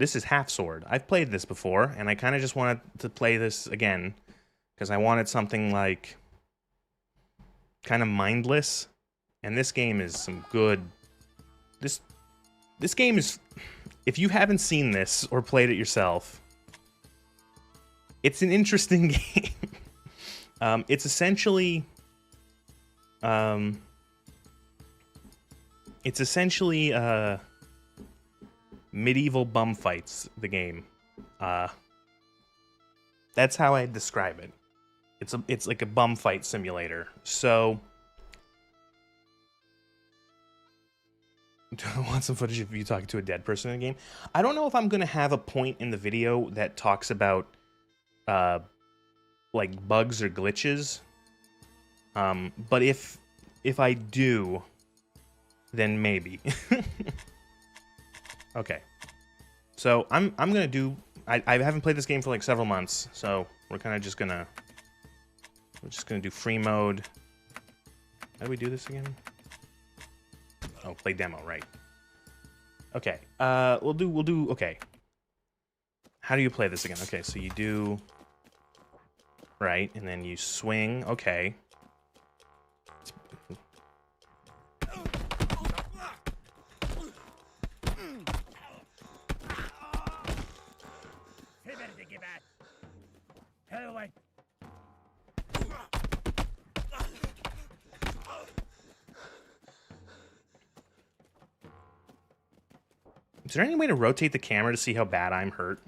This is Half Sword. I've played this before, and I kind of just wanted to play this again because I wanted something like kind of mindless. And this game is some good. This game is, if you haven't seen this or played it yourself, it's an interesting game. It's essentially, medieval bum fights. The game, that's how I describe it. It's like a bum fight simulator. So, do I want some footage of you talking to a dead person in the game? I don't know if I'm gonna have a point in the video that talks about like bugs or glitches. But if I do, then maybe. Okay. So I'm gonna do. I haven't played this game for like several months, so we're just gonna do free mode. How do we do this again? Oh, play demo, right? Okay. We'll do. Okay. How do you play this again? Okay, so you do. Right, and then you swing. Okay. Is there any way to rotate the camera to see how bad I'm hurt?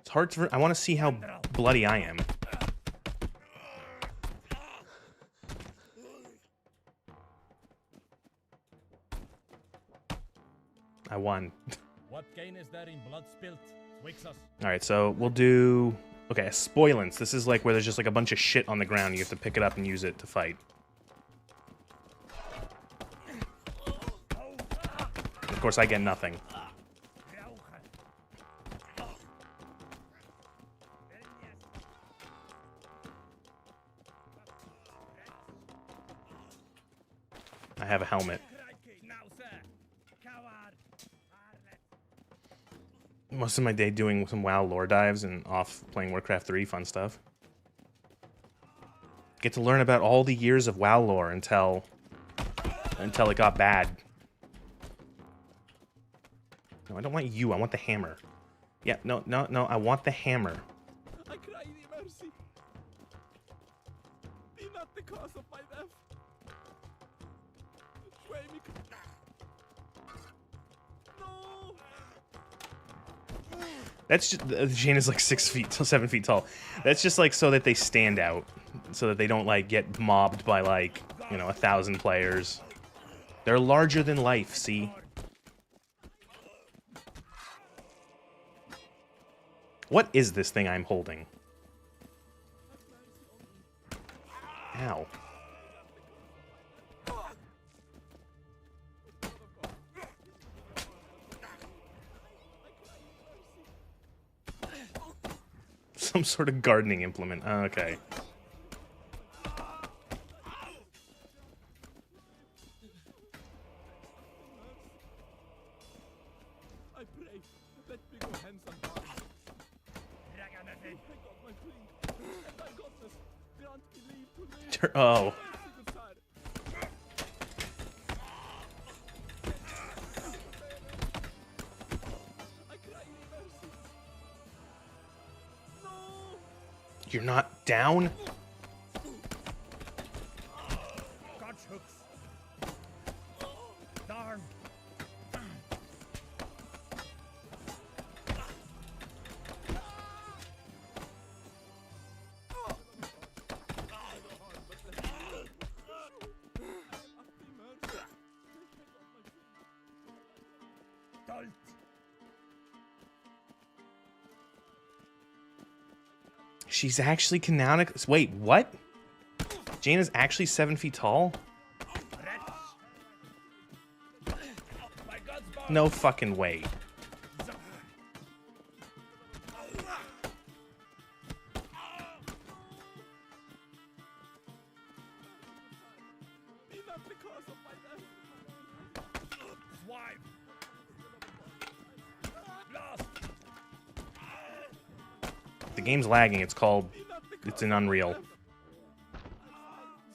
It's hard to... I want to see how bloody I am. I won. What gain is there in blood spilt? Twix us. Alright, so we'll do... Okay, spoilance. This is like where there's just like a bunch of shit on the ground. You have to pick it up and use it to fight. Of course, I get nothing. I have a helmet. Most of my day doing some WoW lore dives and off playing Warcraft 3, fun stuff. Get to learn about all the years of WoW lore until it got bad. No, I don't want you. I want the hammer. Yeah, no, I want the hammer. I cry thee mercy. Be not the cause of my death. Sway me. No. That's just... Jane is like 7 feet tall. That's just like so that they stand out. So that they don't like get mobbed by like, 1,000 players. They're larger than life, see? What is this thing I'm holding? Ow. Some sort of gardening implement. Oh, okay. I pray, let me go hands on heart. I got my plea, and thy goodness, grant me leave to live. Oh. I cry thee mercy. No. You're not down? God's hooks. Darn. She's actually canonical. Wait, what? Jane is actually 7 feet tall? No fucking way. Be not the cause of my death. Swine. game's lagging. It's in Unreal.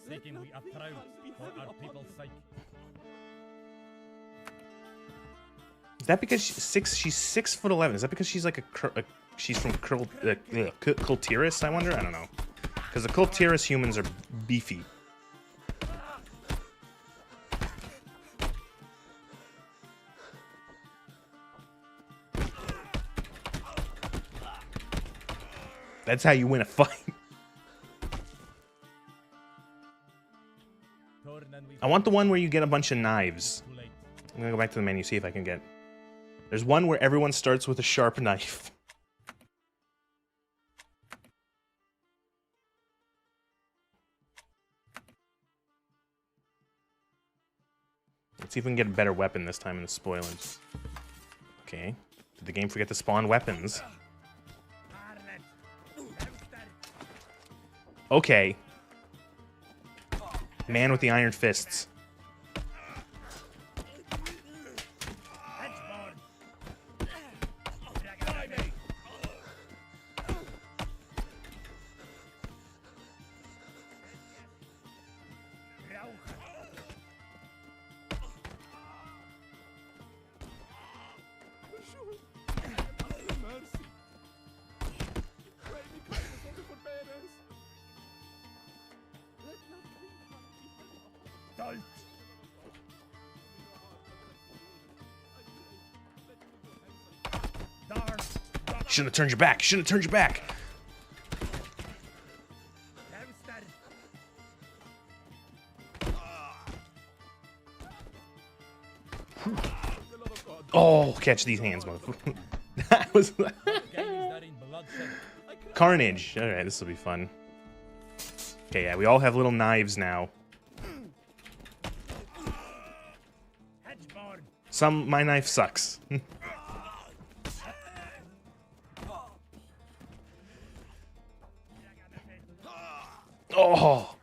Seeking we are proud for our people's sake. Is that because she's 6'11"? Is that because she's like she's from Kultiris? I wonder. I don't know. Because the Kultiris humans are beefy. That's how you win a fight. I want the one where you get a bunch of knives. I'm gonna go back to the menu, see if I can get... There's one where everyone starts with a sharp knife. Let's see if we can get a better weapon this time in the spoilers. Okay. Did the game forget to spawn weapons? Okay. Man with the iron fists. Shouldn't have turned your back. Shouldn't have turned your back. Oh, catch these hands, motherfucker. That was Carnage. All right, this will be fun. Okay, yeah, we all have little knives now. My knife sucks. Oh!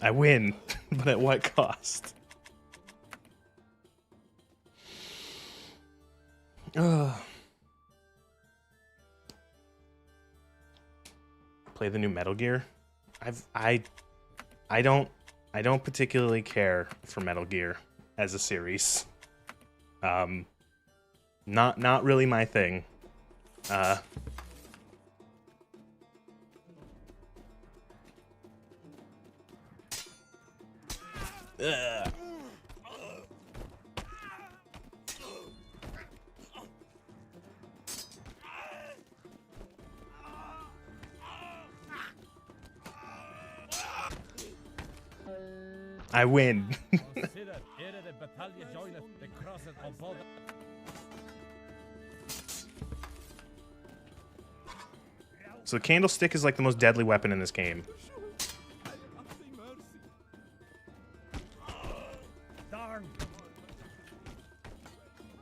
I win, but at what cost? Play the new Metal Gear. I don't particularly care for Metal Gear as a series. Not really my thing. I win. So the candlestick is like the most deadly weapon in this game.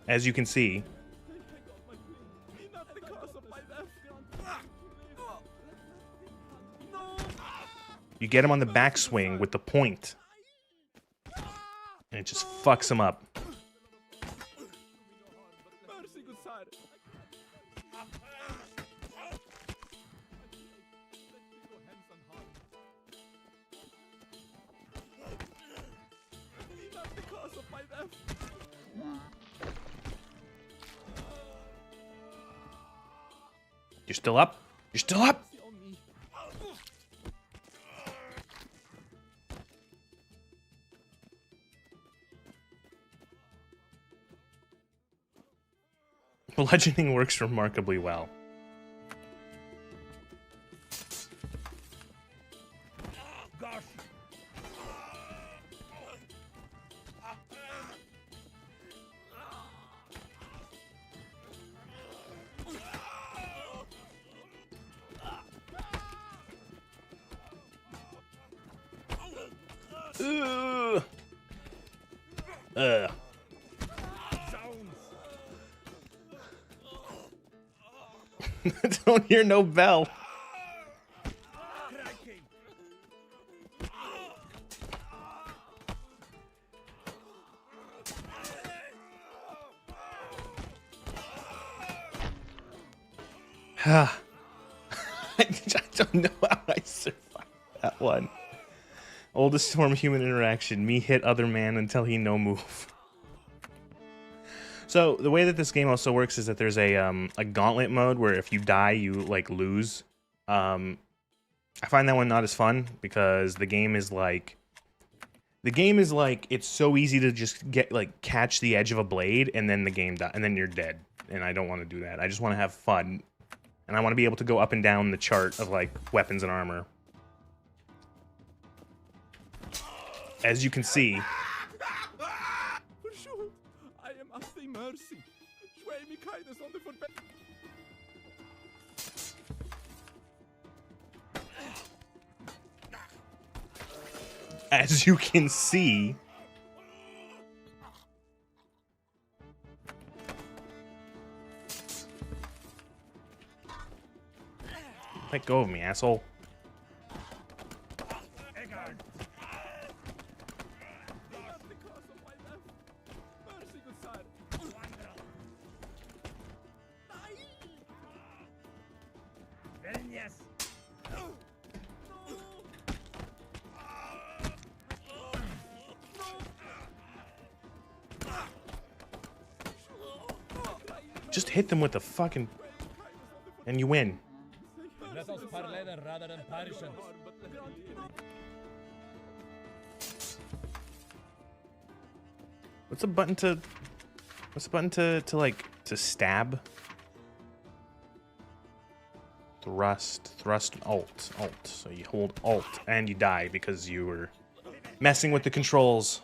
As you can see. You get him on the backswing with the point. And it just fucks him up. You're still up? You're still up? Bludgeoning works remarkably well. Ugh. Ugh. Don't hear no bell. I don't know how I survived that one. Oldest form human interaction. Me hit other man until he no move. So the way that this game also works is that there's a gauntlet mode where if you die, you like lose. I find that one not as fun because the game is like it's so easy to just get like catch the edge of a blade and then the game and then you're dead. And I don't want to do that. I just want to have fun. And I want to be able to go up and down the chart of, like, weapons and armor. As you can see... Verschont! I am at thy mercy. Schway me kindness on the foot. As you can see... Let go of me, asshole. Just hit them with the fucking... and you win. Let us parley rather than parishons. What's the button to... what's the button to like, to stab? Thrust, alt. So you hold alt and you die because you were messing with the controls.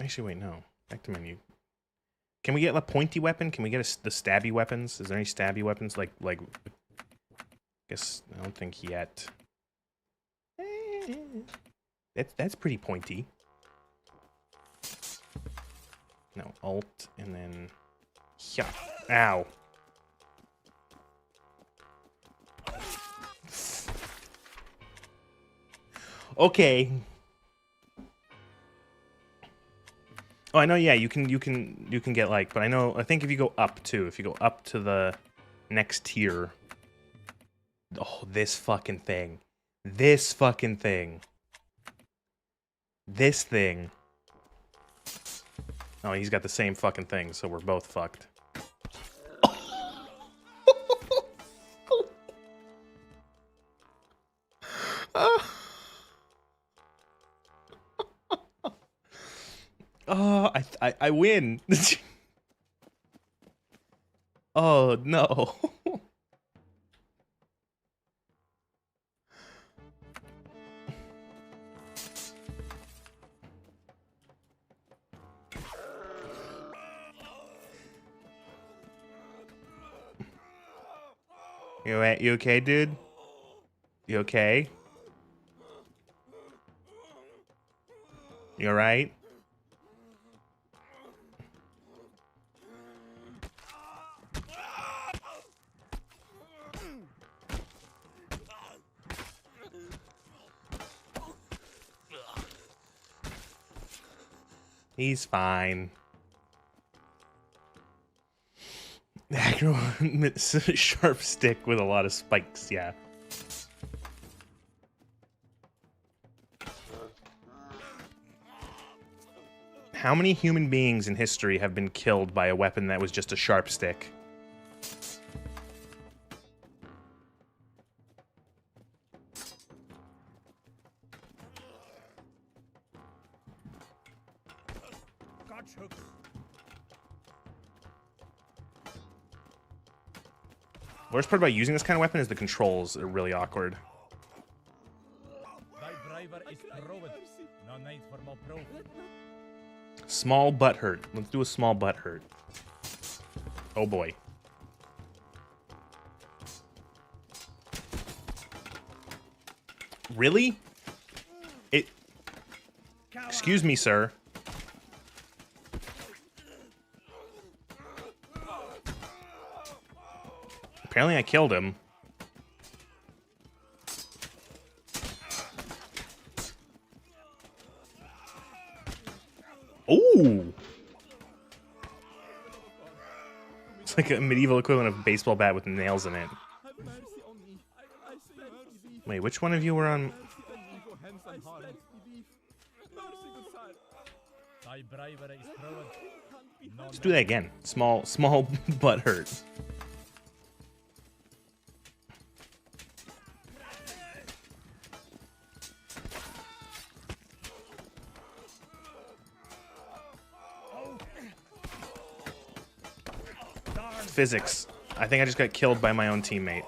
Actually, wait, no. Back to menu. Can we get a pointy weapon? Can we get the stabby weapons? Is there any stabby weapons? Like, I guess I don't think yet. That's pretty pointy. No, alt, and then... yeah. Ow. Okay. Oh, I know. Yeah, you can get like, but I think if you go up too, if you go up to the next tier. Oh, this fucking thing. This fucking thing. This thing. Oh, he's got the same fucking thing, so we're both fucked. Oh, I win. Oh, no. You okay, dude? You okay? You alright? He's fine. Sharp stick with a lot of spikes, yeah. How many human beings in history have been killed by a weapon that was just a sharp stick? Worst part about using this kind of weapon is the controls are really awkward. Thy driver is proven. No need for more proof. Small butt hurt. Let's do a small butt hurt. Oh boy. Really? It... Excuse me, sir. Apparently I killed him. Ooh! It's like a medieval equivalent of a baseball bat with nails in it. Have mercy on me. I swear to believe. Wait, which one of you were on... Mercy on me. I swear to believe. Mercy, good sire. Thy bravery is proven. Can't be Let's do that again. Small butt hurt. Physics. I think I just got killed by my own teammate.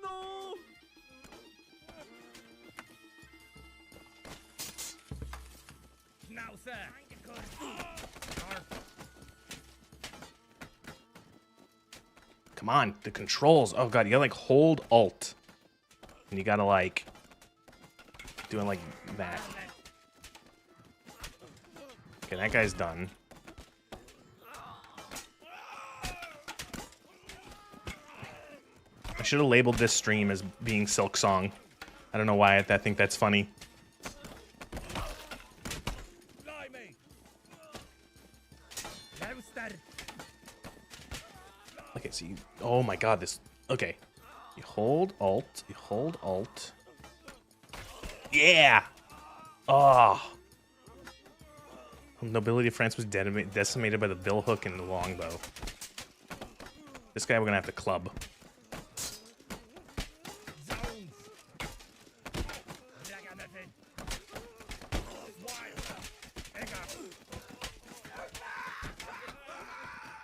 No. Now, sir. Come on, the controls. Oh god, you gotta like hold Alt. And you gotta like do it like that. Okay, that guy's done. I should have labeled this stream as being Silk Song. I don't know why I think that's funny. Okay, so you... Oh my god, this... Okay. You hold Alt. You hold Alt. Yeah! Oh! Nobility of France was decimated by the bill hook and the longbow. This guy we're gonna have to club.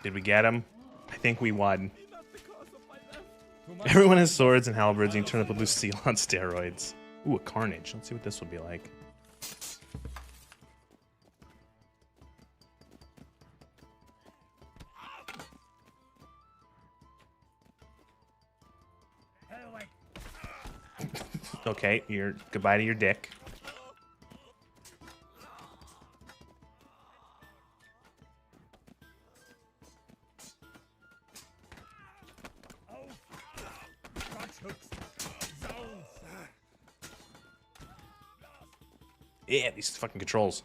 Did we get him? I think we won. Everyone has swords and halberds and you turn up a Lucille on steroids. Ooh, a Carnage. Let's see what this would be like. Okay, you're goodbye to your dick. Yeah, these fucking controls.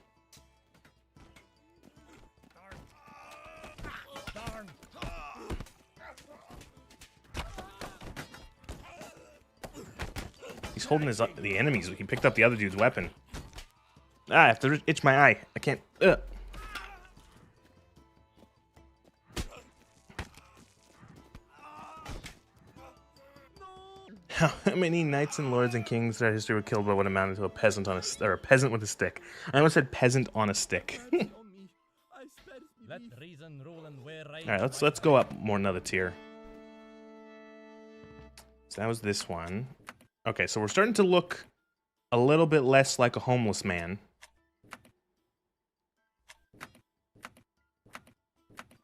He's holding his the enemies. He picked up the other dude's weapon. Ah, I have to itch my eye. I can't. How many knights and lords and kings throughout history were killed by what amounted to a peasant on a peasant with a stick? I almost said peasant on a stick. Mercy on me. I swear to Let believe. reason rule and wear right. All right, let's go up more another tier. So that was this one. Okay, so we're starting to look a little bit less like a homeless man.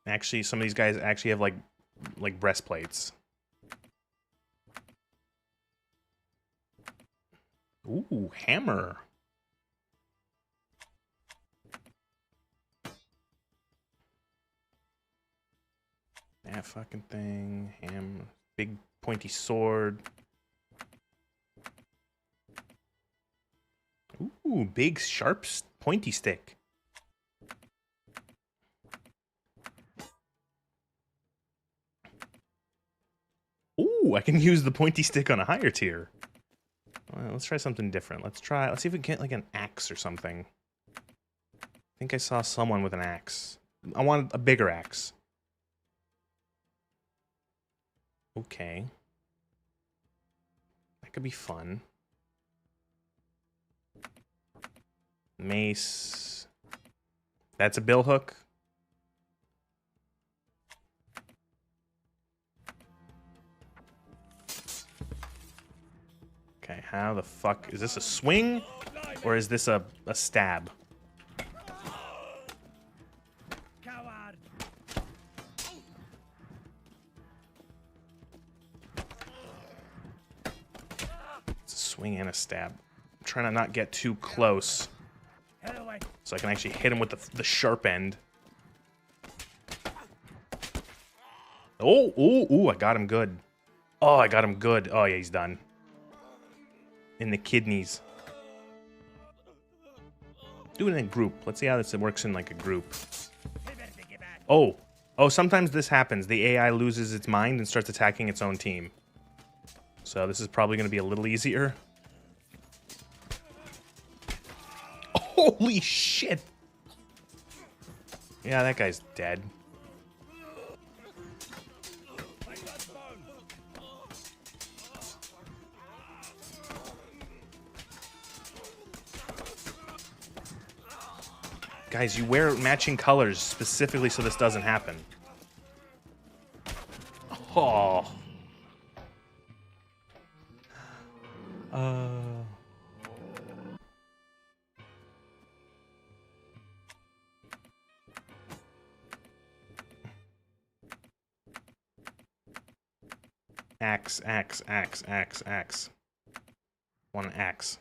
Actually, some of these guys actually have like breastplates. Ooh, hammer. That fucking thing. Hammer. Big pointy sword. Ooh, big sharp pointy stick. Ooh, I can use the pointy stick on a higher tier. Well, let's try something different. Let's see if we can get like an axe or something. I think I saw someone with an axe. I want a bigger axe. Okay. That could be fun. Mace. That's a bill hook. Okay, how the fuck is this a swing? Or is this a stab? Coward! It's a swing and a stab. I'm trying to not get too close Head away! so I can actually hit him with the sharp end. Oh, ooh, ooh, I got him good. Oh, I got him good. Oh, yeah, he's done. In the kidneys. Do it in a group. Let's see how this works in like a group. Oh. Oh, sometimes this happens. The AI loses its mind and starts attacking its own team. So this is probably going to be a little easier. Holy shit! Yeah, that guy's dead. Guys, you wear matching colors specifically so this doesn't happen. Oh. Axe, axe, axe, axe, axe. One axe.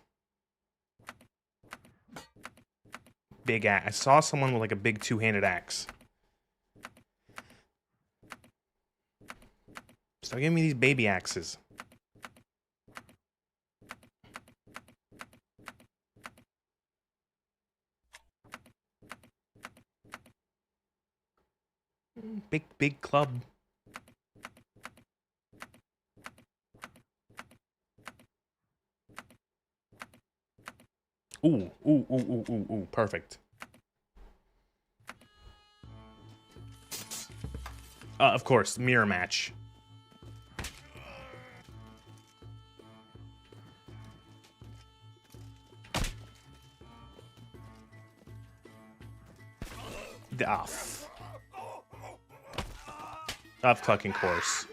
Big axe. I saw someone with like a big two-handed axe. Stop giving me these baby axes. Big club. Ooh, ooh, ooh, ooh, ooh, ooh, perfect. Of course, mirror match. Of fucking course.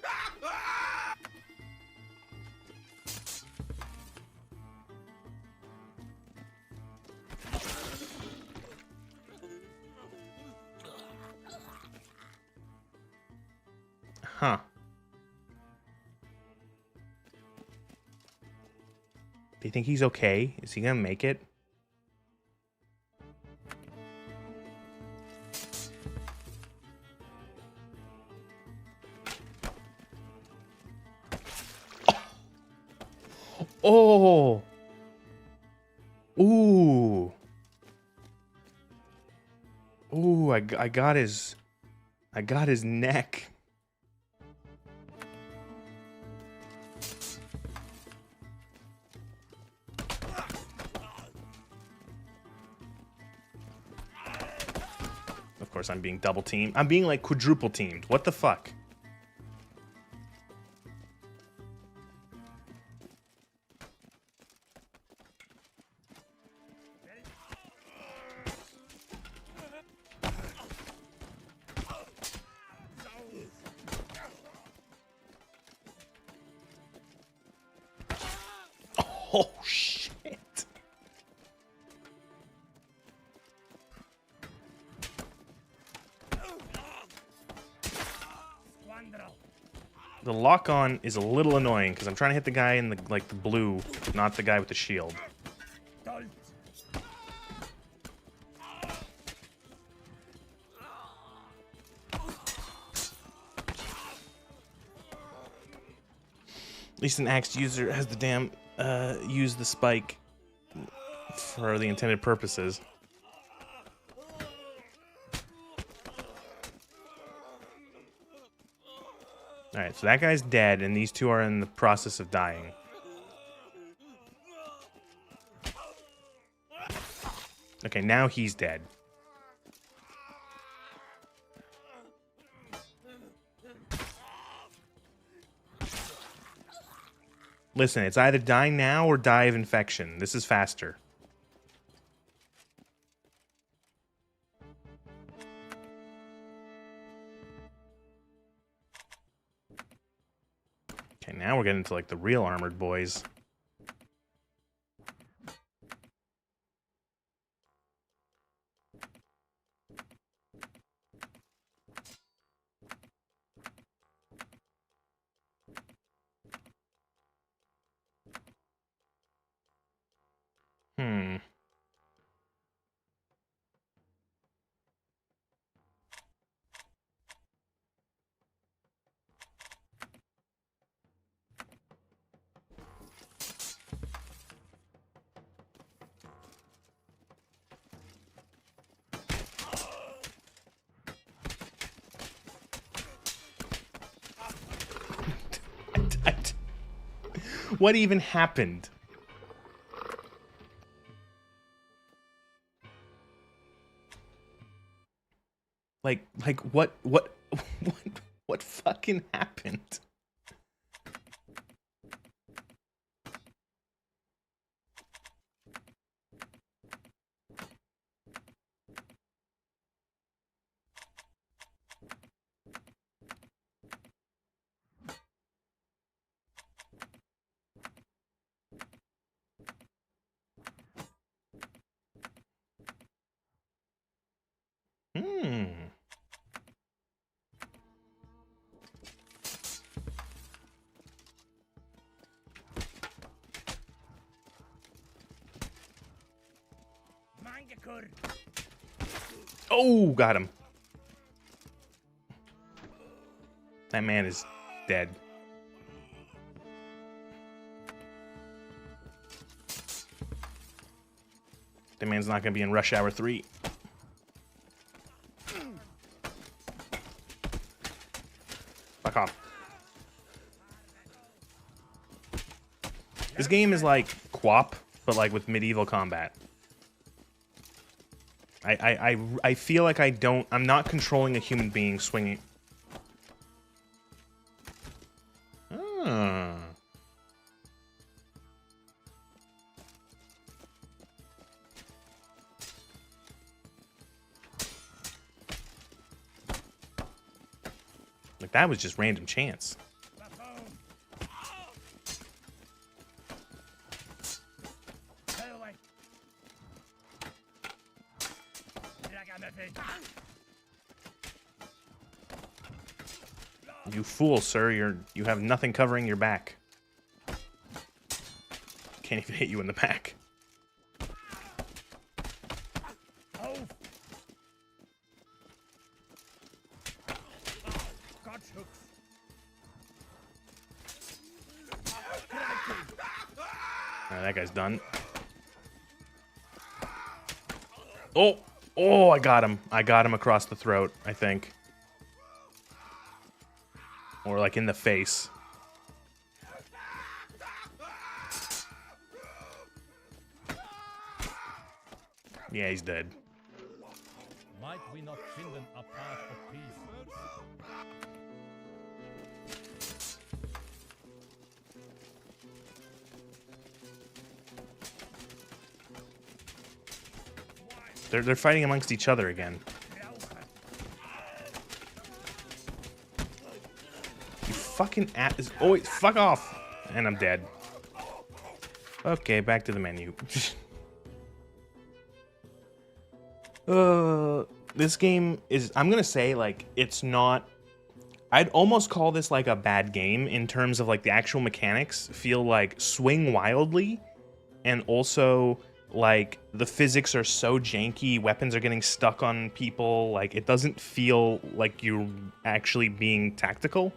Huh. Do you think he's okay? Is he gonna make it? Oh! Ooh! Ooh, I got his neck. Of course, I'm being double teamed. I'm being like quadruple teamed. What the fuck? Oh, shit. The lock-on is a little annoying because I'm trying to hit the guy in the the blue, not the guy with the shield. At least an axe user has the damn use the spike for the intended purposes. Alright, so that guy's dead, and these two are in the process of dying. Okay, now he's dead. Listen, it's either die now or die of infection. This is faster. Okay, now we're getting into like the real armored boys. What even happened? Like what fucking happened? Hmm. Mangakur. Oh, got him. That man is dead. That man's not gonna be in Rush Hour 3. Fuck off. This game is like QWOP, but like with medieval combat. I feel like I'm not controlling a human being swinging. Ah. Like that was just random chance. You fool, sir! You have nothing covering your back. Can't even hit you in the back. That guy's done. Oh! Oh, I got him. I got him across the throat, I think. Or like in the face. Yeah, he's dead. Might we not finden a path of peace? They're fighting amongst each other again. You fucking ass! Oh wait, fuck off! And I'm dead. Okay, back to the menu. This game is, I'm gonna say, like, it's not, I'd almost call this like a bad game in terms of like the actual mechanics feel like swing wildly, and also like the physics are so janky, weapons are getting stuck on people, like it doesn't feel like you're actually being tactical.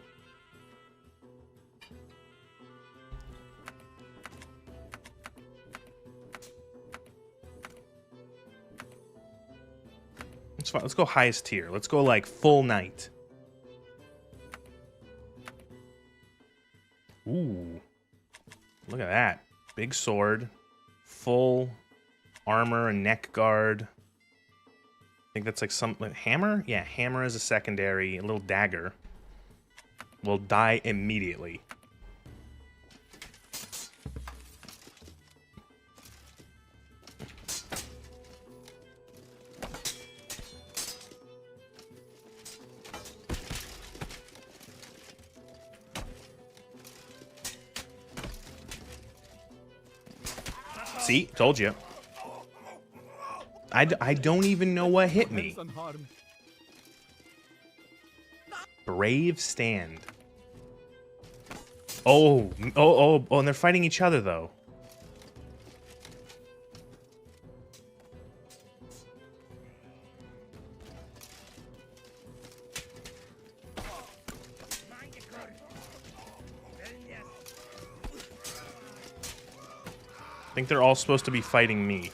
It's fine. Let's go highest tier. Let's go like full knight. Ooh. Look at that. Big sword. Full armor and neck guard. I think that's like some like, hammer? Yeah, hammer is a secondary. A little dagger. Will die immediately. See? Told you. I don't even know what hit me. Brave stand. Oh, and they're fighting each other, though. I think they're all supposed to be fighting me.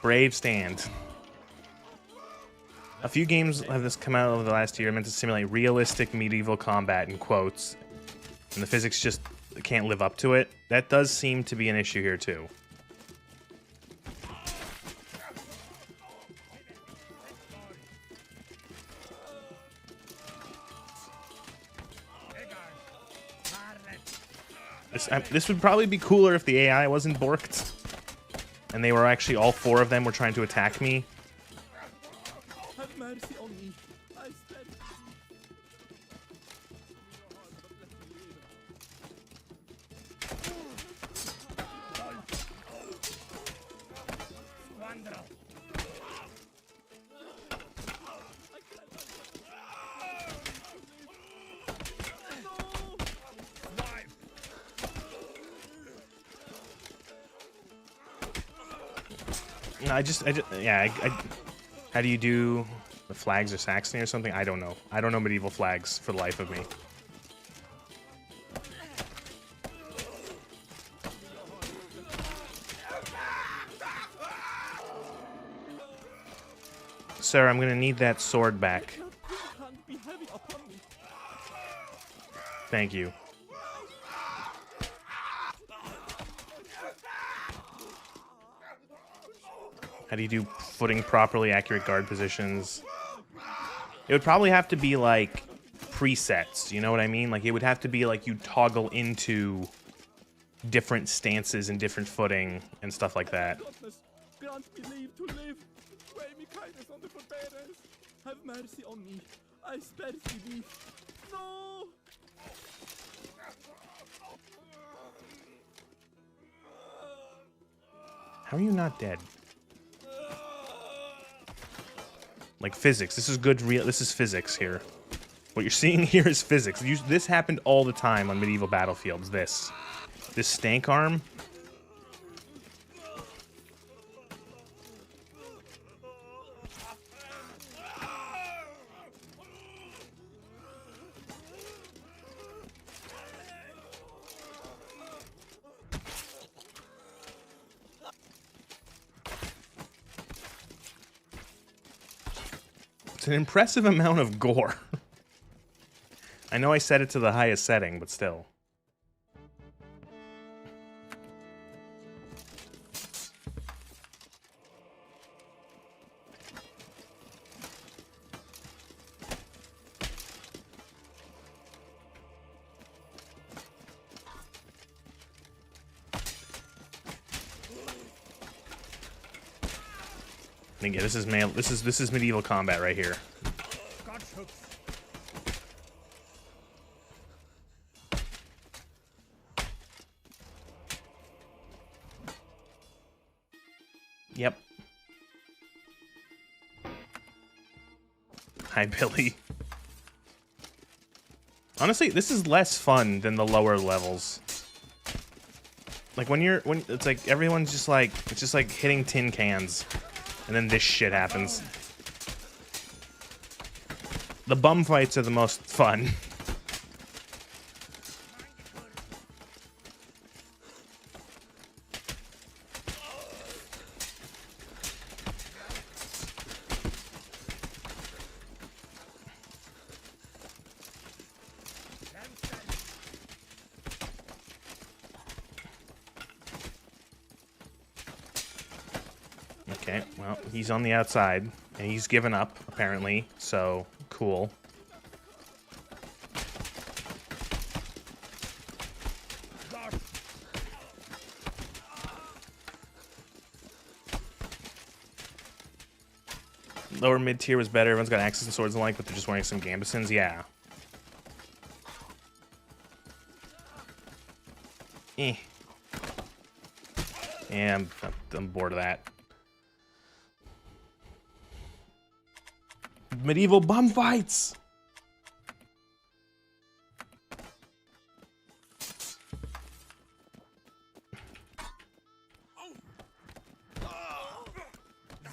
Brave stand. A few games have this come out over the last year meant to simulate realistic medieval combat in quotes, and the physics just can't live up to it. That does seem to be an issue here too. This would probably be cooler if the AI wasn't borked, and they were actually all four of them were trying to attack me. Have mercy on me. I stand. Squandrel. No, yeah. How do you do the flags or Saxony or something? I don't know. I don't know medieval flags for the life of me. Sir, I'm gonna need that sword back. Your hand be heavy upon me. Thank you. How do you do footing properly, accurate guard positions? It would probably have to be like presets, you know what I mean? Like it would have to be like you toggle into different stances and different footing and stuff like that. Goodness, grant me leave to live. Way me kindness on the forbearers. Have mercy on me. I spare thee. No! How are you not dead? Like physics. This is good real. This is physics here. What you're seeing here is physics. This happened all the time on medieval battlefields. This stank arm. It's an impressive amount of gore. I know I set it to the highest setting, but still. And again, this is medieval combat right here. Yep. Hi, Billy. Honestly, this is less fun than the lower levels. Like when it's like everyone's just like it's just like hitting tin cans, and then this shit happens. The bum fights are the most fun. Okay, well, he's on the outside, and he's given up, apparently, so cool. Lower mid-tier was better, everyone's got axes and swords and like, but they're just wearing some gambesons, yeah. Eh. Yeah, I'm bored of that. Medieval bum fights!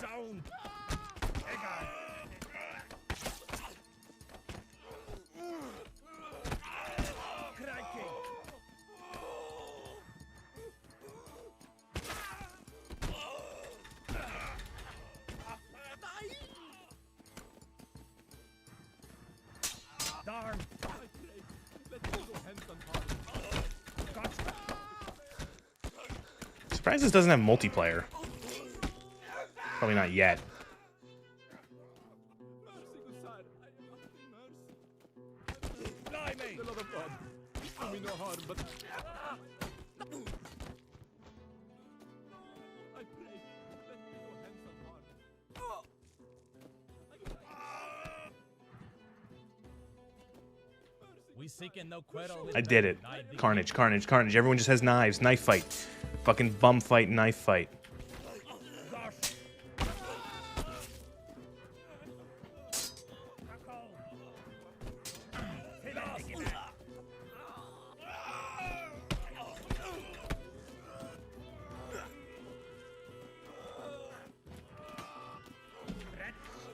Zone. Egal. Crikey. arm. I pray, let me go hands on heart. Gotcha. Surprised this doesn't have multiplayer. Probably not yet. Mercy, good sire, I am asking mercy. Blimey. The love of God, do me no harm, but... I pray, let me go hands on heart. We seeking no quarrel with I did it. Neither Carnage, carnage, carnage. Everyone just has knives. Knife fight. Fucking bum fight, knife fight. Gosh.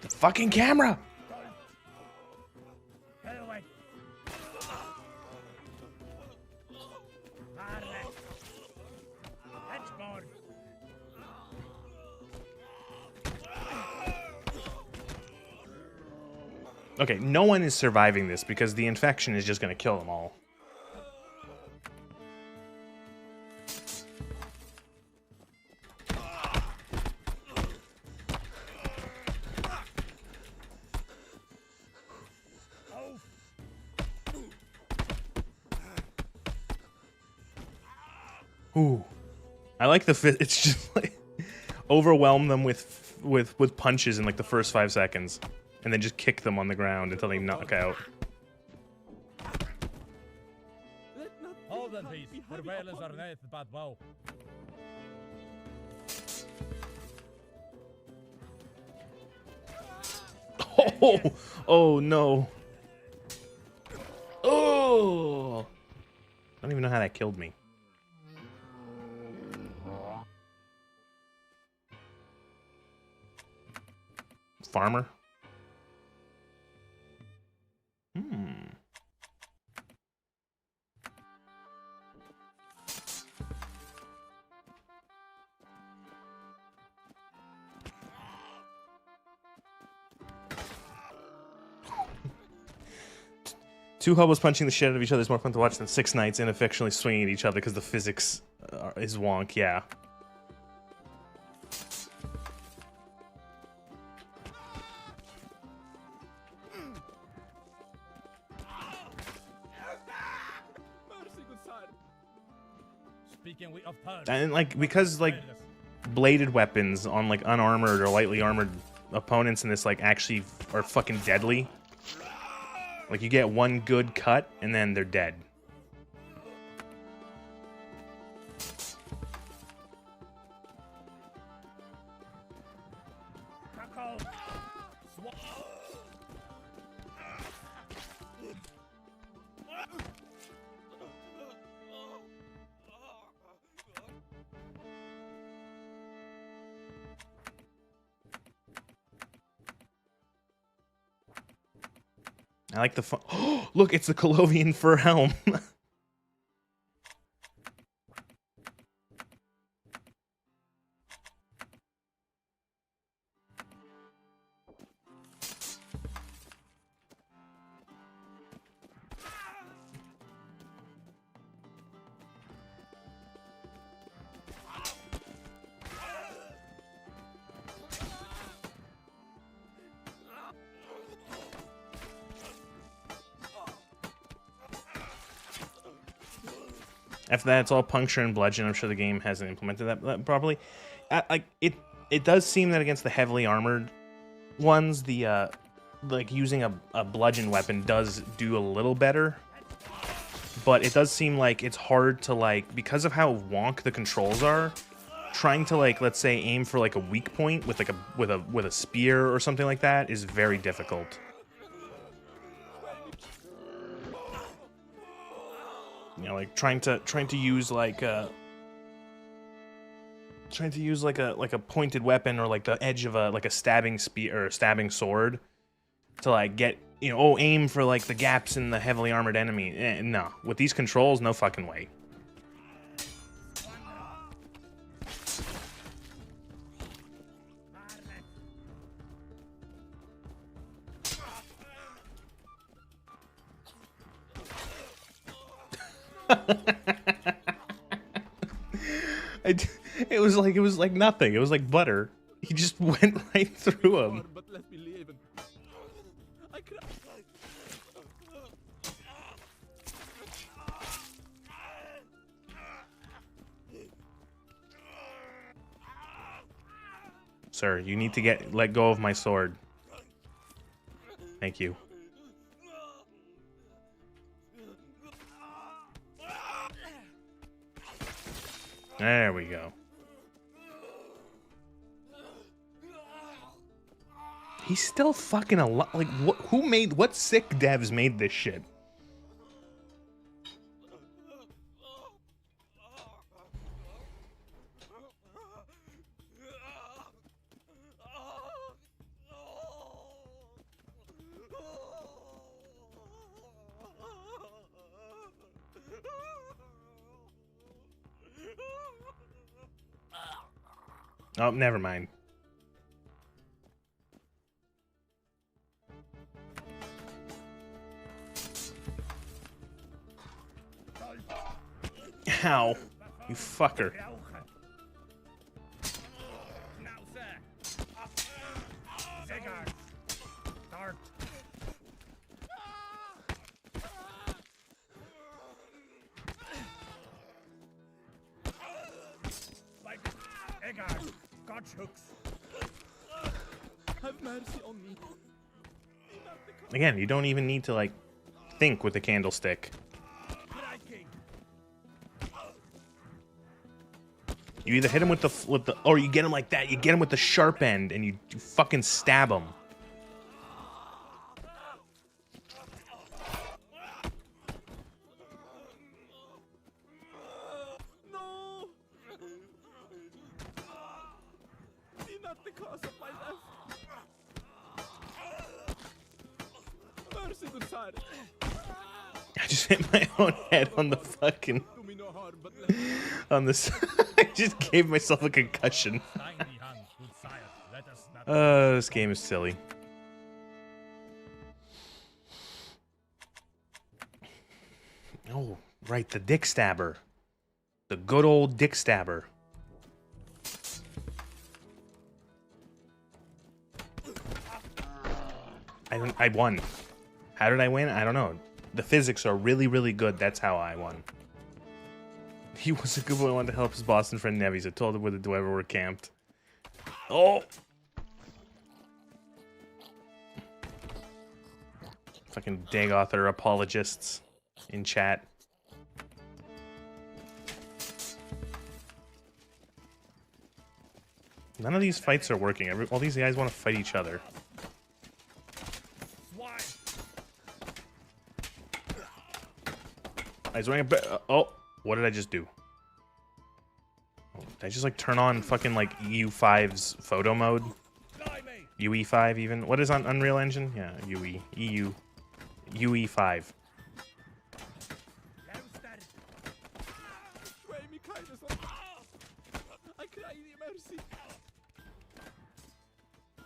The fucking camera! Get away. Hedgehog. Okay, no one is surviving this because the infection is just gonna kill them all. Ooh, I like the fit. It's just like overwhelm them with punches in like the first 5 seconds, and then just kick them on the ground until they knock out. Let not Hold this on, hand please. be For heavy Wales upon are me. nice bad bow. Oh, oh no. Oh, I don't even know how that killed me. Farmer. Hmm. Two hobos punching the shit out of each other is more fun to watch than 6 knights ineffectually swinging at each other because the physics is wonk, yeah. Mercy, good sire. Speaking of turns. And like, because like bladed weapons on like unarmored or lightly armored opponents in this like actually are fucking deadly. Like you get one good cut and then they're dead. I like the fun. Oh, look, it's the Colovian fur helm. After that, it's all puncture and bludgeon. I'm sure the game hasn't implemented that properly. Like it does seem that against the heavily armored ones, the like using a bludgeon weapon does do a little better. But it does seem like it's hard to like, because of how wonk the controls are, trying to like, let's say, aim for like a weak point with like a spear or something like that is very difficult. You know, like trying to use like a pointed weapon or like the edge of a stabbing spear or a stabbing sword to like get, you know, oh, aim for like the gaps in the heavily armored enemy. No, with these controls, no fucking way. It was like nothing. It was like butter. He just went right through him. But let me live. I cry. Sir, you need to let go of my sword. Thank you. There we go. He's still fucking alive. Like, what sick devs made this shit? Oh, never mind. Ow. You fucker. Now, sir. Zegard. Dart. Like Egard. Gotch hooks. Have mercy on me. Again, you don't even need to, like, think with the candlestick. Striking. You either hit him with the, or you get him like that. You get him with the sharp end, and you fucking stab him. No! Be not the cause of my death. Mercy, good sire. I just hit my own head on the fucking, Do me no harm, but let me on this. I just gave myself a concussion. Stein die Hand, good sire. Let us not. This game is silly. Oh, right, the dick stabber. The good old dick stabber. I won. How did I win? I don't know. The physics are really, really good. That's how I won. He was a good boy. Wanted to help his Boston friend Neves. I told him where the Dwemer were camped. Oh! Fucking Dagother apologists in chat. None of these fights are working. All these guys want to fight each other. Swine. He's wearing a oh, what did I just do? Oh, did I just like turn on fucking like EU5's photo mode? Blimey. UE5 even? What is on Unreal Engine? Yeah, UE5. Downstairs. Show me kindness on I cry thee mercy.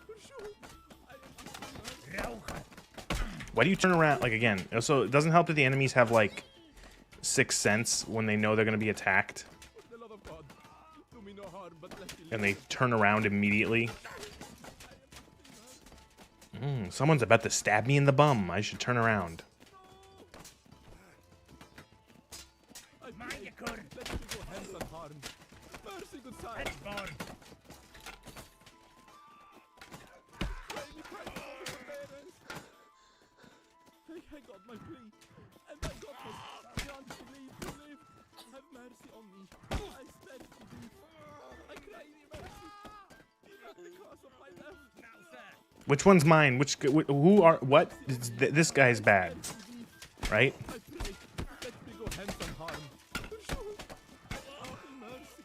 For sure. I am Rauchen. Why do you turn around like again? So it doesn't help that the enemies have like sixth sense when they know they're gonna be attacked, for the love of God. Do me no harm, but let me live. and they turn around immediately. Someone's about to stab me in the bum. I should turn around. I Mind pray, you could. let me go hence unharmed. Mercy, good sire. It's born. Show me kindness on the forbearance. I got my plea, and I got this. Grant me leave to live. Have mercy on me. I spare thee. I cry thee mercy. Be not the cause of my death. Now, sir. Which one's mine? Who are what? This guy's bad, right? I pray, let me go hence unharmed. For sure. Oh, mercy.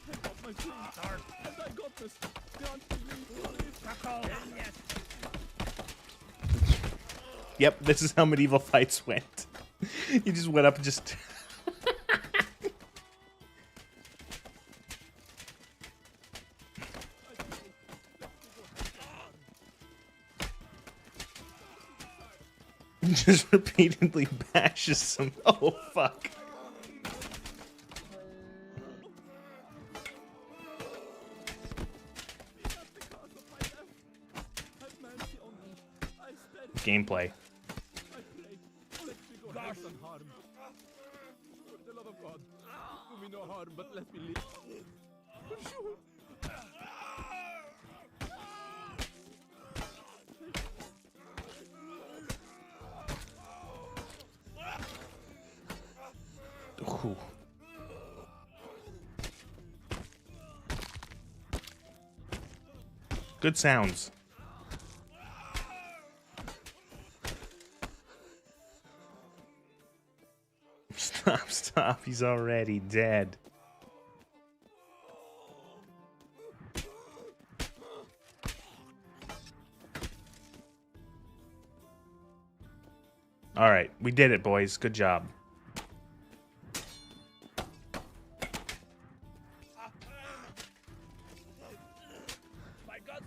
I got my plea, Dart. and I got this. Grant me leave to live. Chuckle. Yes. Yep, this is how medieval fights went. You just went up and just. just repeatedly bashes some. Oh fuck. gameplay. I pray, let me go help unharmed. For the love of God, do me no harm, but let me live. For sure. Ooh. Good sounds. Stop, stop. He's already dead. All right, we did it, boys. Good job. My God.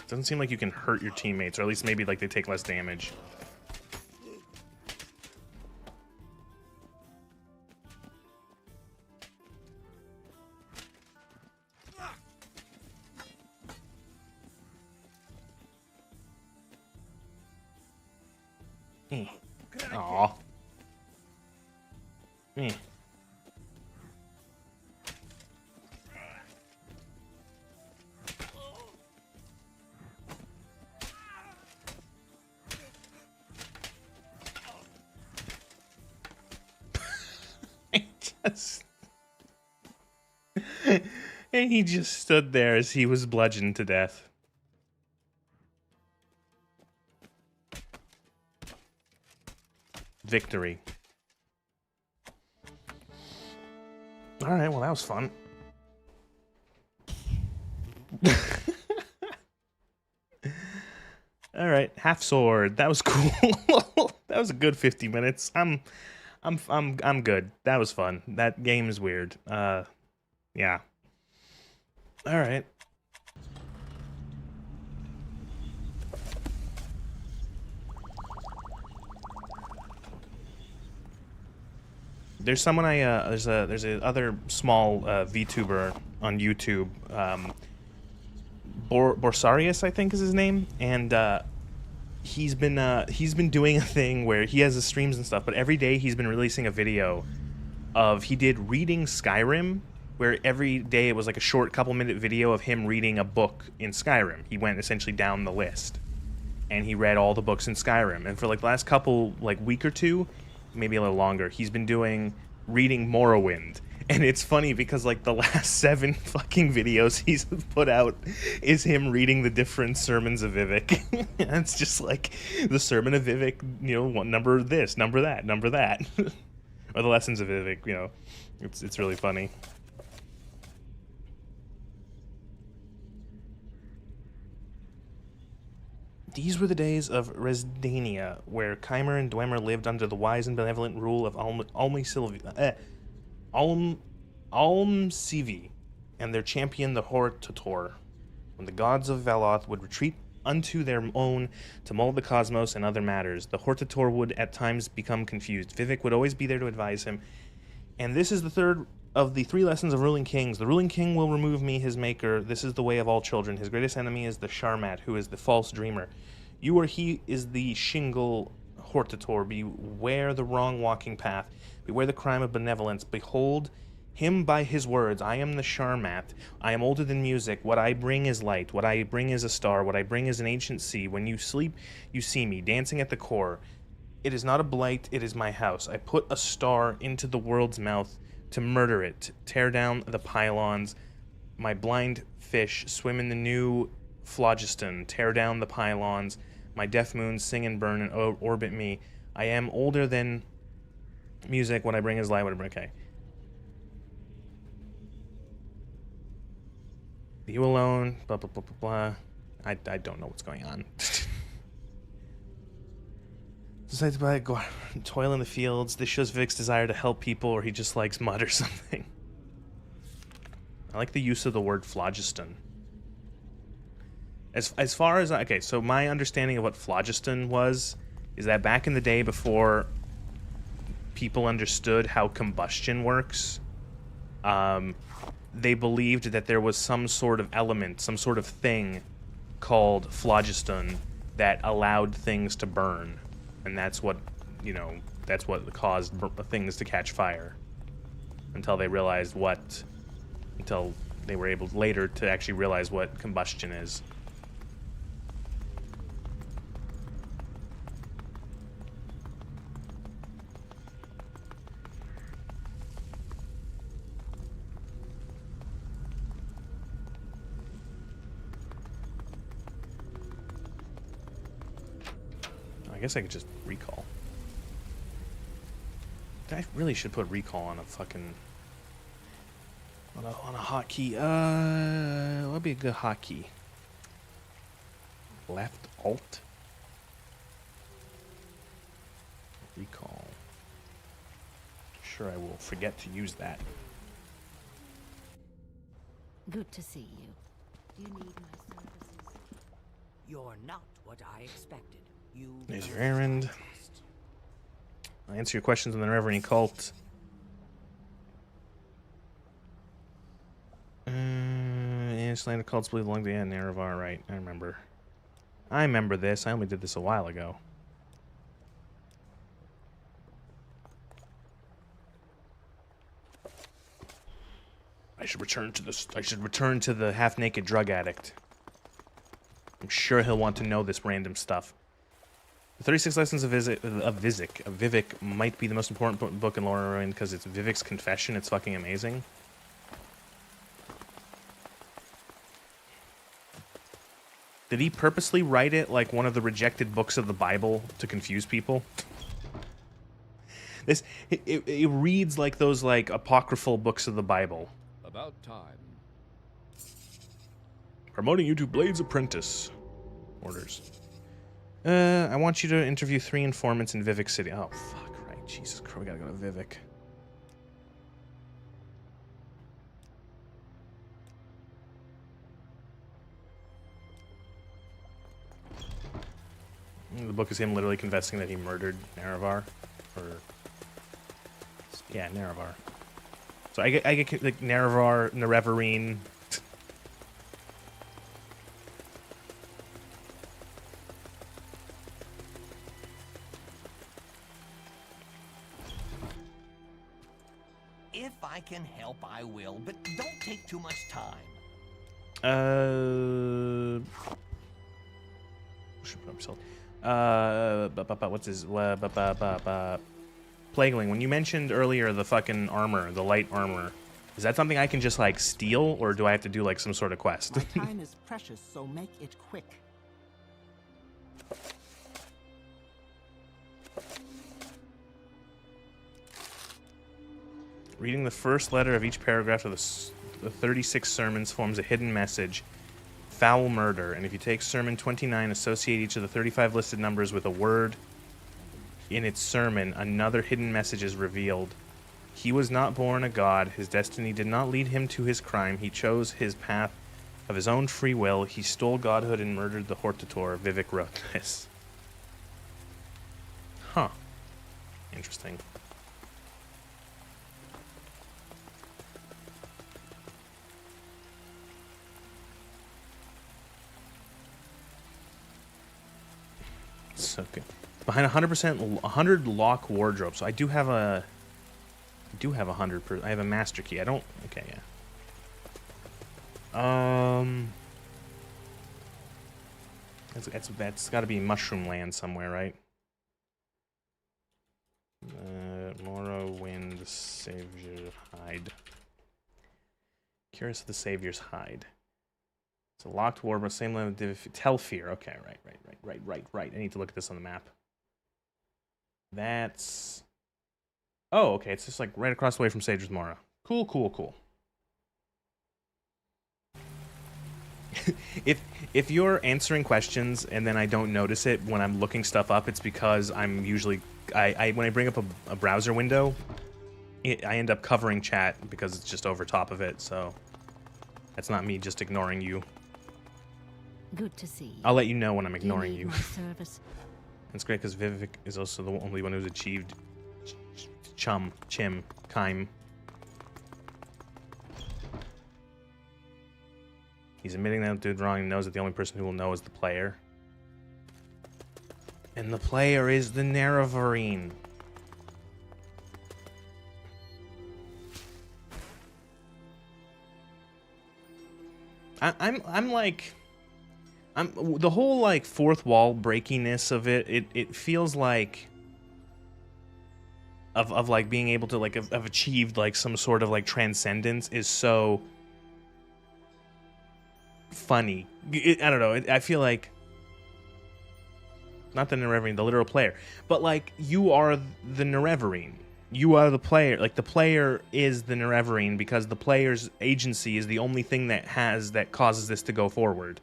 Doesn't seem like you can hurt your teammates, or at least maybe like they take less damage. Aw. And he just stood there as he was bludgeoned to death. Victory. Alright, well that was fun. Alright, half sword. That was cool. That was a good 50 minutes. I'm good. That was fun. That game is weird. Yeah. Alright. There's someone there's a other small VTuber on YouTube, Borsarius I think is his name, and he's been doing a thing where he has his streams and stuff, but every day he's been releasing a video of he did reading Skyrim, where every day it was like a short couple-minute video of him reading a book in Skyrim. He went essentially down the list, and he read all the books in Skyrim, and for like the last couple week or two, maybe a little longer, he's been reading Morrowind. And it's funny because like the last 7 fucking videos he's put out is him reading the different sermons of Vivek. And it's just like the sermon of Vivek, you know, number this, number that, number that. Or the lessons of Vivek, you know. It's really funny. These were the days of Resdania, where Keimer and Dwemer lived under the wise and benevolent rule of Almsivi, and their champion the Hortator. When the gods of Veloth would retreat unto their own to mold the cosmos and other matters, the Hortator would at times become confused. Vivek would always be there to advise him. And this is the third of the 3 lessons of ruling kings. The ruling king will remove me, his maker. This is the way of all children. His greatest enemy is the Sharmat, who is the false dreamer. You or he is the shingle Hortator. Beware the wrong walking path. Beware the crime of benevolence. Behold him by his words. I am the Sharmat. I am older than music. What I bring is light. What I bring is a star. What I bring is an ancient sea. When you sleep, you see me, dancing at the core. It is not a blight, it is my house. I put a star into the world's mouth to murder it, to tear down the pylons. My blind fish swim in the new phlogiston, tear down the pylons. My deaf moons sing and burn and orbit me. I am older than music. What I bring is light. What I bring. Okay. You alone. Blah blah blah blah blah. I don't know what's going on. Decided to go toil in the fields. This shows Vic's desire to help people, or he just likes mud or something. I like the use of the word phlogiston. As far as okay, so my understanding of what phlogiston was is that back in the day, before people understood how combustion works, they believed that there was some sort of element, some sort of thing called phlogiston that allowed things to burn, and that's what, you know, that's what caused things to catch fire. Until they realized what, until they were able later to actually realize what combustion is. I guess I could just recall. I really should put recall on a fucking on a hotkey. What would be a good hotkey? Left Alt. Recall. Sure, I will forget to use that. Good to see you. Do you need my services? You're not what I expected. There's your errand. I'll answer your questions on the Reverend Cult. Land of cults believe belong to Nerevar, right? I remember this. I only did this a while ago. I should return to the half-naked drug addict. I'm sure he'll want to know this random stuff. The 36 Lessons of Vivec might be the most important book in Lorien because it's Vivec's confession. It's fucking amazing. Did he purposely write it like one of the rejected books of the Bible to confuse people? It reads like those like apocryphal books of the Bible. About time. Promoting you to Blade's Apprentice. Orders. I want you to interview 3 informants in Vivec City. Oh, fuck, right. Jesus Christ, we gotta go to Vivec. The book is him literally confessing that he murdered Nerevar. Yeah, Nerevar. So I get like Nerevar, Nerevarine. If I can help, I will, but don't take too much time. Should put himself. What's his? Plagueling. When you mentioned earlier the fucking armor, the light armor, is that something I can just like steal, or do I have to do like some sort of quest? My time is precious, so make it quick. Reading the first letter of each paragraph of the 36 sermons forms a hidden message. Foul murder. And if you take sermon 29, associate each of the 35 listed numbers with a word in its sermon, another hidden message is revealed. He was not born a god. His destiny did not lead him to his crime. He chose his path of his own free will. He stole godhood and murdered the Hortator. Vivec wrote this. Huh. Interesting. So good. Behind 100 lock wardrobe. So I do have a 100 I have a master key. I don't. Okay, yeah. That's got to be Mushroom Land somewhere, right? Morrowind Savior Hide. Curious of the Savior's Hide. It's a locked wardrobe, same level of Telfir. Okay, right. I need to look at this on the map. That's... Oh, okay, it's just like right across the way from Sage's Mora. Cool. If you're answering questions and then I don't notice it when I'm looking stuff up, it's because I'm usually... when I bring up a browser window, I end up covering chat because it's just over top of it, so... That's not me just ignoring you. Good to see you. I'll let you know when I'm ignoring Do you you. need my service? It's great because Vivec is also the only one who's achieved Chim. He's admitting that dude wrong and knows that the only person who will know is the player. And the player is the Nerevarine. I'm like, the whole like fourth wall breakiness of it feels like of like being able to like have achieved like some sort of like transcendence is so funny. I don't know. I feel like, not the Nerevarine, the literal player, but like you are the Nerevarine. You are the player. Like the player is the Nerevarine because the player's agency is the only thing that causes this to go forward.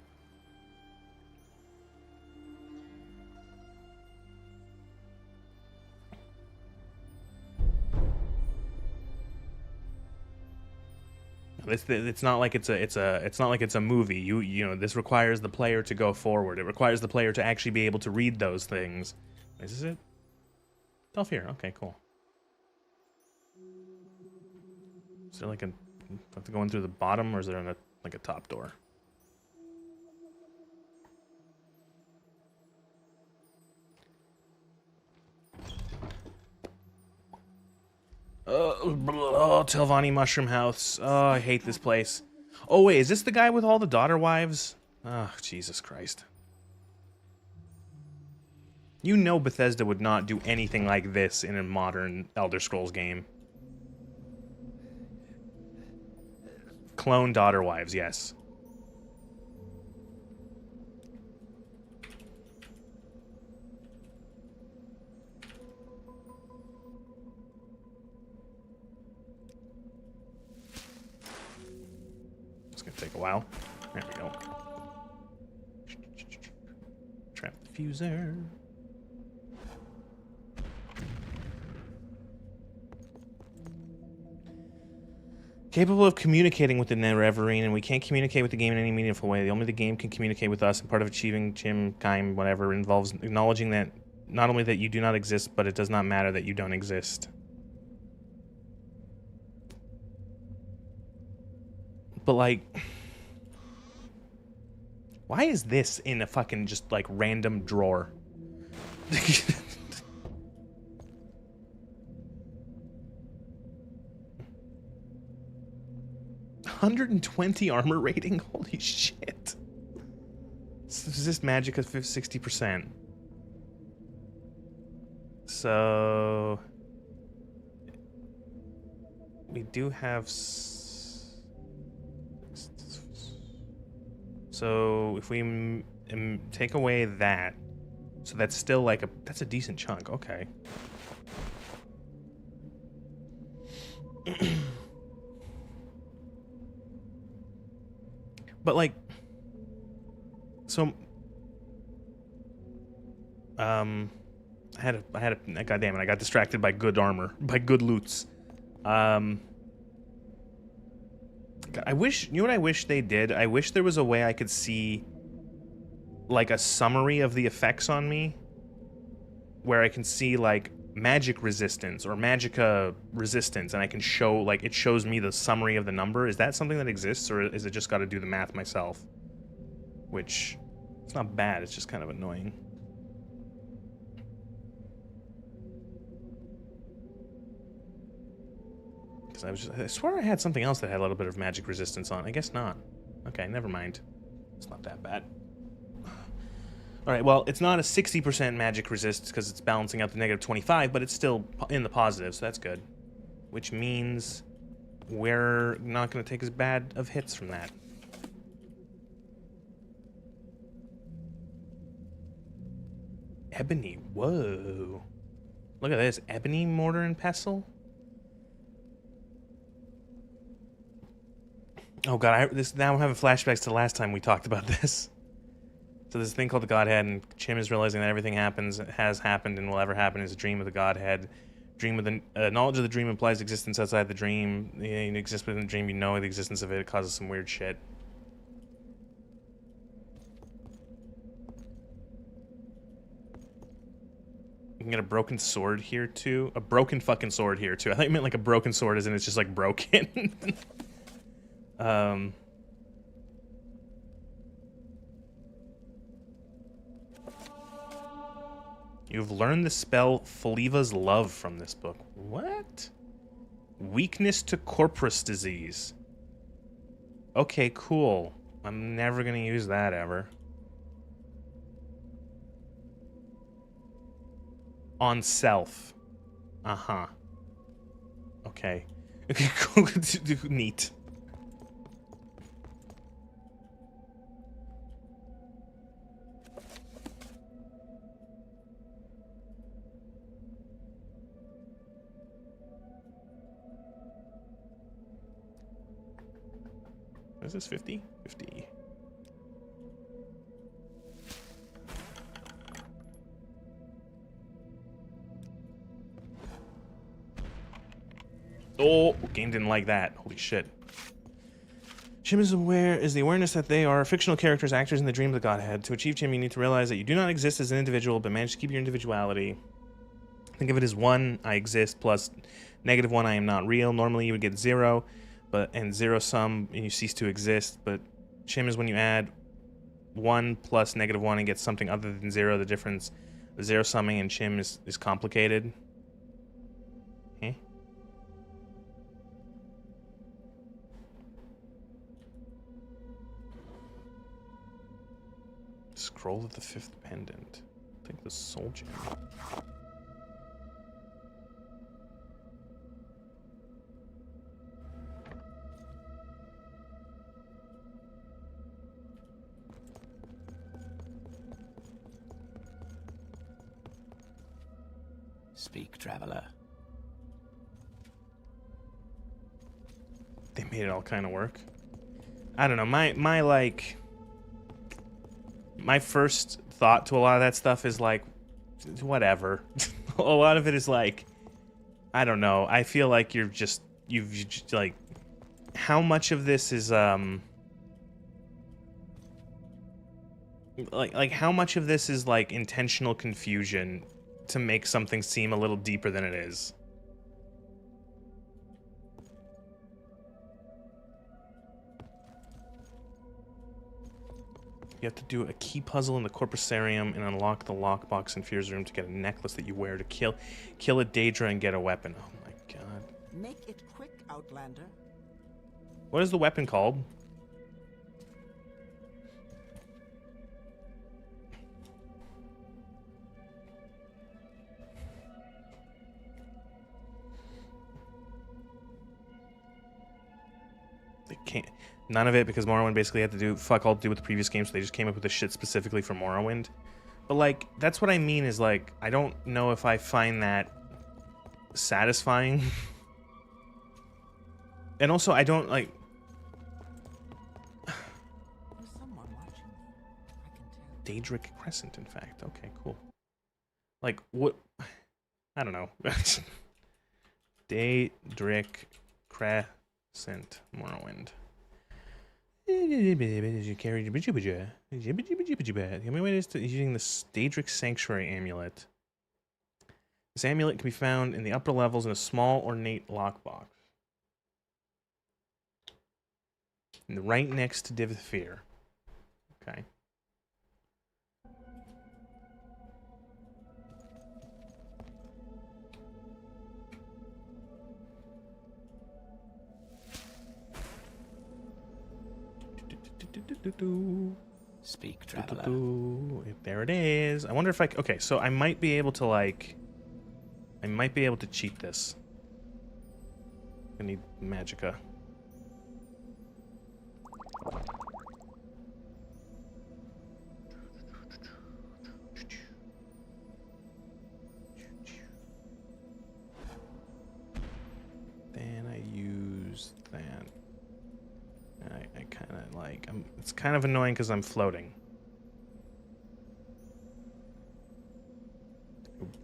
It's not like it's not like it's a movie. You know, this requires the player to go forward. It requires the player to actually be able to read those things. Is this it? Telfir. Okay, cool. Is there like a have to go in through the bottom, or is there like a top door? Oh, Telvanni Mushroom House. Oh, I hate this place. Oh, wait, is this the guy with all the daughter wives? Oh, Jesus Christ. You know Bethesda would not do anything like this in a modern Elder Scrolls game. Clone daughter wives, yes. Take a while. There we go. Trap diffuser. Capable of communicating with the Nerevarine, and we can't communicate with the game in any meaningful way. Only the game can communicate with us, and part of achieving Jim, Kaim, whatever, involves acknowledging that not only that you do not exist, but it does not matter that you don't exist. But, like, why is this in a fucking just, like, random drawer? 120 armor rating? Holy shit. Is this magic of 60%? So... we do have... So if we take away that, so that's still like that's a decent chunk. Okay. But like, so, I had a goddamn it, I got distracted by good armor, by good loots. I wish, you know what I wish they did? I wish there was a way I could see like a summary of the effects on me, where I can see like magic resistance or magicka resistance, and I can show, like, it shows me the summary of the number. Is that something that exists, or is it just got to do the math myself? Which, it's not bad, it's just kind of annoying. Because I swear I had something else that had a little bit of magic resistance on. I guess not. Okay, never mind. It's not that bad. Alright, well, it's not a 60% magic resist because it's balancing out the negative 25, but it's still in the positive, so that's good. Which means we're not going to take as bad of hits from that. Ebony, whoa. Look at this, ebony mortar and pestle? Oh god, now I'm having flashbacks to the last time we talked about this. So this thing called the Godhead, and Chim is realizing that everything has happened, and will ever happen is a dream of the Godhead. Dream of the knowledge of the dream implies existence outside the dream. You exist within the dream, you know the existence of it. It causes some weird shit. You can get a broken sword here too. A broken fucking sword here too. I thought you meant like a broken sword as in it's just like broken. You've learned the spell Faliva's Love from this book. What? Weakness to Corpus disease. Okay, cool. I'm never gonna use that ever. On self. Uh-huh. Okay. Okay, cool. Neat. Is this 50? 50. Oh, game didn't like that. Holy shit. Chim is the awareness that they are fictional characters, actors in the dream of the Godhead. To achieve Chim, you need to realize that you do not exist as an individual, but manage to keep your individuality. Think of it as 1, I exist, plus -1, I am not real. Normally you would get 0, and 0 sum, and you cease to exist. But Chim is when you add 1 plus -1 and get something other than 0. The difference, the 0 summing and Chim is complicated. Eh? Scroll of the 5th pendant. Take the soul gem. Speak, traveler. They made it all kind of work. I don't know. My first thought to a lot of that stuff is like, whatever. A lot of it is like, I don't know. I feel like you've just like, how much of this is like how much of this is like intentional confusion to make something seem a little deeper than it is. You have to do a key puzzle in the Corpusarium and unlock the lockbox in Fear's room to get a necklace that you wear to kill a Daedra and get a weapon. Oh my god. Make it quick, Outlander. What is the weapon called? They can't. None of it, because Morrowind basically had to do fuck all to do with the previous game, so they just came up with this shit specifically for Morrowind. But like, that's what I mean is like, I don't know if I find that satisfying. And also, I don't like. There's someone watching me. I can tell. Daedric Crescent, in fact. Okay, cool. Like, what? I don't know. Daedric Crescent, Morrowind. You carry the only way is using the Daedric Sanctuary Amulet. This amulet can be found in the upper levels in a small ornate lockbox. And right next to Divithir. Okay. Speak, traveler. There it is. I wonder if I... Okay, so I might be able to, like... I might be able to cheat this. I need Magicka. Then I use that. I kind of like... it's kind of annoying because I'm floating.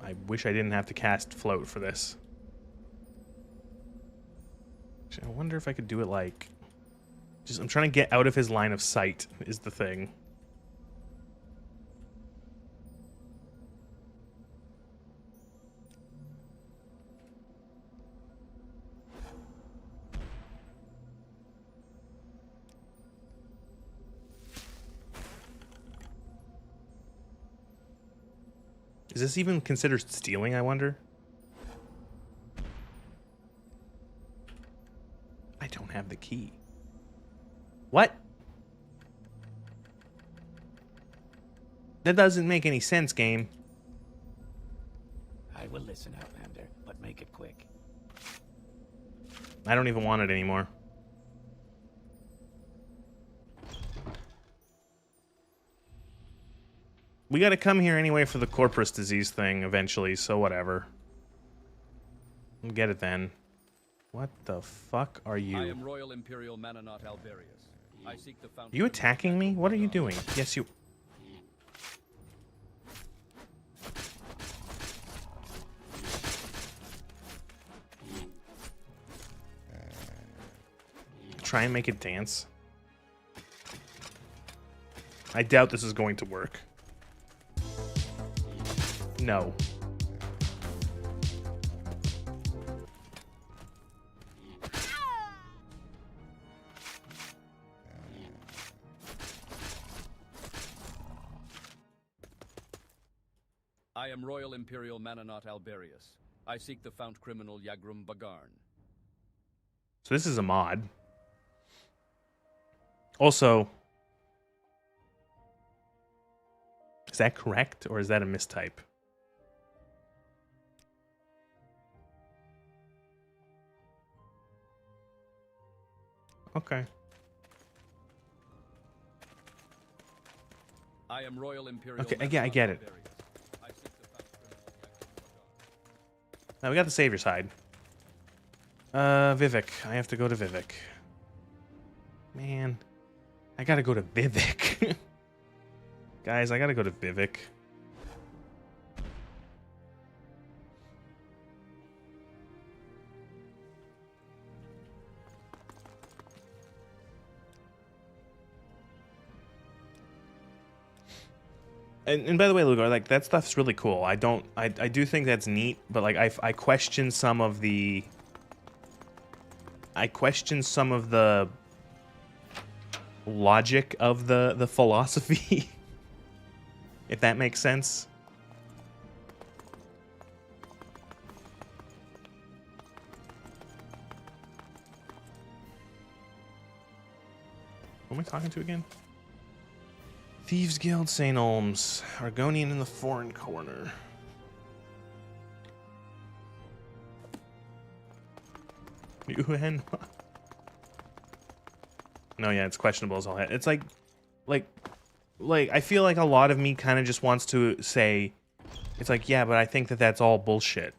I wish I didn't have to cast float for this. Actually, I wonder if I could do it like... I'm trying to get out of his line of sight is the thing. Is this even considered stealing, I wonder? I don't have the key. What? That doesn't make any sense, game. I will listen, Outlander, but make it quick. I don't even want it anymore. We gotta come here anyway for the Corpus disease thing eventually, so whatever. We'll get it then. What the fuck are you? I am Royal Imperial Manonot Alberius. I seek the fountain. You attacking me? What are you doing? Yes, you... Try and make it dance. I doubt this is going to work. No. I am Royal Imperial Manonot Alberius. I seek the fount criminal Yagrum Bagarn. So this is a mod. Also, is that correct or is that a mistype? Okay. I am Royal Imperial. Okay, yeah, I get it. I seek the fount criminal Yagrum Bagarn. Now we got the savior side. Vivek. I have to go to Vivek. Man, I gotta go to Vivek. Guys, I gotta go to Vivek. And by the way, Lugar, like that stuff's really cool. I do think that's neat, but like I question some of the logic of the philosophy. If that makes sense. Who am I talking to again? Thieves Guild, St. Olms. Argonian in the foreign corner. Yuhen. No, yeah, it's questionable as all hell. It's like I feel like a lot of me kind of just wants to say, it's like, yeah, but I think that that's all bullshit.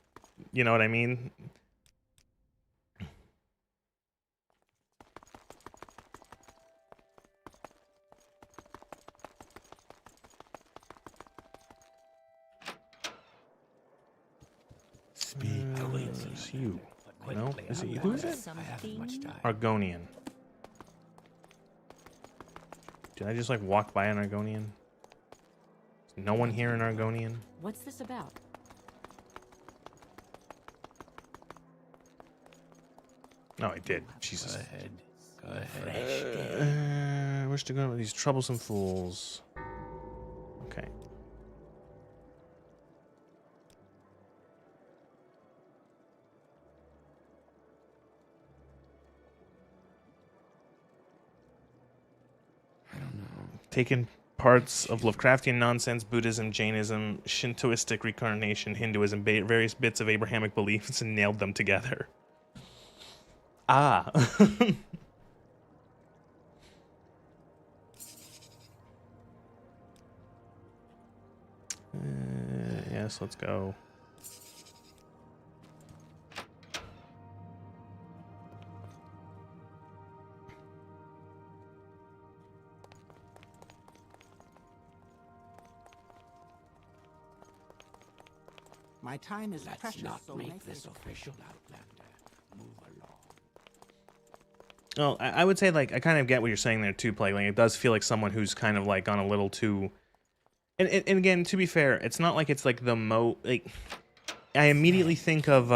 You know what I mean? It's you. No? Is it you? Who is it? I haven't much time. Argonian. Did I just like walk by an Argonian? Is no one here in Argonian? What's this about? No, I did. Jesus. Go ahead. Go ahead. Wish to go with these troublesome fools. Okay. Taken parts of Lovecraftian nonsense, Buddhism, Jainism, Shintoistic reincarnation, Hinduism, various bits of Abrahamic beliefs, and nailed them together. Ah. Yes, let's go. My time is Let's precious, not so make make this it official, Outlander. Move along. Well, I would say, like, I kind of get what you're saying there, too, Plague. Like, it does feel like someone who's kind of, like, gone a little too... And again, to be fair, it's not like it's, like, the like, I immediately think of,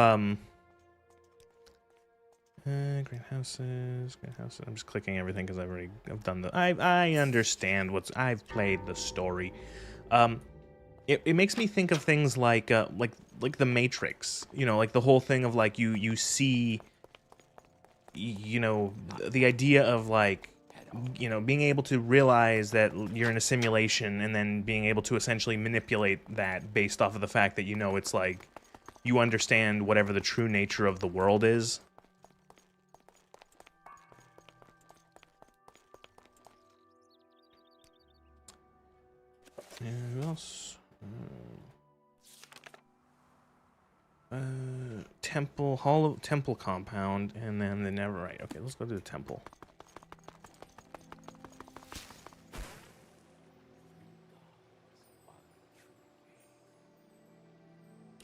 greenhouses. I'm just clicking everything because I've done the... I understand I've played the story. it makes me think of things like the Matrix. You know, like the whole thing of like you see, you know, the idea of like, you know, being able to realize that you're in a simulation and then being able to essentially manipulate that based off of the fact that, you know, it's like you understand whatever the true nature of the world is. And who else? Temple, Hall of Temple compound, and then the Neverite. Okay, let's go to the temple.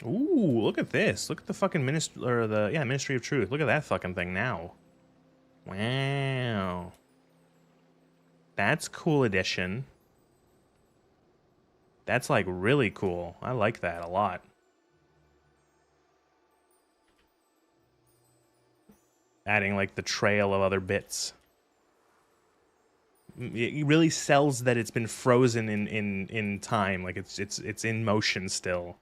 Ooh, look at this. Look at the fucking Ministry of Truth. Look at that fucking thing now. Wow. That's cool addition. That's like really cool. I like that a lot. Adding like the trail of other bits. It really sells that it's been frozen in time. Like it's in motion still.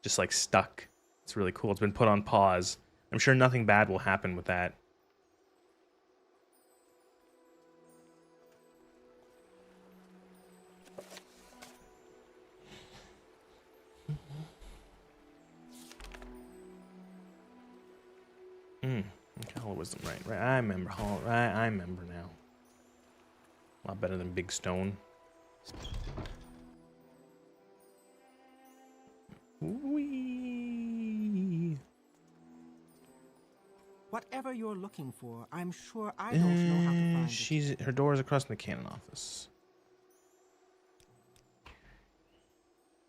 Just like stuck. It's really cool. It's been put on pause. I'm sure nothing bad will happen with that. Okay, Hall of Wisdom, right. I remember Hall. I remember now. A lot better than Big Stone. Whee! Whatever you're looking for, I'm sure I don't know how to find it. Her door is across from the cannon office.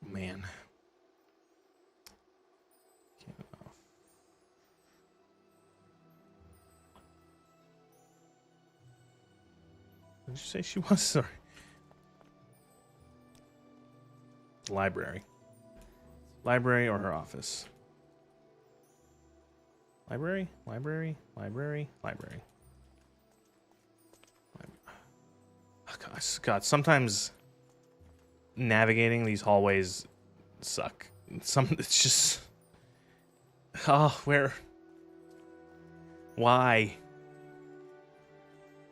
Man. Cannon off. What did you say she was? Sorry. Library. Library or her office? Library? Library? Library? Library. Oh, God, sometimes navigating these hallways suck. It's just... Oh, where? Why?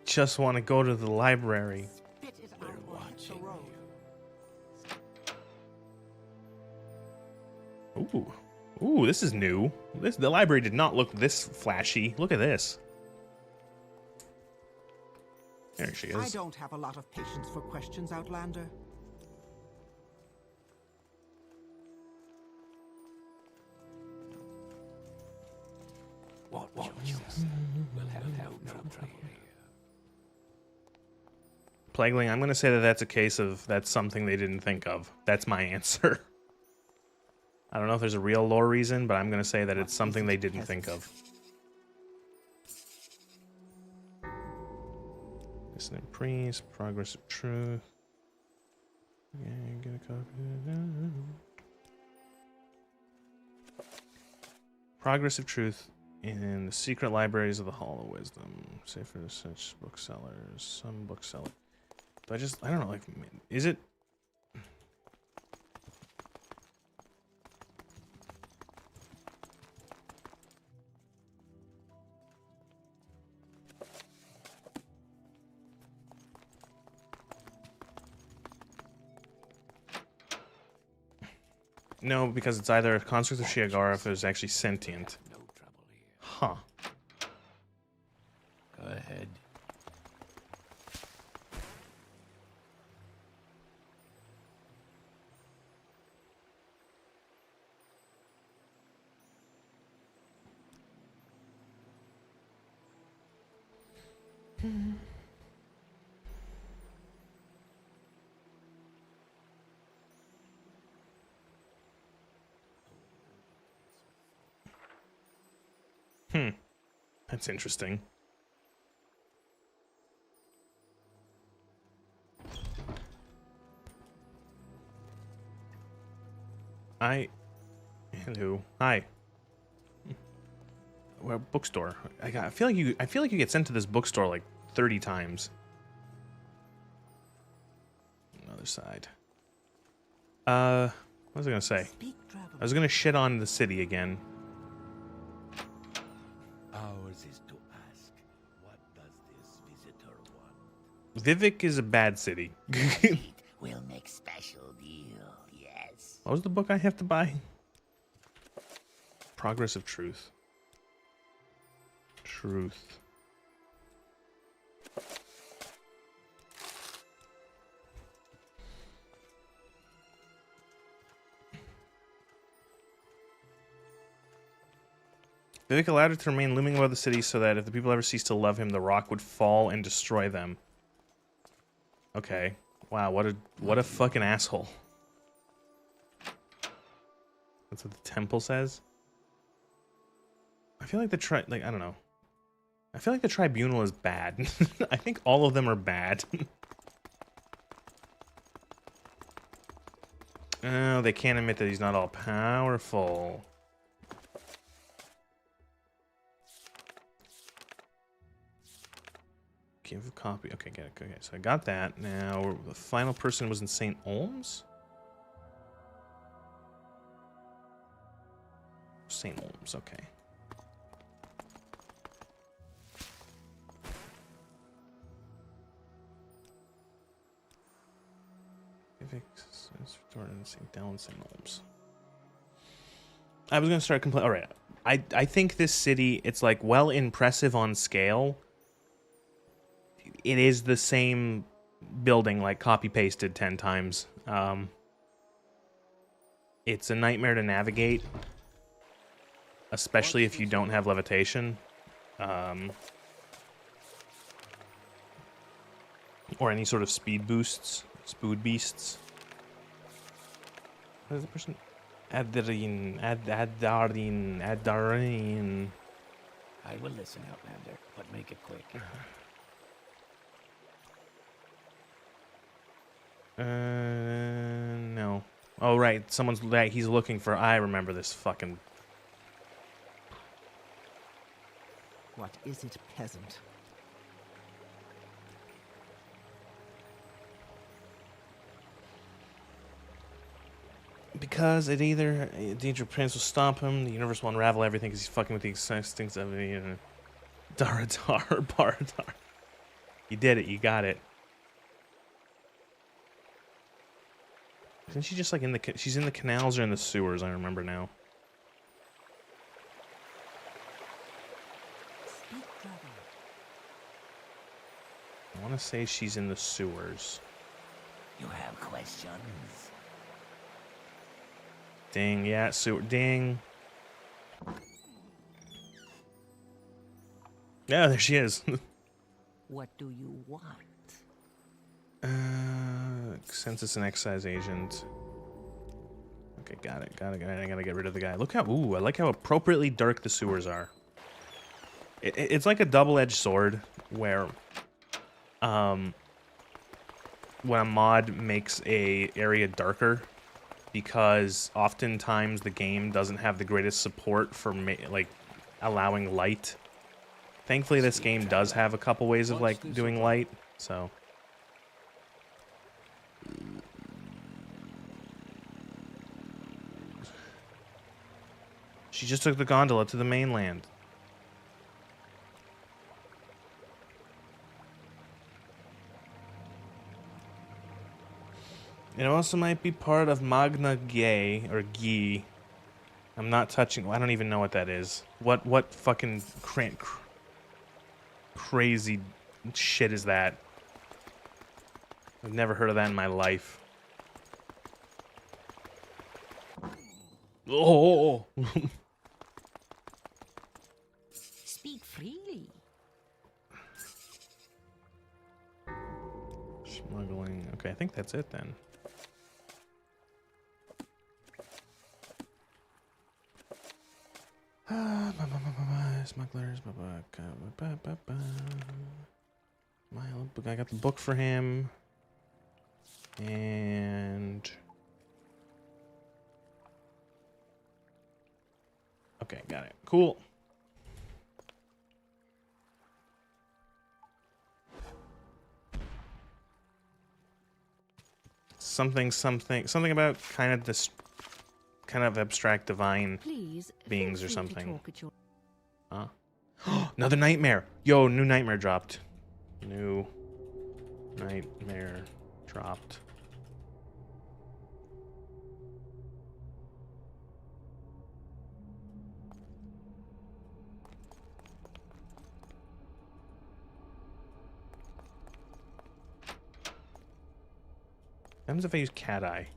Just want to go to the library. Spit it out or hit the road. Ooh. Ooh, this is new. The library did not look this flashy. Look at this. There she I is. don't have a lot of patience for questions, Outlander. What choices? We'll have no trouble here. Plagueling, I'm going to say that that's a case of that's something they didn't think of. That's my answer. I don't know if there's a real lore reason, but I'm going to say that it's something they didn't think of. Dissonant Priest, Progress of Truth. Yeah, get a copy of that. Progress of Truth in the secret libraries of the Hall of Wisdom. Safe for such booksellers. Some bookseller. I don't know, like, is it... No, because it's either a construct of Shiagara if it was actually sentient. No trouble here. Huh. Go ahead. That's interesting. Hello. Hi. Well, bookstore. I feel like you get sent to this bookstore like 30 times. Another side. What was I gonna say? Speak, traveler. I was gonna shit on the city again. Ours is to ask, what does this visitor want? Vivek is a bad city. We'll make special deal, yes. What was the book I have to buy? Progress of Truth. Truth. Vivek allowed it to remain looming above the city so that if the people ever ceased to love him, the rock would fall and destroy them. Okay. Wow, what a fucking asshole. That's what the temple says? I feel like I don't know. I feel like the tribunal is bad. I think all of them are bad. Oh, they can't admit that he's not all powerful. Give a copy. Okay, get it. Okay, so I got that. Now, the final person was in St. Olms? St. Olms, okay. St. Dallan, St. Olms. I was gonna start complaining. All right, I think this city, it's like well impressive on scale. It is the same building, like copy pasted 10 times. It's a nightmare to navigate, especially if you don't have levitation. Or any sort of speed boosts, spood beasts. What is the person? Adarin. I will listen, Outlander, but make it quick. No. Oh, right. Someone's like, he's looking for. I remember this fucking. What is it, peasant? Because it either Danger Prince will stop him, the universe will unravel everything because he's fucking with the instincts of the Daradar, Baradar. You did it. You got it. Isn't she just like in the? She's in the canals or in the sewers? I remember now. Speak, traveler. I want to say she's in the sewers. You have questions? Ding, yeah, sewer, ding. Yeah, there she is. What do you want? Census and excise agent. Okay, got it. I gotta get rid of the guy. Look how, ooh, I like how appropriately dark the sewers are. It's like a double-edged sword where, when a mod makes a area darker, because oftentimes the game doesn't have the greatest support for like allowing light. Thankfully, this game does have a couple ways of like doing light, so. She just took the gondola to the mainland. It also might be part of Magna Gay or Gi. I'm not touching. I don't even know what that is. What fucking crazy shit is that? I've never heard of that in my life. Oh. Speak freely. Smuggling. Okay, I think that's it then. Smugglers. I got the book for him. And okay, got it. Cool. Something about kind of this kind of abstract divine Please, beings or feel free to something. talk at your... Huh? Another nightmare. Yo, new nightmare dropped. New nightmare dropped. What happens if I use cat eye?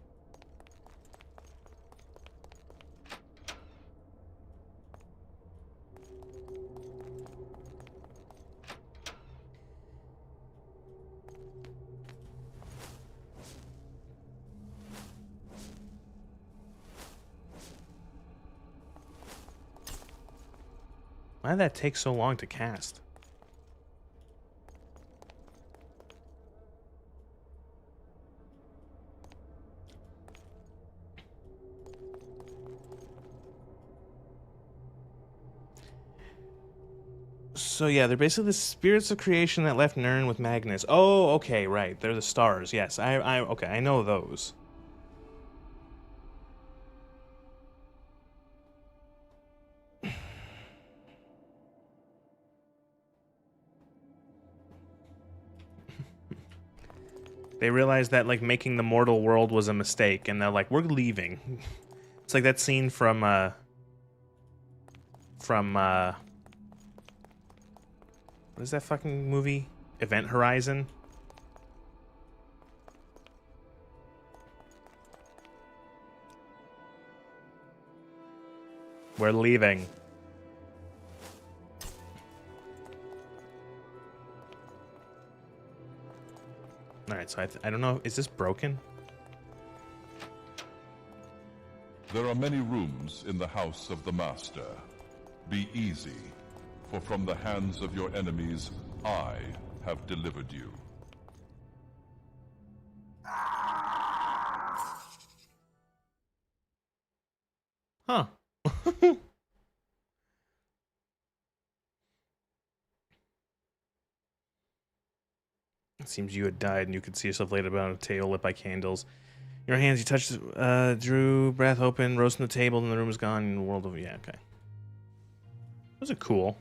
Why did that take so long to cast? So yeah, they're basically the spirits of creation that left Nirn with Magnus. Oh, okay, right. They're the stars. Yes, okay, I know those. They realized that like making the mortal world was a mistake, and they're like, we're leaving. It's like that scene from what is that fucking movie? Event Horizon? We're leaving. Alright, so I don't know. Is this broken? There are many rooms in the house of the Master. Be easy, for from the hands of your enemies, I have delivered you. Huh. It seems you had died and you could see yourself laid about on a table lit by candles. Your hands, you touched, drew breath open, rose from the table, and the room was gone in the world of... Yeah, okay. Those are cool.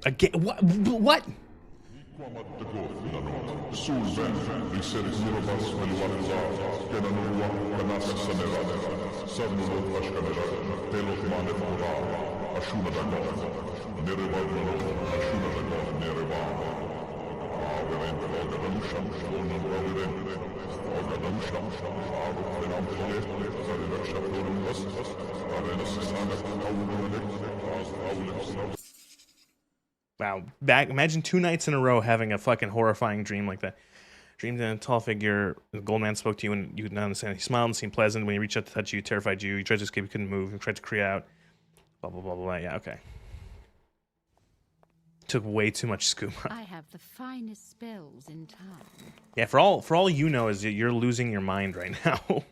Again, what? What? Wow. Imagine 2 nights in a row having a fucking horrifying dream like that. Dreamed in a tall figure. The gold man spoke to you and you didn't understand. He smiled and seemed pleasant. When he reached out to touch you, terrified you. You tried to escape, you couldn't move. You tried to cry out. Blah, blah, blah, blah. Yeah, okay. Took way too much skooma. I have the finest spells in town. Yeah, for all you know is that you're losing your mind right now.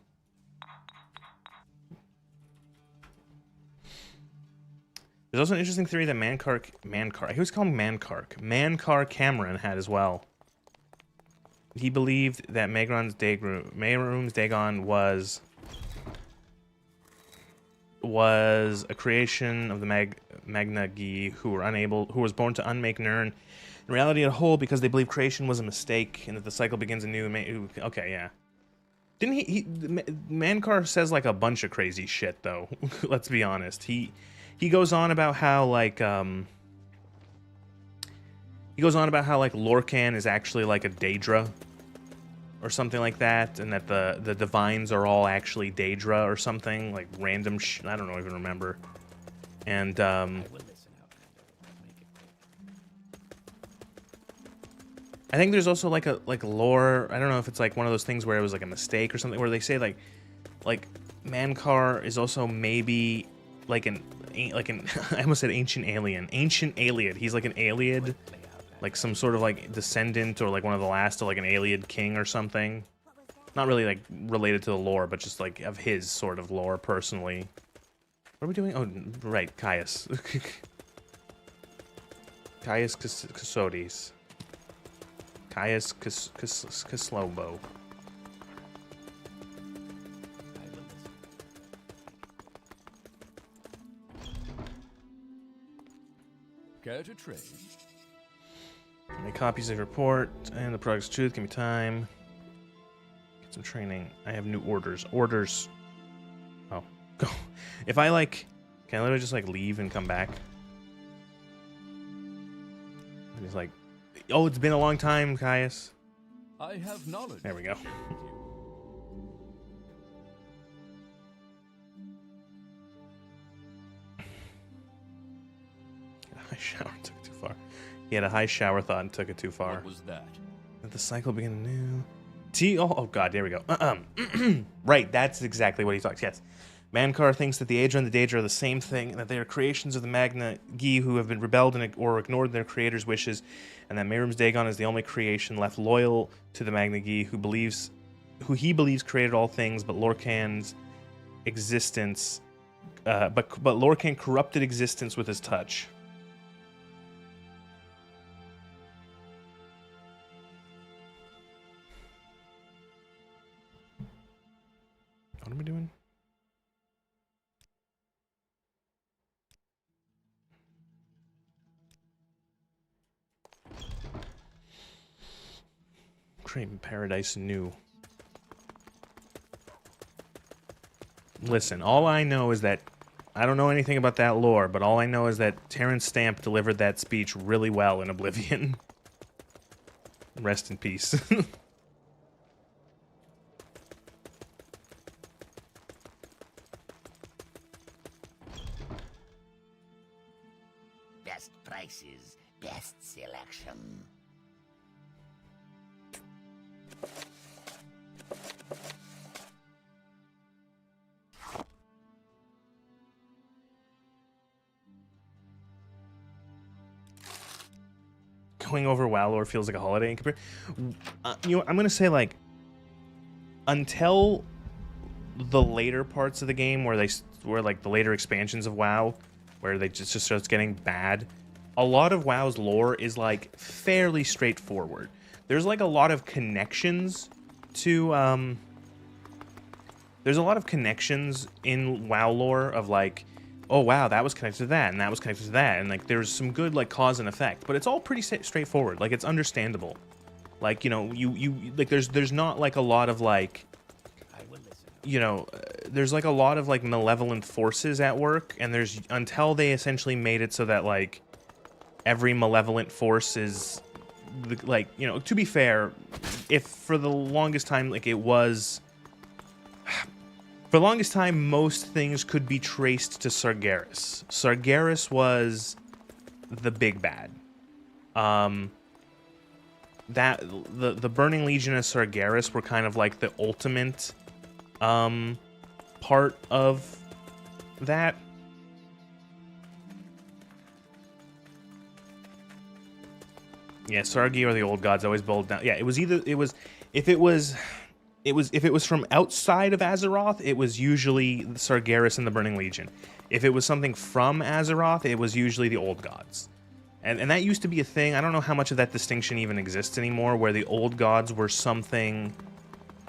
There's also an interesting theory that Mankar, he was called Mankar Cameron had as well. He believed that Mehrunes Dagon was a creation of the Magnagi who was born to unmake Nirn. In reality, a whole because they believe creation was a mistake and that the cycle begins anew. Okay, yeah. Didn't he Mankar says like a bunch of crazy shit though. Let's be honest. He goes on about how like Lorcan is actually like a Daedra or something like that, and that the divines are all actually Daedra or something like random I don't even remember. And I think there's also like lore. I don't know if it's like one of those things where it was like a mistake or something, where they say like Mankar is also maybe like an I almost said ancient alien. He's like an Ayleid, like some sort of like descendant or like one of the last of like an Ayleid king or something. Not really like related to the lore, but just like of his sort of lore personally. What are we doing? Oh, right, Caius. Caius Custodes. Caius Caslobo. Care to trade? Make copies of report and the product's truth. Give me time. Get some training. I have new orders. Orders. Oh, go. If I like, can I literally just like leave and come back? And it's like, oh, it's been a long time, Caius. I have knowledge. There we go. to share with you. High shower took it too far. He had a high shower thought and took it too far. What was that? Let the cycle begin anew. Oh god, there we go. Right, that's exactly what he talks. Yes. Mankar thinks that the Aedra and the Daedra are the same thing, and that they are creations of the Magna Gi who have been rebelled or ignored their creator's wishes, and that Miriam's Dagon is the only creation left loyal to the Magna Gi who he believes created all things, but Lorkhan's existence, but Lorkhan corrupted existence with his touch. What am I doing? Create Paradise New. Listen, all I know is that I don't know anything about that lore, but all I know is that Terrence Stamp delivered that speech really well in Oblivion. Rest in peace. Best prices, best selection. Going over WoW lore feels like a holiday in comparison. You know, I'm gonna say like until the later parts of the game where like the later expansions of WoW, where they just starts getting bad. A lot of WoW's lore is like fairly straightforward. There's like a lot of connections to there's a lot of connections in WoW lore of like, oh wow, that was connected to that, and that was connected to that, and like there's some good like cause and effect, but it's all pretty straightforward. Like it's understandable. Like, you know, you like there's not like a lot of like, you know, there's like a lot of like malevolent forces at work, and there's until they essentially made it so that like every malevolent force is like, you know, to be fair, if for the longest time like it was. For the longest time, most things could be traced to Sargeras. Sargeras was the big bad. That the Burning Legion of Sargeras were kind of like the ultimate part of that. Yeah, Sargi or the old gods always boiled down. Yeah, if it was from outside of Azeroth, it was usually Sargeras and the Burning Legion. If it was something from Azeroth, it was usually the Old Gods. And that used to be a thing. I don't know how much of that distinction even exists anymore, where the Old Gods were something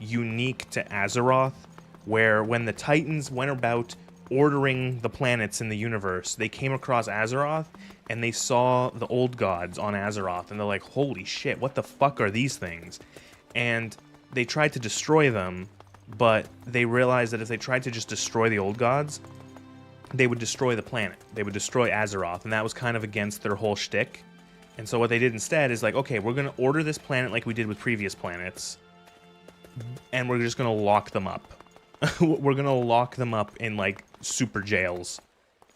unique to Azeroth, where when the Titans went about ordering the planets in the universe, they came across Azeroth, and they saw the Old Gods on Azeroth, and they're like, holy shit, what the fuck are these things? And they tried to destroy them, but they realized that if they tried to just destroy the Old Gods, they would destroy the planet. They would destroy Azeroth, and that was kind of against their whole shtick. And so what they did instead is like, okay, we're going to order this planet like we did with previous planets, and we're just going to lock them up. We're going to lock them up in, like, super jails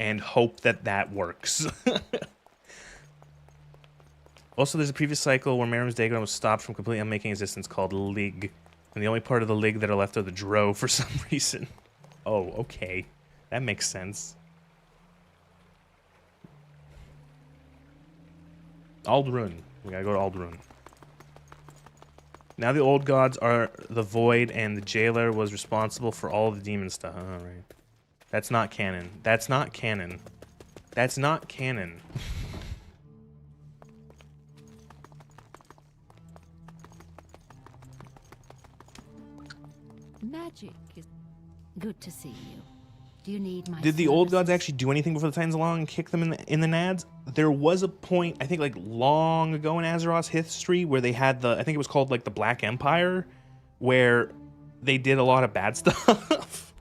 and hope that that works. Also, there's a previous cycle where Miriam's Dagon was stopped from completely unmaking existence called Lig. And the only part of the Lig that are left are the Drow for some reason. Oh, okay. That makes sense. Aldrun. We gotta go to Aldrun. Now the Old Gods are the Void, and the Jailer was responsible for all the demon stuff. Alright. That's not canon. That's not canon. That's not canon. Magic is good to see you. Do you need my Did the Old Gods services? actually do anything before the Titans along and kick them in the nads? there was a point, I think like long ago in Azeroth's history, where they had I think it was called like the Black Empire, where they did a lot of bad stuff.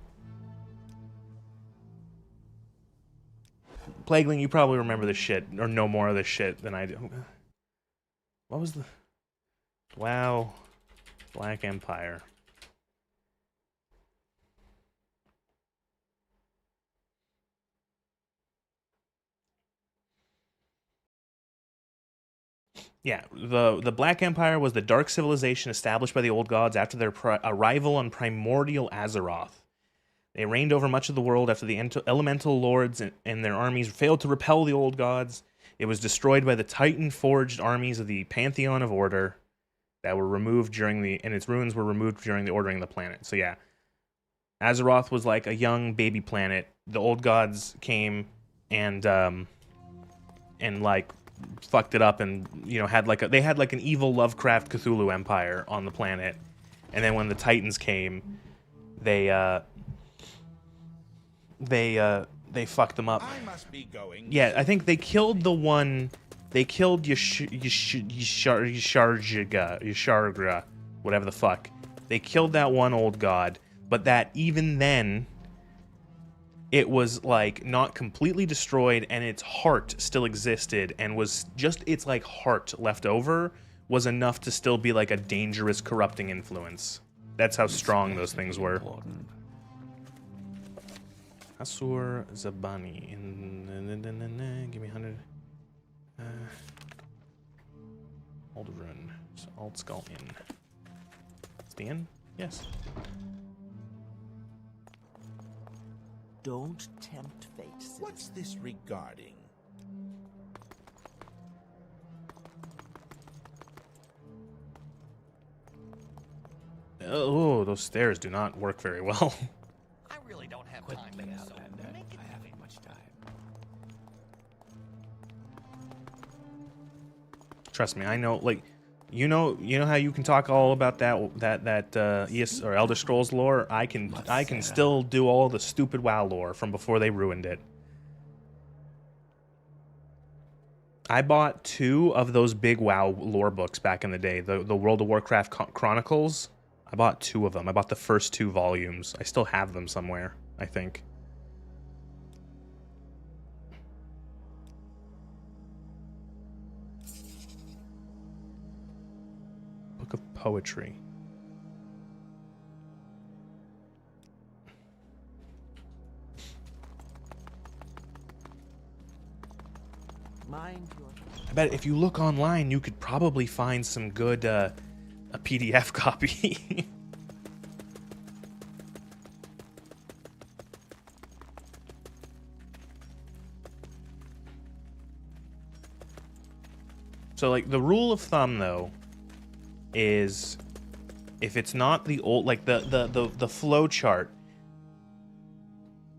Plagueling, you probably remember this shit, or know more of this shit than I do. What was the... WoW Black Empire. Yeah, the Black Empire was the dark civilization established by the Old Gods after their arrival on primordial Azeroth. They reigned over much of the world after the elemental lords and their armies failed to repel the Old Gods. It was destroyed by the Titan-forged armies of the Pantheon of Order that were removed and its ruins were removed during the ordering of the planet. So yeah, Azeroth was like a young baby planet. The Old Gods came and like fucked it up, and had like an evil Lovecraft Cthulhu empire on the planet. And then when the Titans came, they fucked them up. I must be going. Yeah, I think they killed the one. They killed Yashargra, whatever the fuck. They killed that one old god, but that even then, it was like not completely destroyed, and its heart still existed, and was just its like heart left over was enough to still be like a dangerous, corrupting influence. That's how strong those things were. Asur Zabani. Give me 100. Old rune. Old skull in. It's the inn? Yes. Don't tempt fate, citizen. What's this regarding? Oh, those stairs do not work very well. I really don't have time for this, so make it I haven't much time. Trust me, I know. Like, you know how you can talk all about that ES or Elder Scrolls lore. I can still do all the stupid WoW lore from before they ruined it. I bought 2 of those big WoW lore books back in the day, the World of Warcraft Chronicles. I bought 2 of them. I bought the first 2 volumes. I still have them somewhere, I think. Book of Poetry. Mind your... I bet if you look online, you could probably find some good a PDF copy. So like the rule of thumb though is if it's not the old like the flow chart,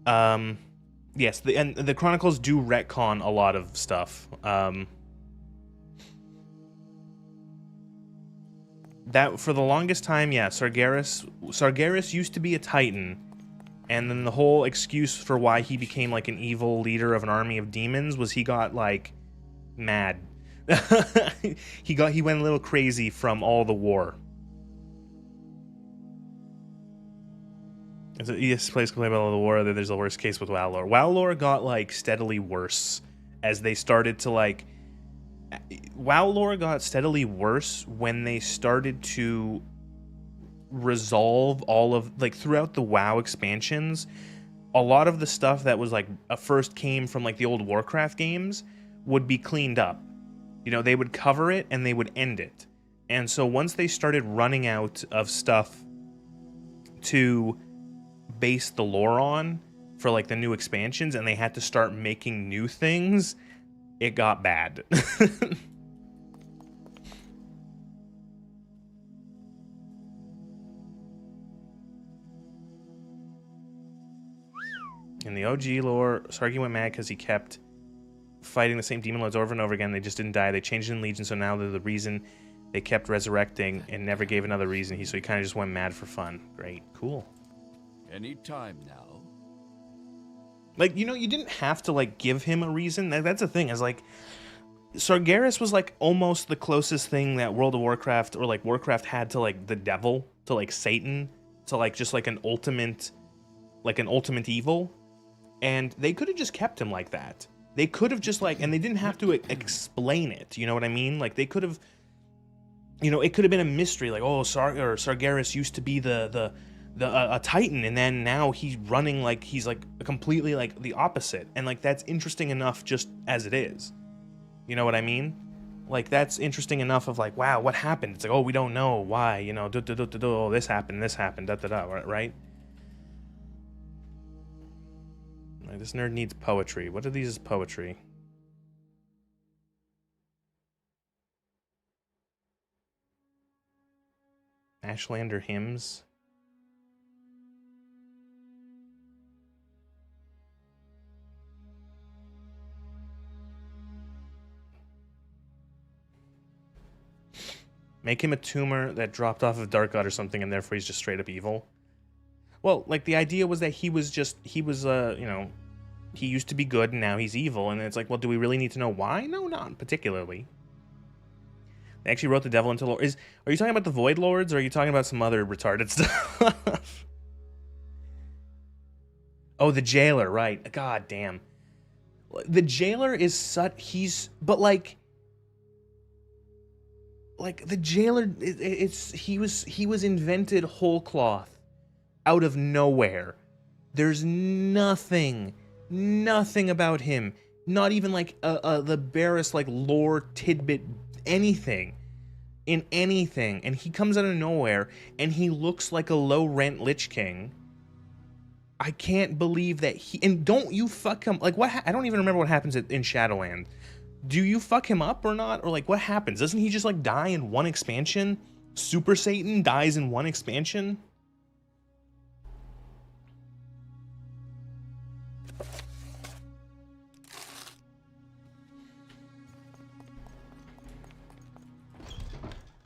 yes, the Chronicles do retcon a lot of stuff. That for the longest time, yeah, Sargeras used to be a Titan, and then the whole excuse for why he became like an evil leader of an army of demons was he got like mad. he went a little crazy from all the war. As ES players complain about all the war, that there's the worst case with WoW lore. WoW lore got like steadily worse as they started to like. WoW lore got steadily worse when they started to resolve all of like throughout the WoW expansions. A lot of the stuff that was like first came from like the old Warcraft games would be cleaned up. You know, they would cover it and they would end it. And so once they started running out of stuff to base the lore on for like the new expansions and they had to start making new things, it got bad. In the OG lore, Sargi went mad because he kept fighting the same demon lords over and over again. They just didn't die. They changed in Legion, so now they're the reason they kept resurrecting and never gave another reason. So he kind of just went mad for fun. Great. Cool. Any time now. Like, you know, you didn't have to, like, give him a reason. That's the thing, is, like, Sargeras was, like, almost the closest thing that World of Warcraft, or, like, Warcraft had to, like, the devil, to, like, Satan, to, like, just, like, an ultimate evil. And they could have just kept him like that. They could have just, like, and they didn't have to explain it, you know what I mean? Like, they could have, you know, it could have been a mystery, like, oh, Sargeras used to be a Titan, and then now he's running like he's like completely like the opposite, and like that's interesting enough just as it is. You know what I mean? Like that's interesting enough of like, wow, what happened? It's like, oh, we don't know why, you know, oh, this happened, right? Like, this nerd needs poetry. What are these as poetry? Ashlander hymns. Make him a tumor that dropped off of Dark God or something, and therefore he's just straight up evil. Well, like, the idea was that he was, you know, he used to be good and now he's evil, and it's like, well, do we really need to know why? No, not particularly. They actually wrote the devil into lore. Are you talking about the Void Lords, or are you talking about some other retarded stuff? Oh, the Jailer, right. God damn. The Jailer is but like the Jailer, he was invented whole cloth out of nowhere. There's nothing about him, not even like the barest like lore tidbit, anything, and he comes out of nowhere and he looks like a low rent Lich King. I can't believe that and don't you fuck him, like what, I don't even remember what happens in Shadowland. Do you fuck him up or not? Or like what happens? Doesn't he just like die in one expansion? Super Satan dies in one expansion?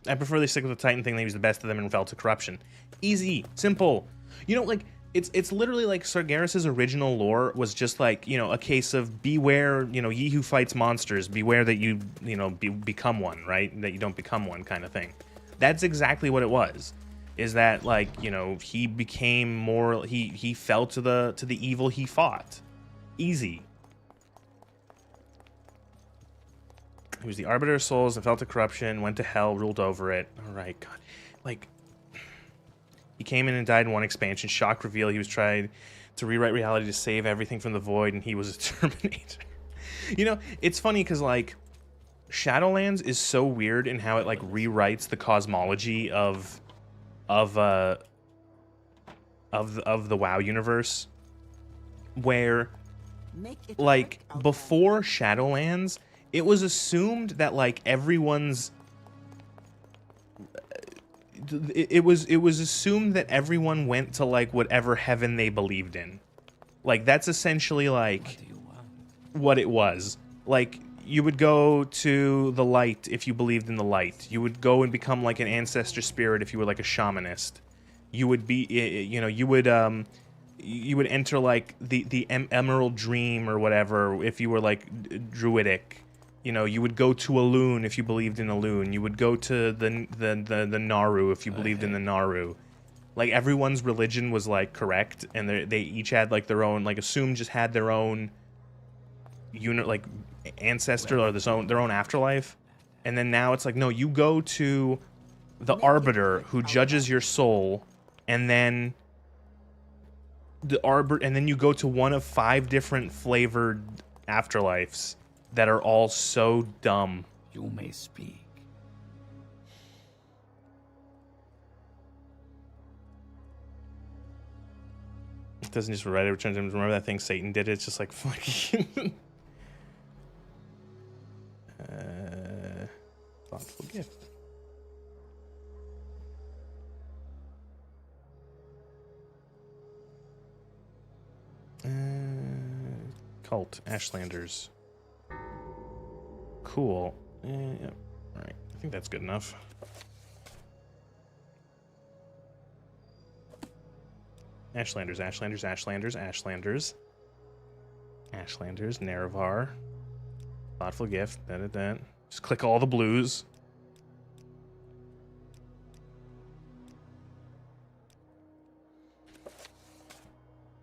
I prefer they stick with the Titan thing. They use the best of them and fell to corruption. Easy, simple. You know, like, it's literally like Sargeras' original lore was just like, you know, a case of beware, you know, ye who fights monsters, beware that you know, become one, right? That you don't become one kind of thing. That's exactly what it was. Is that, like, you know, he became more, he fell to the evil he fought. Easy. He was the Arbiter of Souls and fell to corruption, went to hell, ruled over it. Alright, God. Like, he came in and died in one expansion. Shock reveal, he was trying to rewrite reality to save everything from the void, and he was a Terminator. You know, it's funny because, like, Shadowlands is so weird in how it, like, rewrites the cosmology of the WoW universe, where, like, before Shadowlands, it was assumed that, like, everyone's... It was assumed that everyone went to, like, whatever heaven they believed in. Like, that's essentially, like, what it was. Like, you would go to the light if you believed in the light. You would go and become, like, an ancestor spirit if you were, like, a shamanist. You would be, you know, you would enter, like, the Emerald Dream or whatever if you were, like, druidic. You know, you would go to Elune if you believed in Elune. You would go to the Naru if you believed in the Naru. Like, everyone's religion was, like, correct, and they each had, like, their own, like, assumed just had their own unit, like, ancestor or their own afterlife. And then now it's like, no, you go to the Arbiter who judges your soul, and then and then you go to one of 5 different flavored afterlives that are all so dumb. You may speak. It doesn't just write it, returns him. Remember that thing Satan did? It's just like fucking thoughtful gift. Cult Ashlanders. Cool. Yeah. Alright. I think that's good enough. Ashlanders. Ashlanders, Nerevar. Thoughtful gift. Da. Just click all the blues.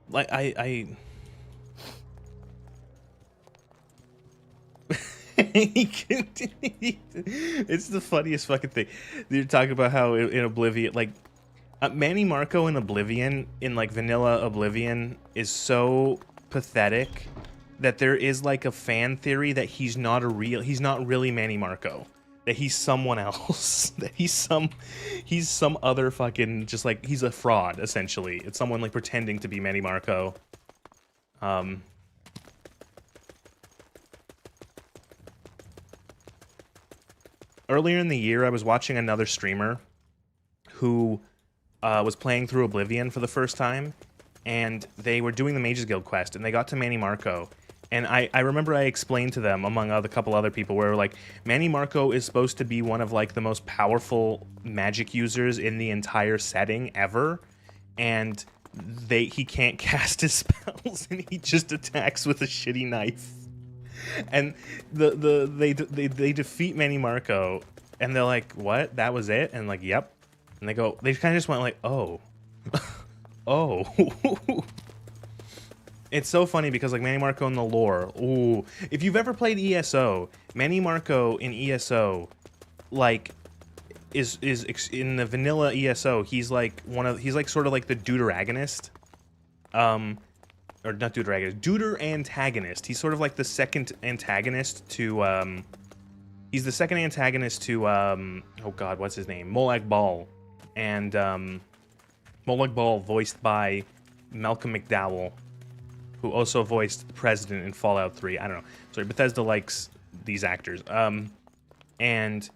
Like it's the funniest fucking thing. You're talking about how in Oblivion, like Manny Marco in Oblivion, in like vanilla Oblivion, is so pathetic that there is like a fan theory that he's not really Manny Marco, that he's someone else, that he's some other fucking, just like he's a fraud essentially. It's someone like pretending to be Manny Marco. Earlier in the year, I was watching another streamer who was playing through Oblivion for the first time, and they were doing the Mages Guild quest, and they got to Manny Marco. And I remember I explained to them, among a couple other people, where like, Manny Marco is supposed to be one of like the most powerful magic users in the entire setting ever, and he can't cast his spells, and he just attacks with a shitty knife. And they defeat Manny Marco, and they're like, "What? That was it?" And like, "Yep." And they kind of just went like, "Oh, oh." It's so funny because like Manny Marco in the lore. Ooh, if you've ever played ESO, Manny Marco in ESO, like, is in the vanilla ESO. He's like sort of like the deuteragonist. Or not deuteragonist, deuter-antagonist. He's sort of like the second antagonist to, he's the second antagonist to, oh god, what's his name? Molag Bal. And, Molag Bal voiced by Malcolm McDowell, who also voiced the President in Fallout 3. I don't know. Sorry, Bethesda likes these actors. And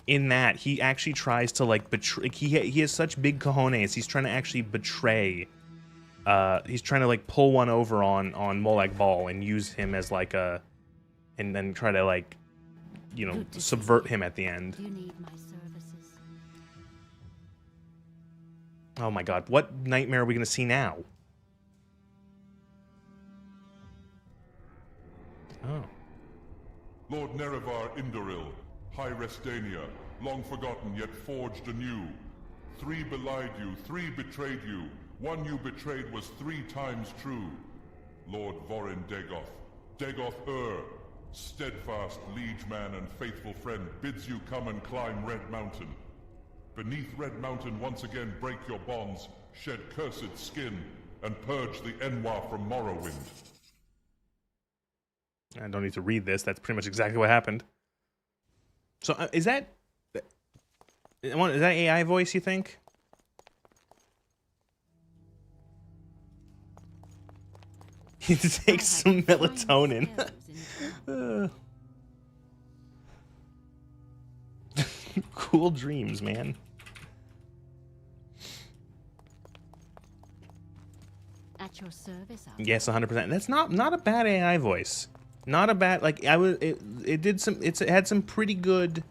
in that, he actually tries to, like, betray, he has such big cojones, he's trying to actually betray, he's trying to like pull one over on Molag Bal and use him as like and then try to like, you know, subvert him at the end. Do you need my services? Oh my god, what nightmare are we gonna see now? Oh. Lord Nerevar Indoril, High Restania, long forgotten yet forged anew. 3 belied you, 3 betrayed you. 1 you betrayed was 3 times true. Lord Vorin Dagoth, Dagoth steadfast liegeman and faithful friend, bids you come and climb Red Mountain. Beneath Red Mountain once again break your bonds, shed cursed skin, and purge the Enwa from Morrowind. I don't need to read this, that's pretty much exactly what happened. So, is that AI voice, you think? He takes some melatonin. Cool dreams, man. At your service. Yes, 100%. That's not a bad AI voice. Not a bad, like, it had some pretty good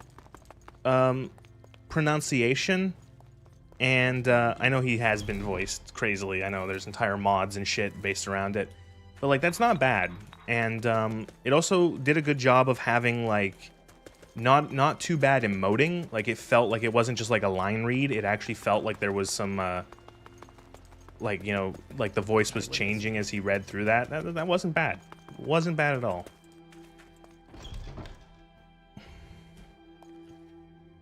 pronunciation. And I know he has been voiced crazily. I know there's entire mods and shit based around it. But like, that's not bad. And it also did a good job of having like not too bad emoting. Like, it felt like it wasn't just like a line read. It actually felt like there was some like, you know, like the voice was changing as he read through that. That wasn't bad. Wasn't bad at all.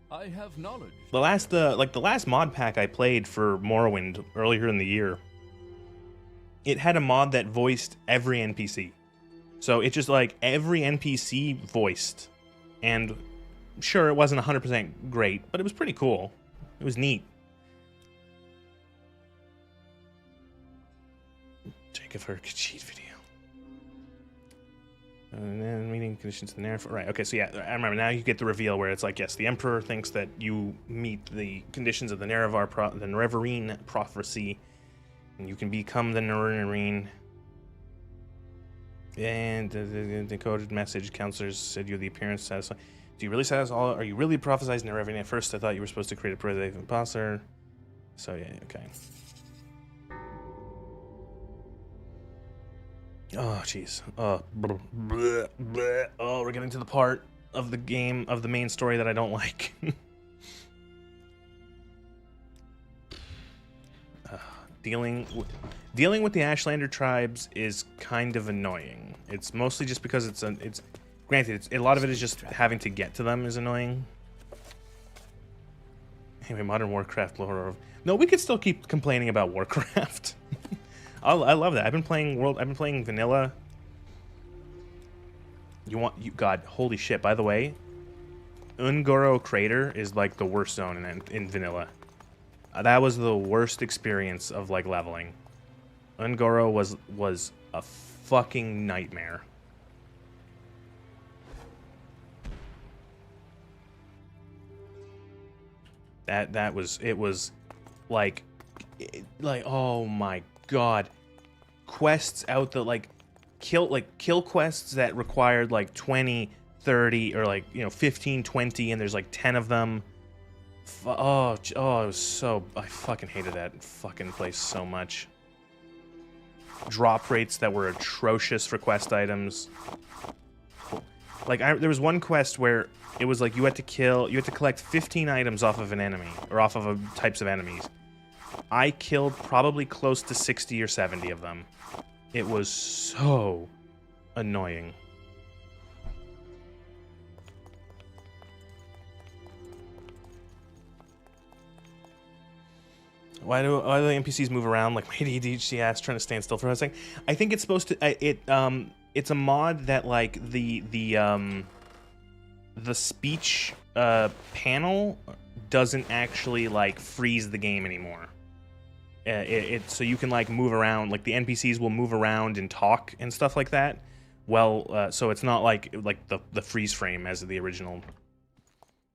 I have knowledge. The last mod pack I played for Morrowind earlier in the year, it had a mod that voiced every NPC. So it's just like every NPC voiced. And sure, it wasn't 100% great, but it was pretty cool. It was neat. Check if her cheat video. And then meeting conditions to the Nerevar. Right, okay, so yeah, I remember now you get the reveal where it's like, yes, the Emperor thinks that you meet the conditions of the Nerevarine prophecy, and you can become the Nerevarine. And the decoded message, counselors said you're the appearance satisfying. Do you really satisfy all? Are you really prophesizing Nerevarine? At first I thought you were supposed to create a predative imposter. So yeah, okay. Oh, jeez. Oh, we're getting to the part of the game, of the main story that I don't like. Dealing with the Ashlander tribes is kind of annoying. It's mostly just because it's granted, a lot of it is just having to get to them is annoying. Anyway, Modern Warcraft lore of... No, we could still keep complaining about Warcraft. I love that. I've been playing vanilla. God, holy shit. By the way, Ungoro Crater is like the worst zone in vanilla. That was the worst experience of like leveling. Ungoro was a fucking nightmare. It was like oh my god, quests out the kill quests that required like 20, 30 or like 15, 20 and there's like 10 of them. Oh, it was so, I fucking hated that fucking place so much. Drop rates that were atrocious for quest items. Like there was one quest where it was like you had to collect 15 items off of an enemy or off of types of enemies. I killed probably close to 60 or 70 of them. It was so annoying. Why do the NPCs move around like my ADHD ass trying to stand still for a second? I think it's supposed to it's a mod that like the speech panel doesn't actually like freeze the game anymore. So you can like move around, like the NPCs will move around and talk and stuff like that. Well, so it's not like the freeze frame as the original.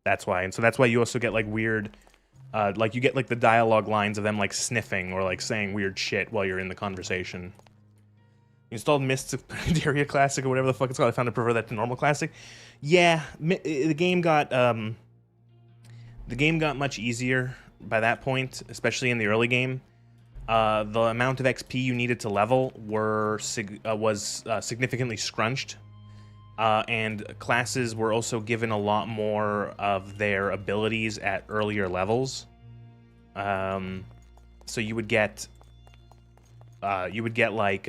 That's why, and so that's why you also get like weird, like you get like the dialogue lines of them like sniffing or like saying weird shit while you're in the conversation. You installed Mists of Pandaria Classic or whatever the fuck it's called. I found to prefer that to normal Classic. Yeah, the game got much easier by that point, especially in the early game. The amount of XP you needed to level was significantly scrunched, and classes were also given a lot more of their abilities at earlier levels. So you would get like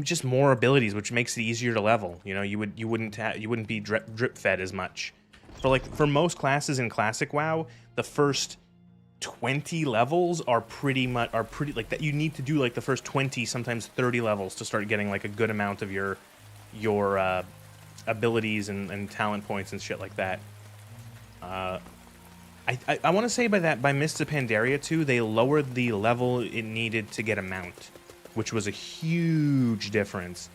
just more abilities, which makes it easier to level. You know, you wouldn't be drip fed as much. For most classes in Classic WoW, the first 20 levels are pretty like that. You need to do like the first 20, sometimes 30 levels to start getting like a good amount of your abilities and talent points and shit like that. I want to say by Mists of Pandaria 2, they lowered the level it needed to get a mount, which was a huge difference.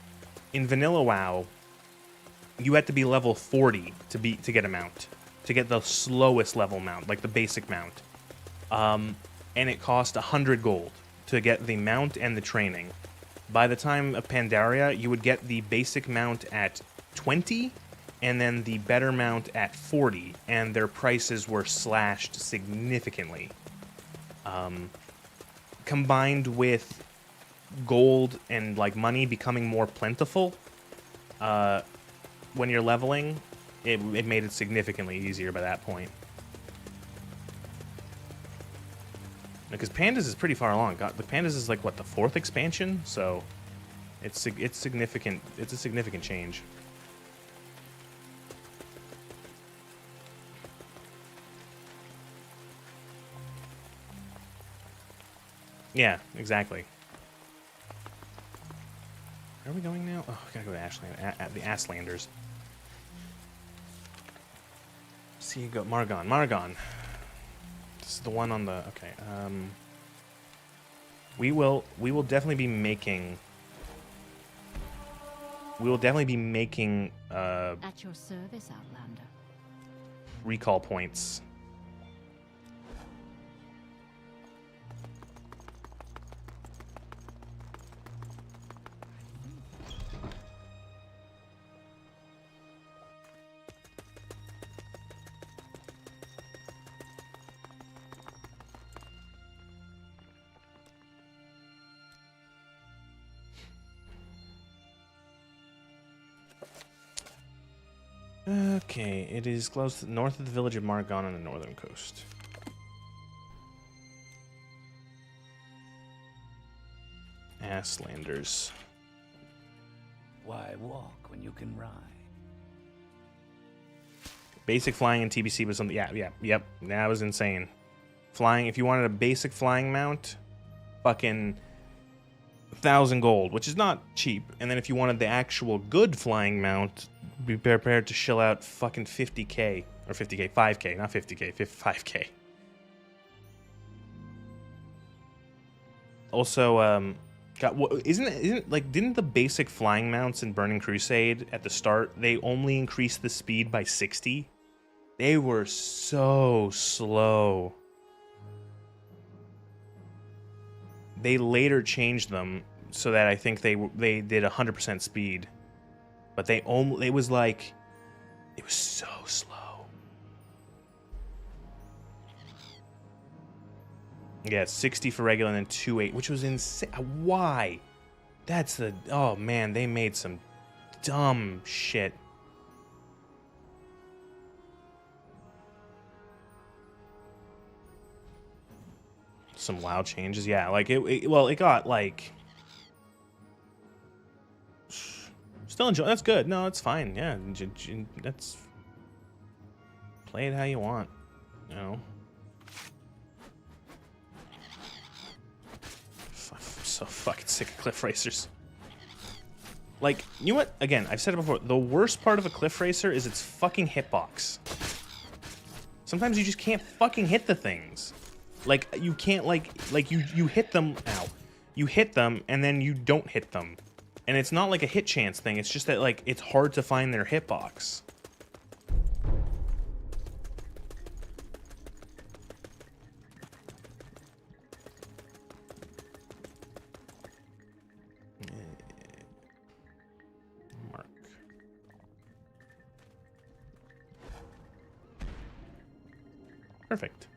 In Vanilla WoW, you had to be level 40 to get a mount, to get the slowest level mount, like the basic mount. And it cost 100 gold to get the mount and the training. By the time of Pandaria, you would get the basic mount at 20, and then the better mount at 40, and their prices were slashed significantly. Combined with gold and like money becoming more plentiful, when you're leveling, it made it significantly easier by that point. Because Pandas is pretty far along. God, the Pandas is like what, the 4th expansion, so it's significant. It's a significant change. Yeah, exactly. Where are we going now? Oh, we gotta go to Ashland, the Aslanders. See you go, Margon. This is the one on the, okay, we will definitely be making At your service, Outlander. recall points. Okay, it is close to north of the village of Margon on the northern coast. Asslanders. Why walk when you can ride? Basic flying in TBC was something. Yep. That was insane. Flying, if you wanted a basic flying mount, fucking 1,000 gold, which is not cheap. And then if you wanted the actual good flying mount, be prepared to shell out fucking 50k. Or 50k, 5k, not 50k, 5k. Also, isn't like, didn't the basic flying mounts in Burning Crusade at the start, they only increased the speed by 60? They were so slow. They later changed them so that I think they did 100% speed, but it was so slow. Yeah, 60 for regular and then 2.8, which was insane. Why? Oh man, they made some dumb shit. Some WoW changes, yeah. Like it got like still enjoy. That's good. No, it's fine. Yeah, that's play it how you want. You know. I'm so fucking sick of cliff racers. Like, you know what? Again, I've said it before. The worst part of a cliff racer is its fucking hitbox. Sometimes you just can't fucking hit the things. Like, you can't, like you hit them, ow. You hit them, and then you don't hit them. And it's not like a hit chance thing, it's just that, like, it's hard to find their hitbox. Mark. Perfect.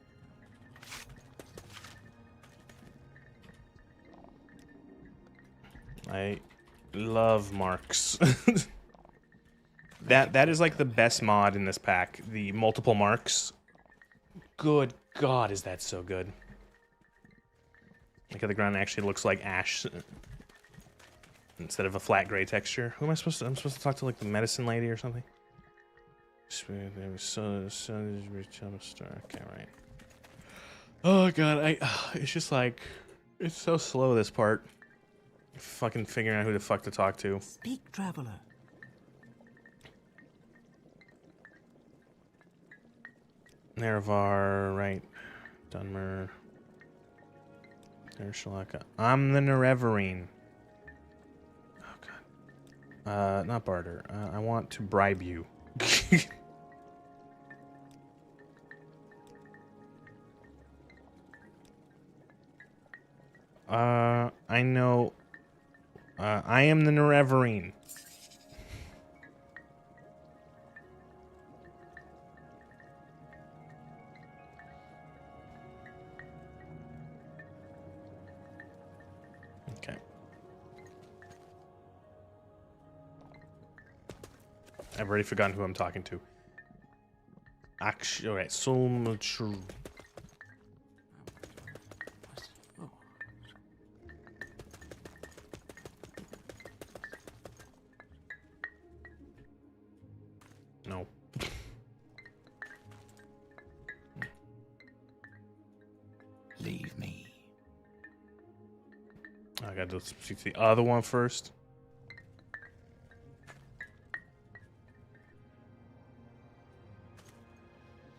I love marks. That is like the best mod in this pack. The multiple marks. Good God, is that so good? Like how the ground actually looks like ash instead of a flat gray texture. Who am I supposed to? I'm supposed to talk to like the medicine lady or something. Okay, right. Oh God, it's just like it's so slow this part. Fucking figuring out who the fuck to talk to. Speak, traveler. Nerevar, right. Dunmer. There's Shalaka. I'm the Nerevarine. Oh God. Not barter. I want to bribe you. I know. I am the Nerevarine. Okay. I've already forgotten who I'm talking to. Actually, alright, so much. No. Leave me. I gotta speak to the other one first.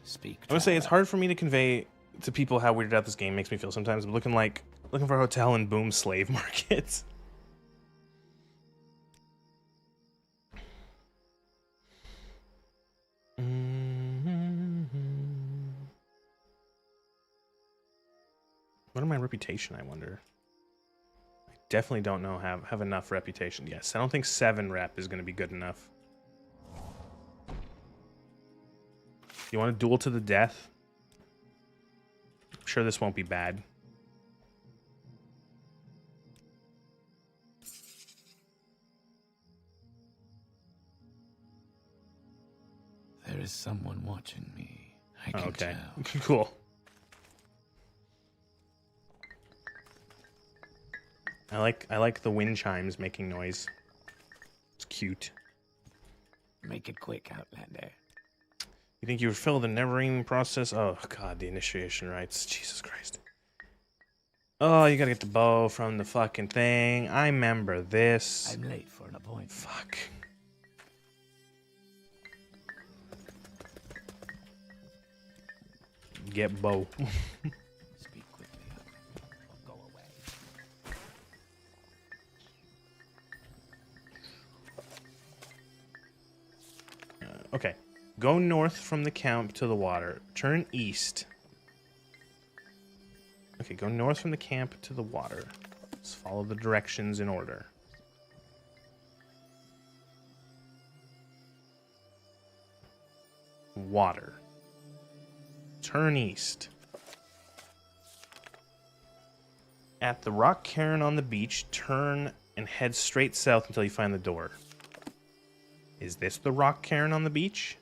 Speak. I'm gonna say it's hard for me to convey to people how weirded out this game makes me feel sometimes. I'm looking for a hotel in Boom slave markets. What are my reputation, I wonder? I definitely don't know have enough reputation. Yes, I don't think 7 rep is going to be good enough. You want to duel to the death? I'm sure this won't be bad. is someone watching me. I can Okay. tell. Cool. I like the wind chimes making noise. It's cute. Make it quick, Outlander. You think you would fill the never-ending process? Oh god, the initiation rites. Jesus Christ. Oh, you gotta get the bow from the fucking thing. I remember this. I'm late for an appointment. Fuck. Get bow. Speak quickly, or go away. Okay. Go north from the camp to the water. Turn east. Okay, go north from the camp to the water. Let's follow the directions in order. Water. Turn east. At the rock cairn on the beach, turn and head straight south until you find the door. Is this the rock cairn on the beach?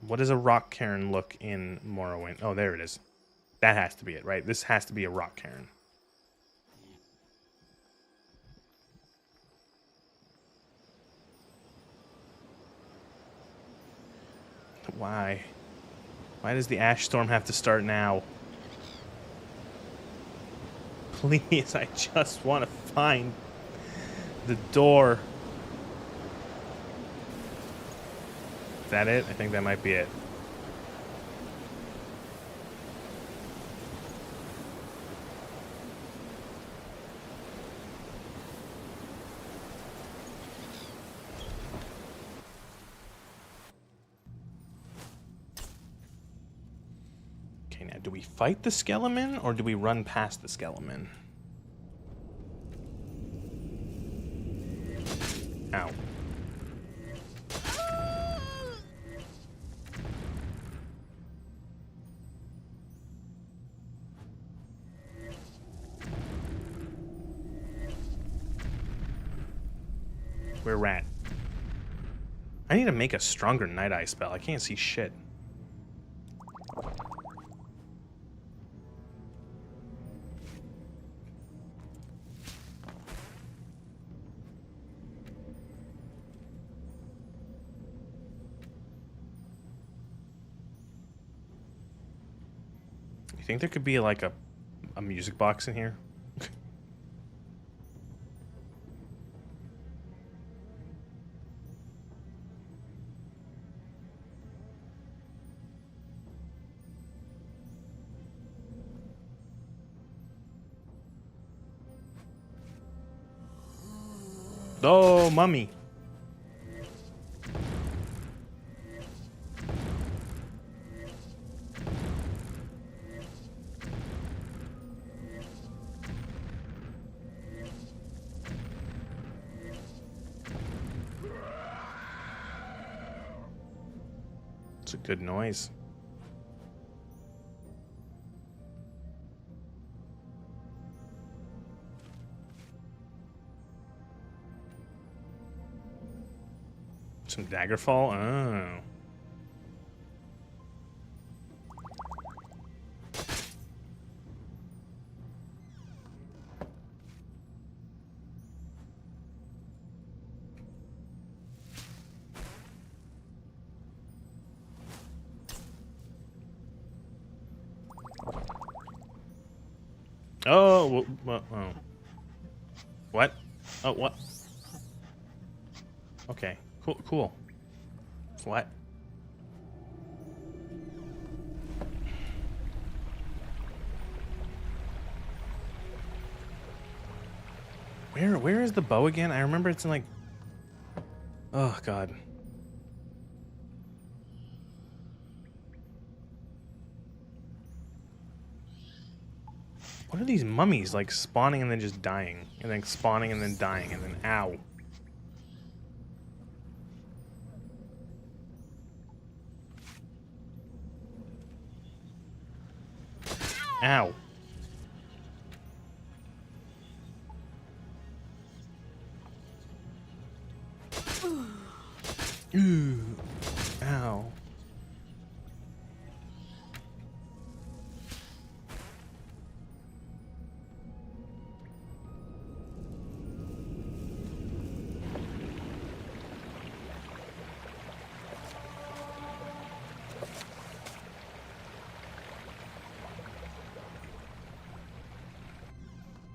What does a rock cairn look in Morrowind? Oh, there it is. That has to be it, right? This has to be a rock cairn. Why? Why does the ash storm have to start now? Please, I just want to find the door. Is that it? I think that might be it. Okay, now do we fight the skeleton or do we run past the skeleton? Ow. We're rat. I need to make a stronger Night Eye spell. I can't see shit. You think there could be like a music box in here? Oh, mummy. It's a good noise. Some Daggerfall? Oh. Oh, oh. What? Oh, what? Okay, cool. What? Where is the bow again? I remember it's in like... Oh, God. What are these mummies, like, spawning and then just dying? And then spawning and then dying, and then ow. Ow. Ooh. Ow.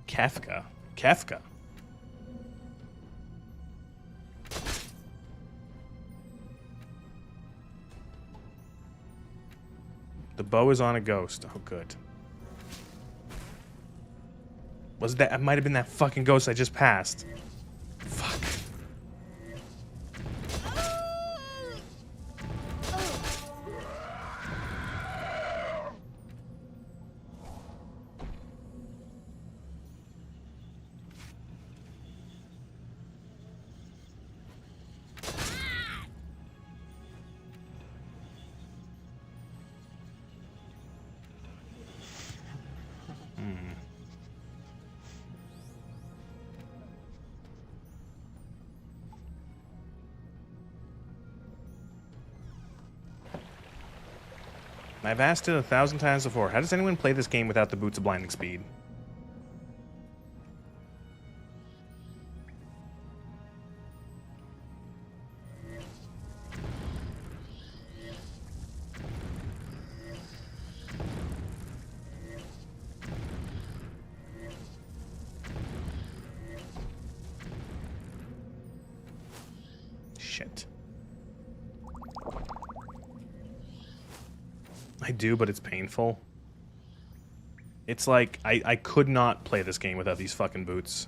Kefka. Kefka. The bow is on a ghost. Oh, good. Was that? It might have been that fucking ghost I just passed. Fuck. I've asked it 1,000 times before. How does anyone play this game without the Boots of Blinding Speed? Shit. I do, but it's painful. It's like, I could not play this game without these fucking boots.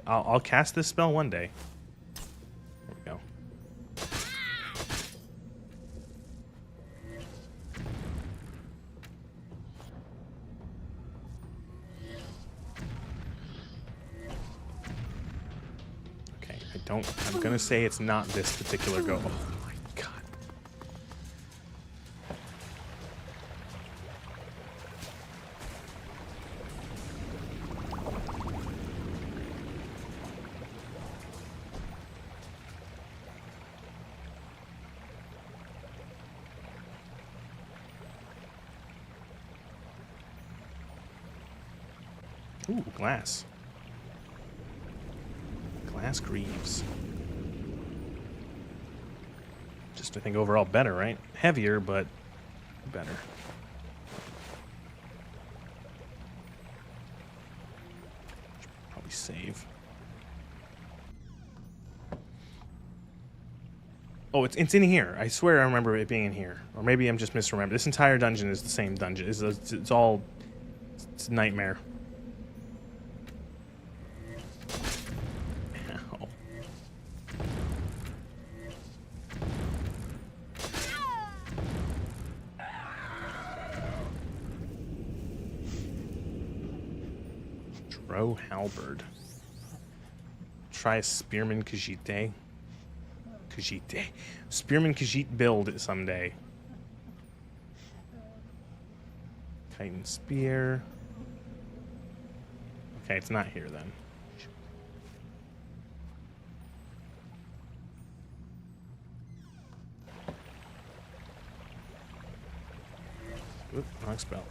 I'll cast this spell one day. There we go. Okay, I'm gonna say it's not this particular go. Oh my god. Ooh, glass. Glass greaves. Just, I think, overall better, right? Heavier, but better. Should probably save. Oh, it's in here. I swear I remember it being in here. Or maybe I'm just misremembering. This entire dungeon is the same dungeon. It's all... It's a nightmare. Ow. Dro Halberd. Try a Spearman Khajiit. Khajiit. Spearman Khajiit build someday. Titan Spear. Okay, it's not here then. Oop, wrong spell.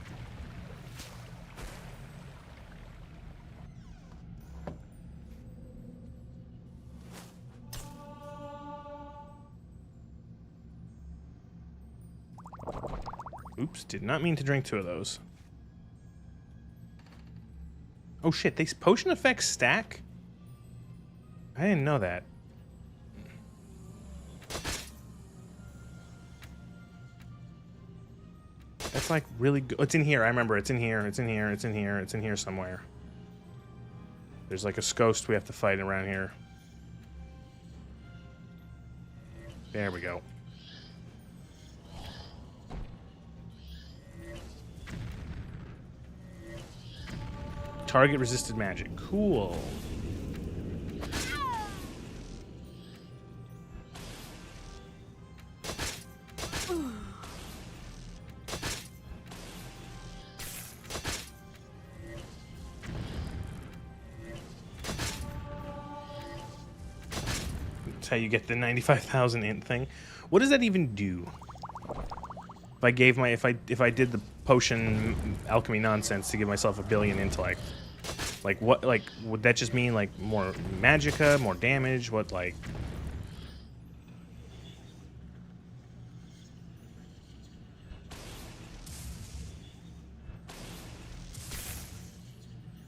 Oops, did not mean to drink 2 of those. Oh shit, these potion effects stack? I didn't know that. That's like really good. It's in here, I remember. It's in here, it's in here, it's in here, it's in here somewhere. There's like a Skost we have to fight around here. There we go. Target resisted magic. Cool. how you get the 95,000 int thing. What does that even do? If I gave my if I did the potion alchemy nonsense to give myself 1 billion intellect, like what, like would that just mean like more magicka, more damage? What, like?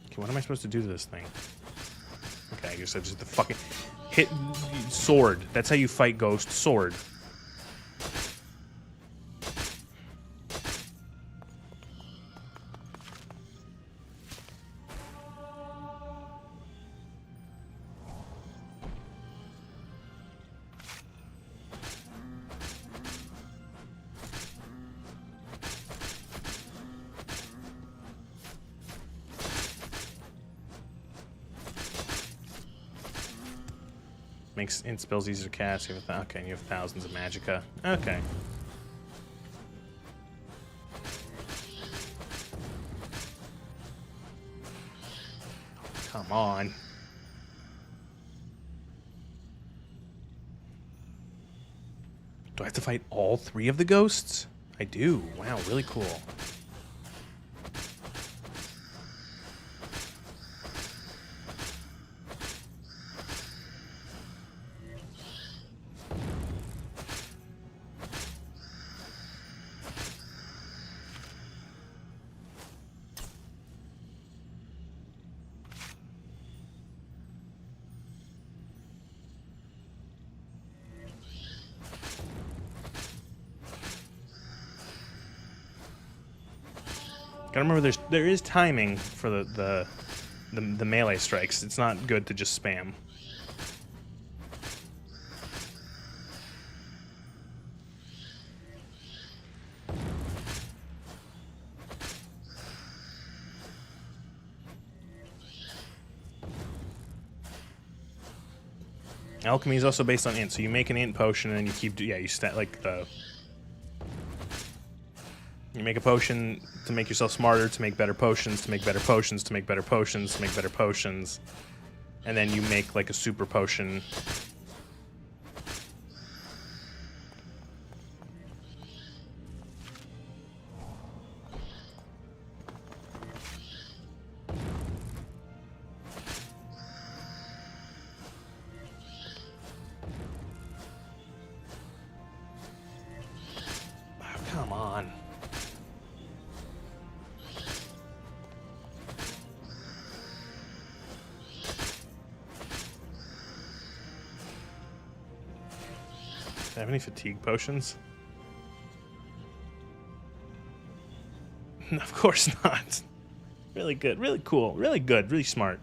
Okay, what am I supposed to do to this thing? Okay, I guess I just the fucking hit sword. That's how you fight ghost, sword. Makes int spells easier to cast. You have okay, and you have thousands of magicka. Okay. Come on. Do I have to fight all 3 of the ghosts? I do. Wow, really cool. Gotta remember, there is timing for the melee strikes. It's not good to just spam. Alchemy is also based on int, so you make an int potion and then you keep, yeah, you stat like the. You make a potion to make yourself smarter, to make better potions, to make better potions, to make better potions, to make better potions. And then you make like a super potion. Oh, come on. Do I have any fatigue potions? Of course not. Really good, really cool, really good, really smart.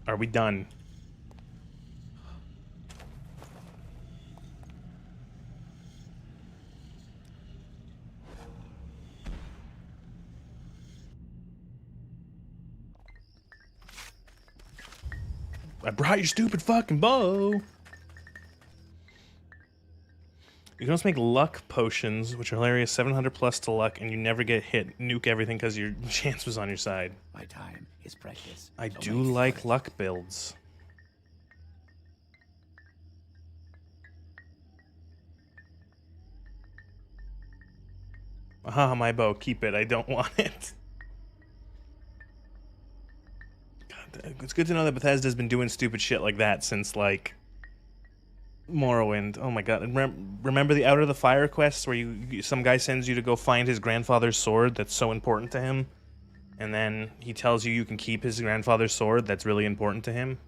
Are we done? I brought your stupid fucking bow. You can also make luck potions, which are hilarious, 700 plus to luck, and you never get hit. Nuke everything because your chance was on your side. My time is precious. I so do make like it. luck builds. Ah, my bow, keep it. I don't want it. God, it's good to know that Bethesda's been doing stupid shit like that since, like, Morrowind. Oh my god. And remember the Out of the Fire quests where some guy sends you to go find his grandfather's sword that's so important to him? And then he tells you can keep his grandfather's sword that's really important to him?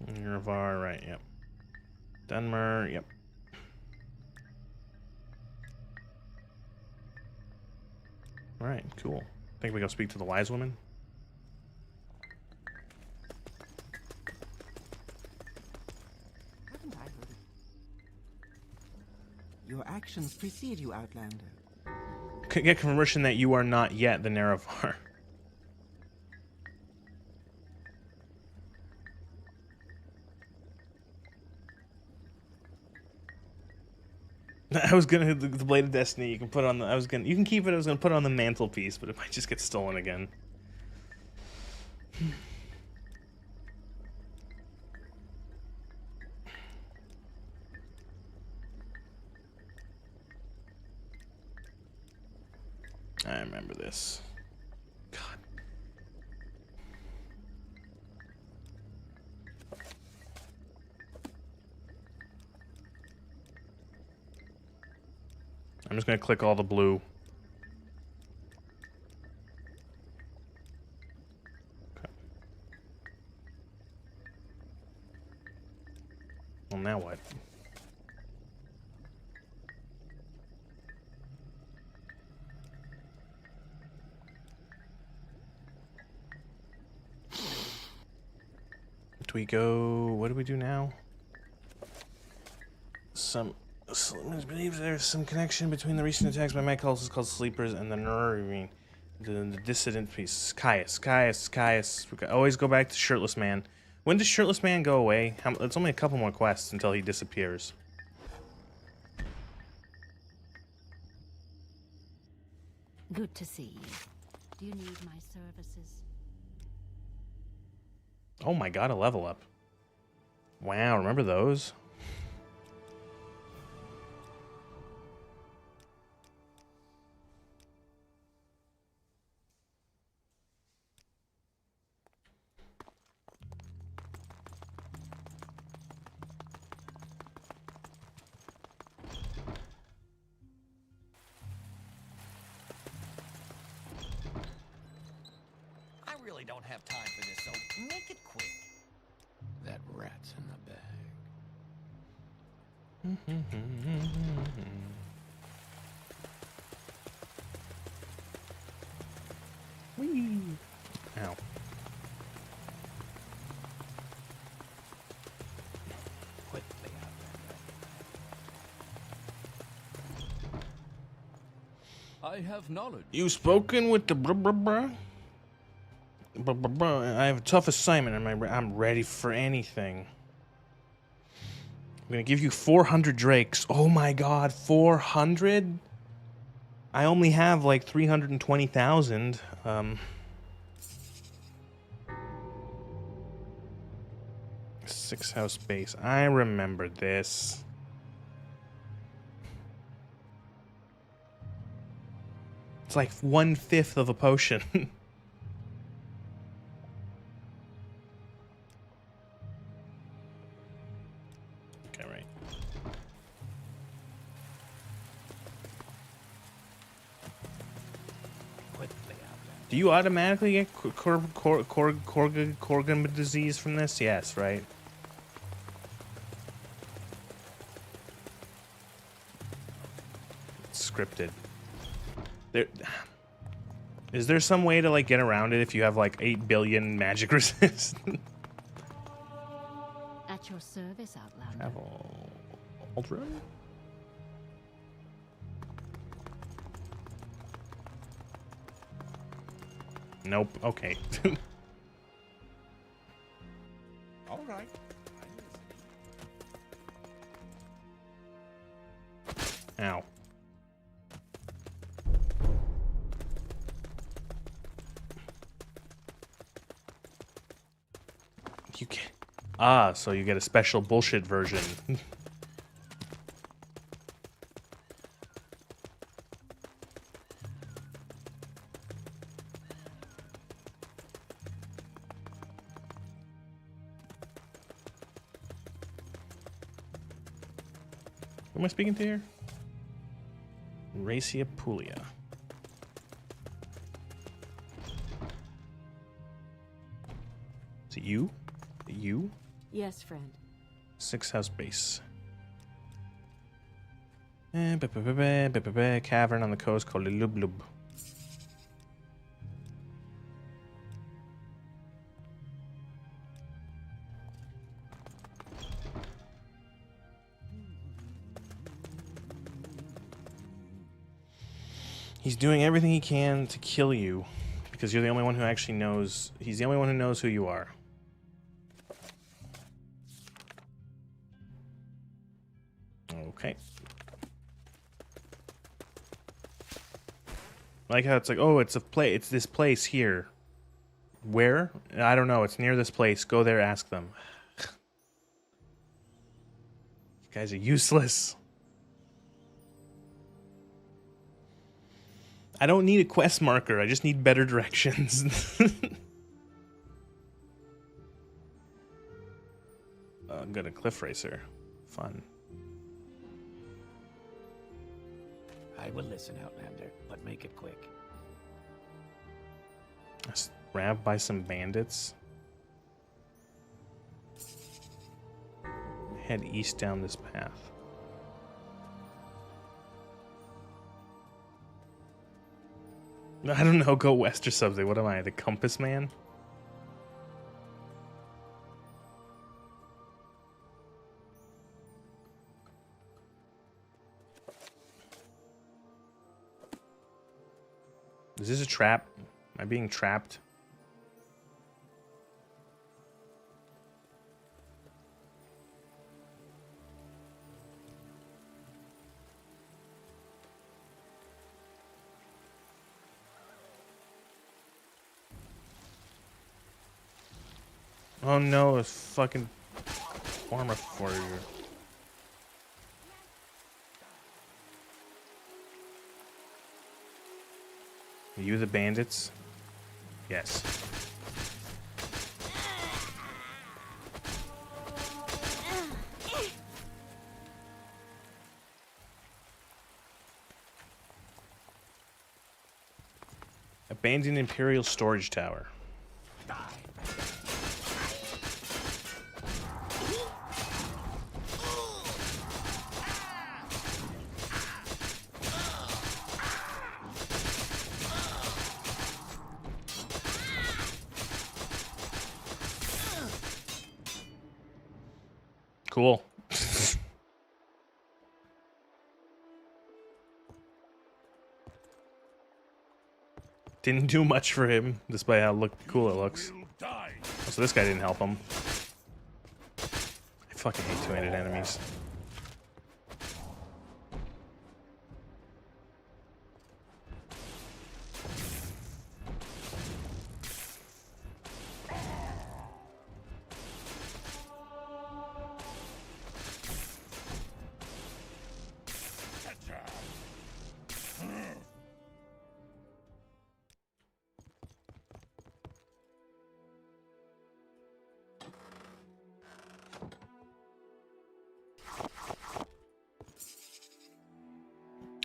Nerevar, right, yep. Dunmer, yep. Alright, cool. Think we go speak to the wise woman? Haven't I heard it? Your actions precede you, Outlander. get confirmation that you are not yet the Nerevar. I was gonna the Blade of Destiny. You can put on the. You can keep it. I was gonna put it on the mantelpiece, but it might just get stolen again. I remember this. God. I'm just gonna click all the blue. Okay. Well, now what? Do we go? What do we do now? Someone believes there's some connection between the recent attacks by my cultists called Sleepers and the Nervine, the dissident piece. Caius. We always go back to Shirtless Man. When does Shirtless Man go away? It's only a couple more quests until he disappears. Good to see you. Do you need my services? Oh my god, a level up. Wow, remember those? I really don't have time for this, so make it quick. That rat's in the bag. Whee! Ow. Quickly out I have knowledge. You've spoken with the I have a tough assignment. I'm ready for anything. I'm gonna give you 400 drakes. Oh my god, 400? I only have like 320,000. Six house base. I remember this. It's like 1/5 of a potion. Okay, right. quickly out Do you automatically get Corgan disease from this? Yes, right? It's scripted. Is there some way to like get around it if you have like 8 billion magic resist? At your service, Outlander. Travel. Ultra? Nope. Okay. All right. Ow. You can. Ah, so you get a special bullshit version. Who am I speaking to here? Racia Puglia. Is it you? You? Yes, friend. 6 house base. Cavern on the coast called Lub Lub. He's doing everything he can to kill you because you're the only one who actually knows. He's the only one who knows who you are. Okay. I like how it's like, oh, it's this place here. Where? I don't know. It's near this place. Go there, ask them. You guys are useless. I don't need a quest marker. I just need better directions. I'm gonna cliff racer. Fun. I will listen, Outlander, but make it quick. Grabbed by some bandits. Head east down this path. I don't know, go west or something. What am I, the compass man? Is this a trap? Am I being trapped? Oh no, it's fucking armor for you. Are you the bandits? Yes. Abandoned Imperial Storage Tower. Cool. Didn't do much for him, despite how cool it looks. Oh, so this guy didn't help him. I fucking hate two-handed enemies.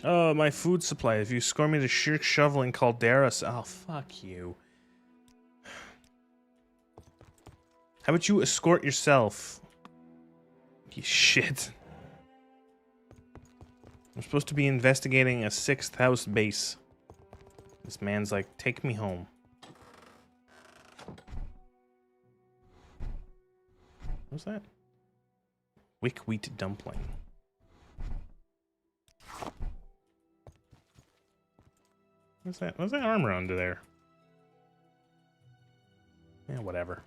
Oh, my food supply. If you score me the Shirk Shovel in Caldera... Oh, fuck you. How about you escort yourself? You shit. I'm supposed to be investigating a 6th house base. This man's like, take me home. What's that? Wick wheat dumpling. What's that? What's that armor under there? Yeah, whatever.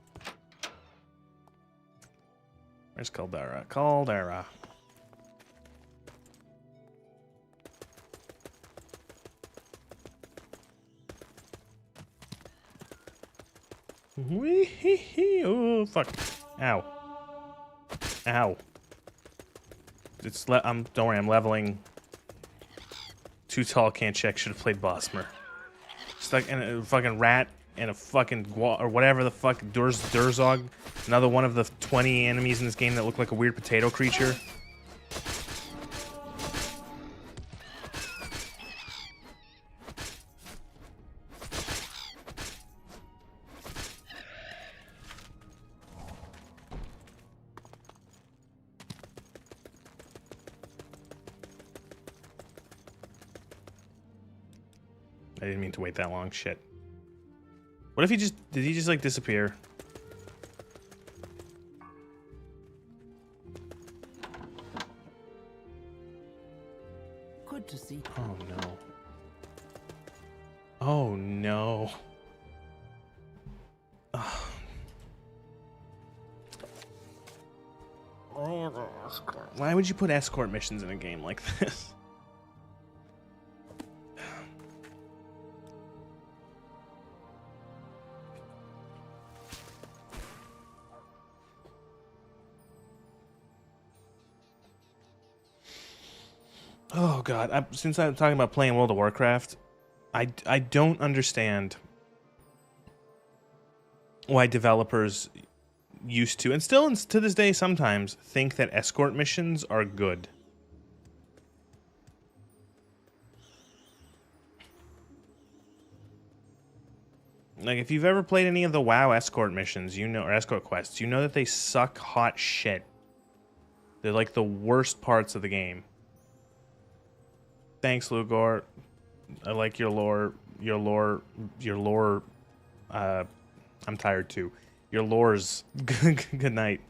Where's Caldera? Caldera. Wee-hee-hee. Oh, fuck. Ow. Ow. It's don't worry, I'm leveling. Too tall, can't check. Should have played Bosmer. Stuck in a fucking rat and a fucking or whatever the fuck. Durzog. Another one of the 20 enemies in this game that look like a weird potato creature. I didn't mean to wait that long. Shit. What if he just... Did he just, like, disappear? Good to see. Oh, no. Oh no. Why would you put escort missions in a game like this? Oh god, since I'm talking about playing World of Warcraft, I don't understand why developers used to, and still to this day sometimes, think that escort missions are good. Like, if you've ever played any of the WoW escort missions, you know, or escort quests, you know that they suck hot shit. They're like the worst parts of the game. Thanks, Lugor. I like your lore. I'm tired too. Your lore's good night.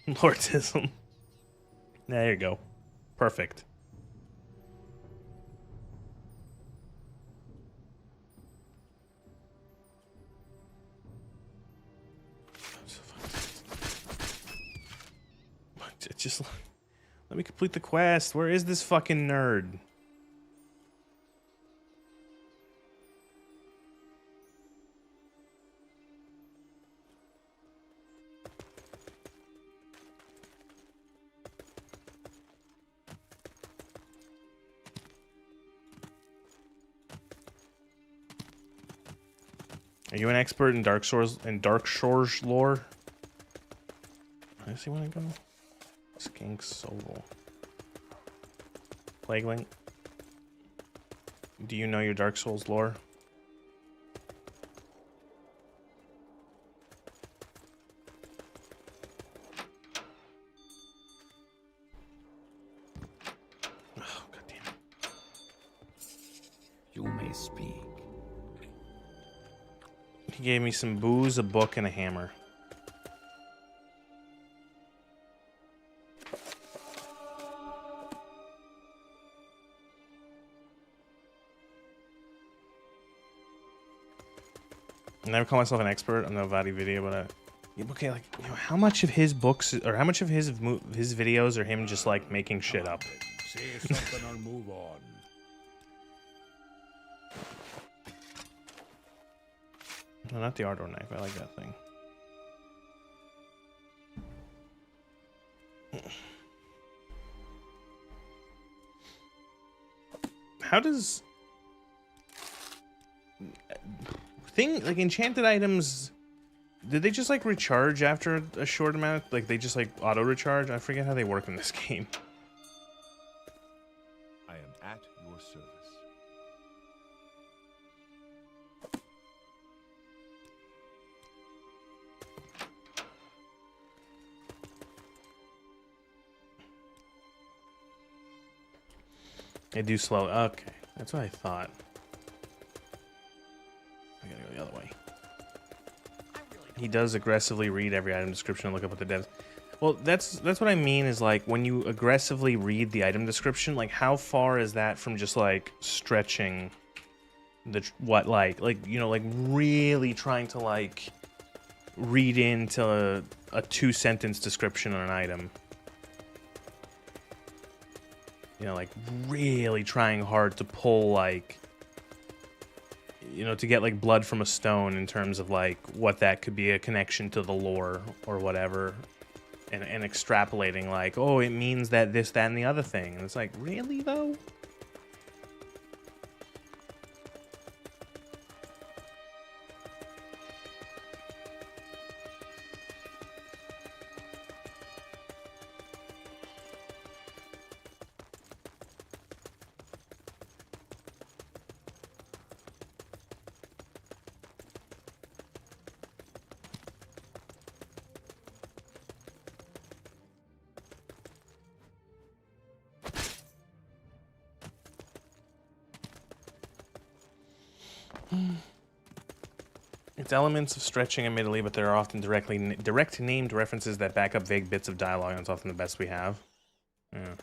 Lordism. There you go. Perfect. Just let me complete the quest. Where is this fucking nerd? Are you an expert in Dark Shores lore? I see when I go. Skink Soul. Plague Link. Do you know your Dark Souls lore? Oh, God damn it. You may speak. He gave me some booze, a book, and a hammer. I never call myself an expert on the Vadi video, but okay, like, you know, how much of his books or how much of his videos are him just like making shit up? Say something or move on. No, not the Ardor knife. I like that thing. How does like enchanted items, did they just like recharge after a short amount of, like they just like auto recharge? I forget how they work in this game. I am at your service. They do slow. Okay, that's what I thought. I gotta go the other way. He does aggressively read every item description and look up what the devs. Well, that's what I mean is like when you aggressively read the item description, like how far is that from just like stretching the what like you know, like really trying to like read into a 2-sentence description on an item. You know, like really trying hard to pull like, you know, to get like blood from a stone in terms of like what that could be a connection to the lore or whatever, and extrapolating like, oh, it means that this, that, and the other thing, and it's like, really though? It's elements of stretching, admittedly, but there are often direct named references that back up vague bits of dialogue, and it's often the best we have. Yeah.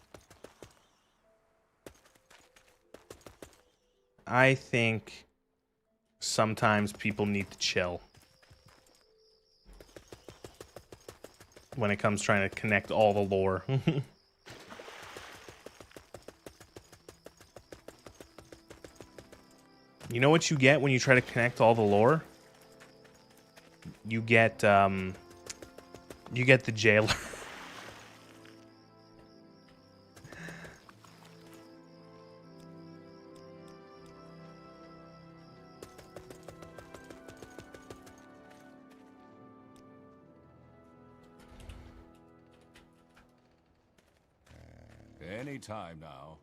I think sometimes people need to chill when it comes trying to connect all the lore. You know what you get when you try to connect all the lore? You get the jailer. Any time now.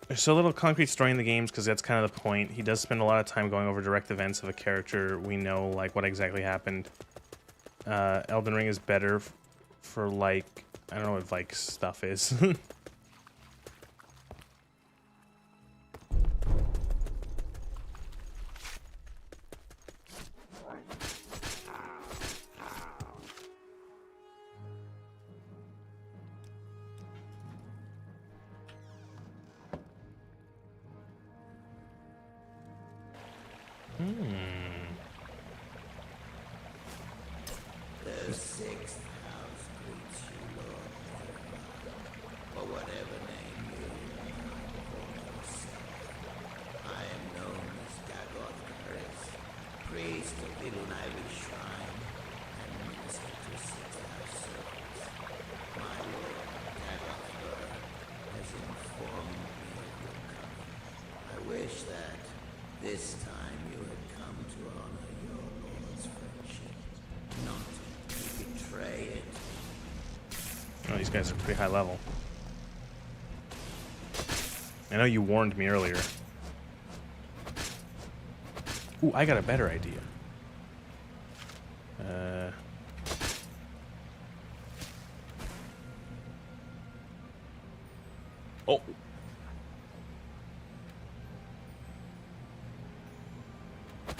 There's so little concrete story in the games because that's kind of the point. He does spend a lot of time going over direct events of a character. We know like what exactly happened. Elden Ring is better for like, I don't know what like stuff is. The sixth house greets you, Lord Nerevar, or whatever name you call yourself. I am known as Dagoth Karis, priest of Little Ivy Shrine, and minister to sixth house servants. My lord, Dagoth Gur, has informed me of your coming. I wish that this time you had come to honor your lord's friendship, not to betray it. Oh, these guys are pretty high level. I know you warned me earlier. Ooh, I got a better idea. Oh.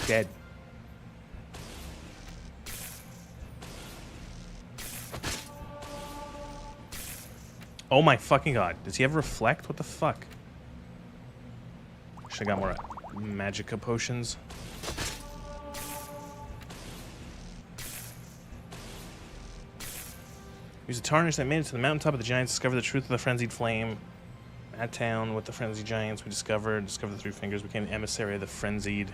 Dead. Oh my fucking god. Does he ever reflect? What the fuck? Should've got more magicka potions. Use a tarnish that made it to the mountaintop of the giants, discover the truth of the frenzied flame. At town with the frenzied giants we discovered the three fingers, became the emissary of the frenzied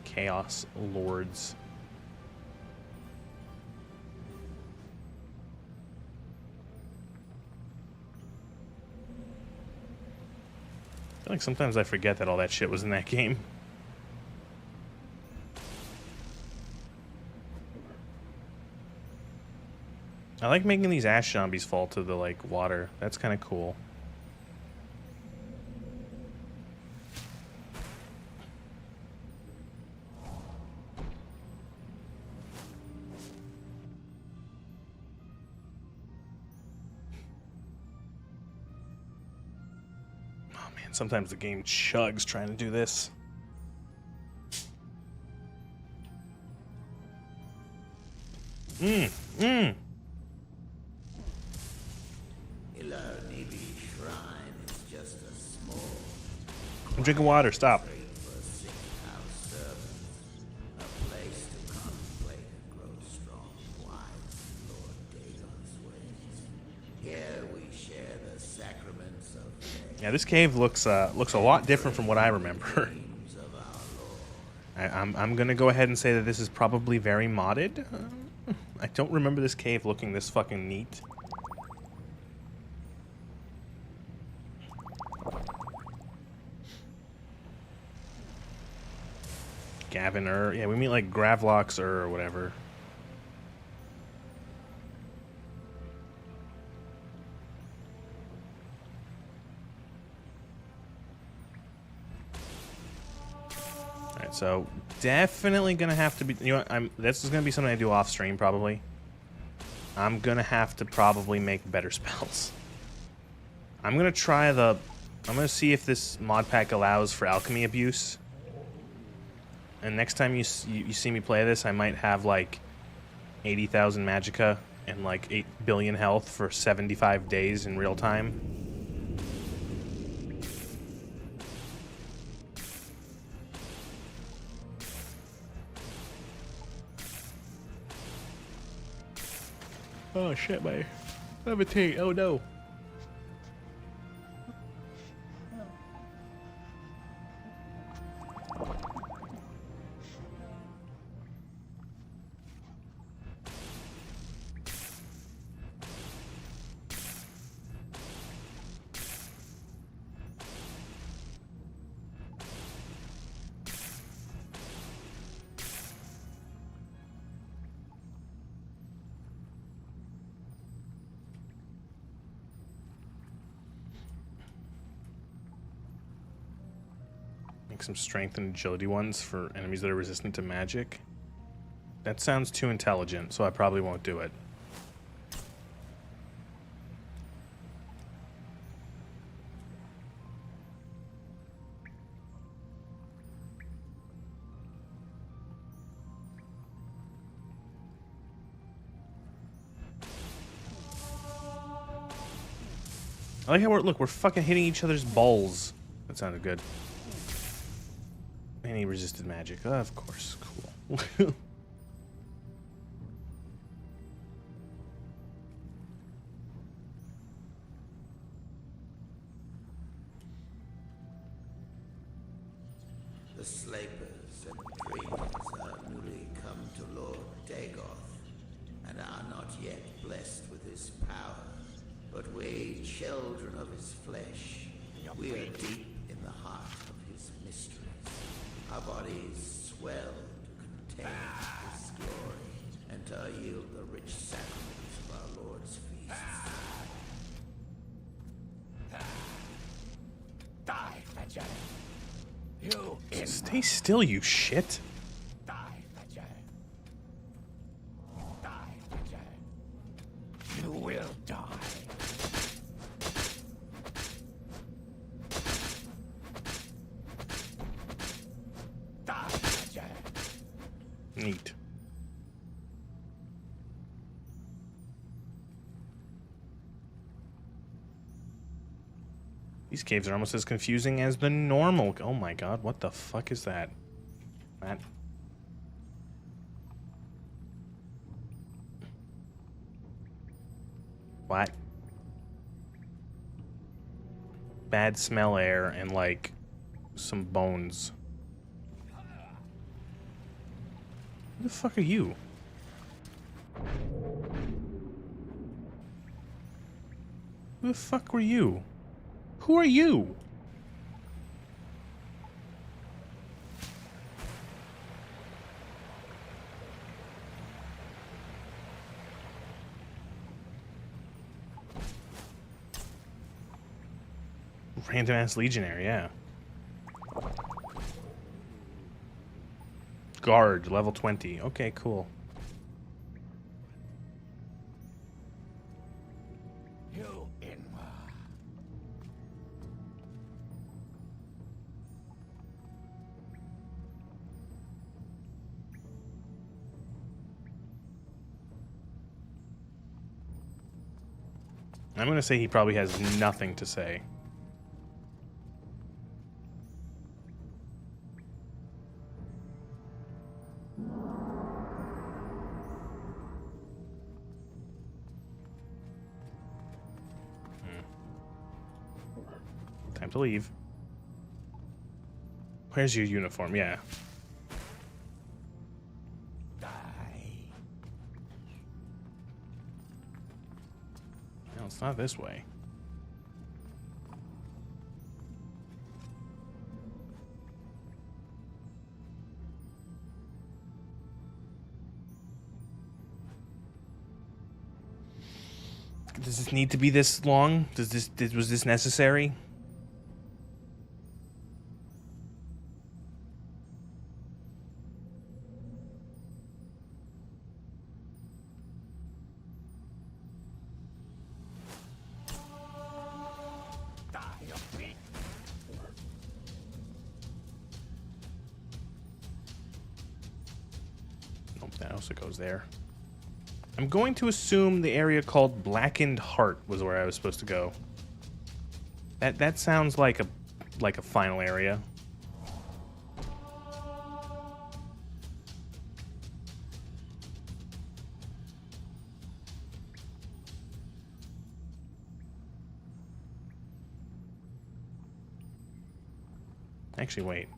Chaos Lords. I feel like sometimes I forget that all that shit was in that game. I like making these ash zombies fall to the, like, water. That's kind of cool. Sometimes the game chugs trying to do this. Ilar Nibi Shrine is just a small I'm drinking water, stop. for sixth house servants, a place to contemplate and grow strong and wise in Lord Dagon's ways. Here we share the sacraments of faith. Yeah, this cave looks a lot different from what I remember. Names of our Lord. I'm gonna go ahead and say that this is probably very modded. I don't remember this cave looking this fucking neat. Gavin yeah, we meet like Gravlox or whatever. Alright, Alright, so definitely gonna have to be, you know what, this is gonna be something I do off stream probably. I'm gonna have to probably make better spells. I'm gonna see if this mod pack allows for alchemy abuse. And next time you see me play this, I might have like 80,000 magicka and like 8 billion health for 75 days in real time. Oh shit, my levitate. Oh no. Make some strength and agility ones for enemies that are resistant to magic. That sounds too intelligent, so I probably won't do it. I like how we're fucking hitting each other's balls. That sounded good. And he resisted magic. Oh, of course. Cool. The Slapers and Dreamers are newly come to Lord Dagoth, and are not yet blessed with his power. But we, children of his flesh, we are deep in the heart of his mysteries. Our bodies swell to contain his glory, and to yield the rich sacraments of our Lord's feasts. Die, Fetcher. You Stay still, you shit. die, Fetcher. Die, Fetcher. You will die. Die, Fetcher. Neat. These caves are almost as confusing as the normal. Oh my god, what the fuck is that? That. What? Bad smell air and like some bones. Who the fuck are you? Who the fuck were you? Who are you? Random ass legionary, yeah. Guard, level 20. Okay, cool. You in. I'm gonna say he probably has nothing to say. Time to leave. Where's your uniform? Yeah. Die. No, it's not this way. Does this need to be this long? Was this necessary? it goes there. I'm going to assume the area called Blackened Heart was where I was supposed to go. That sounds like a final area. Actually, wait.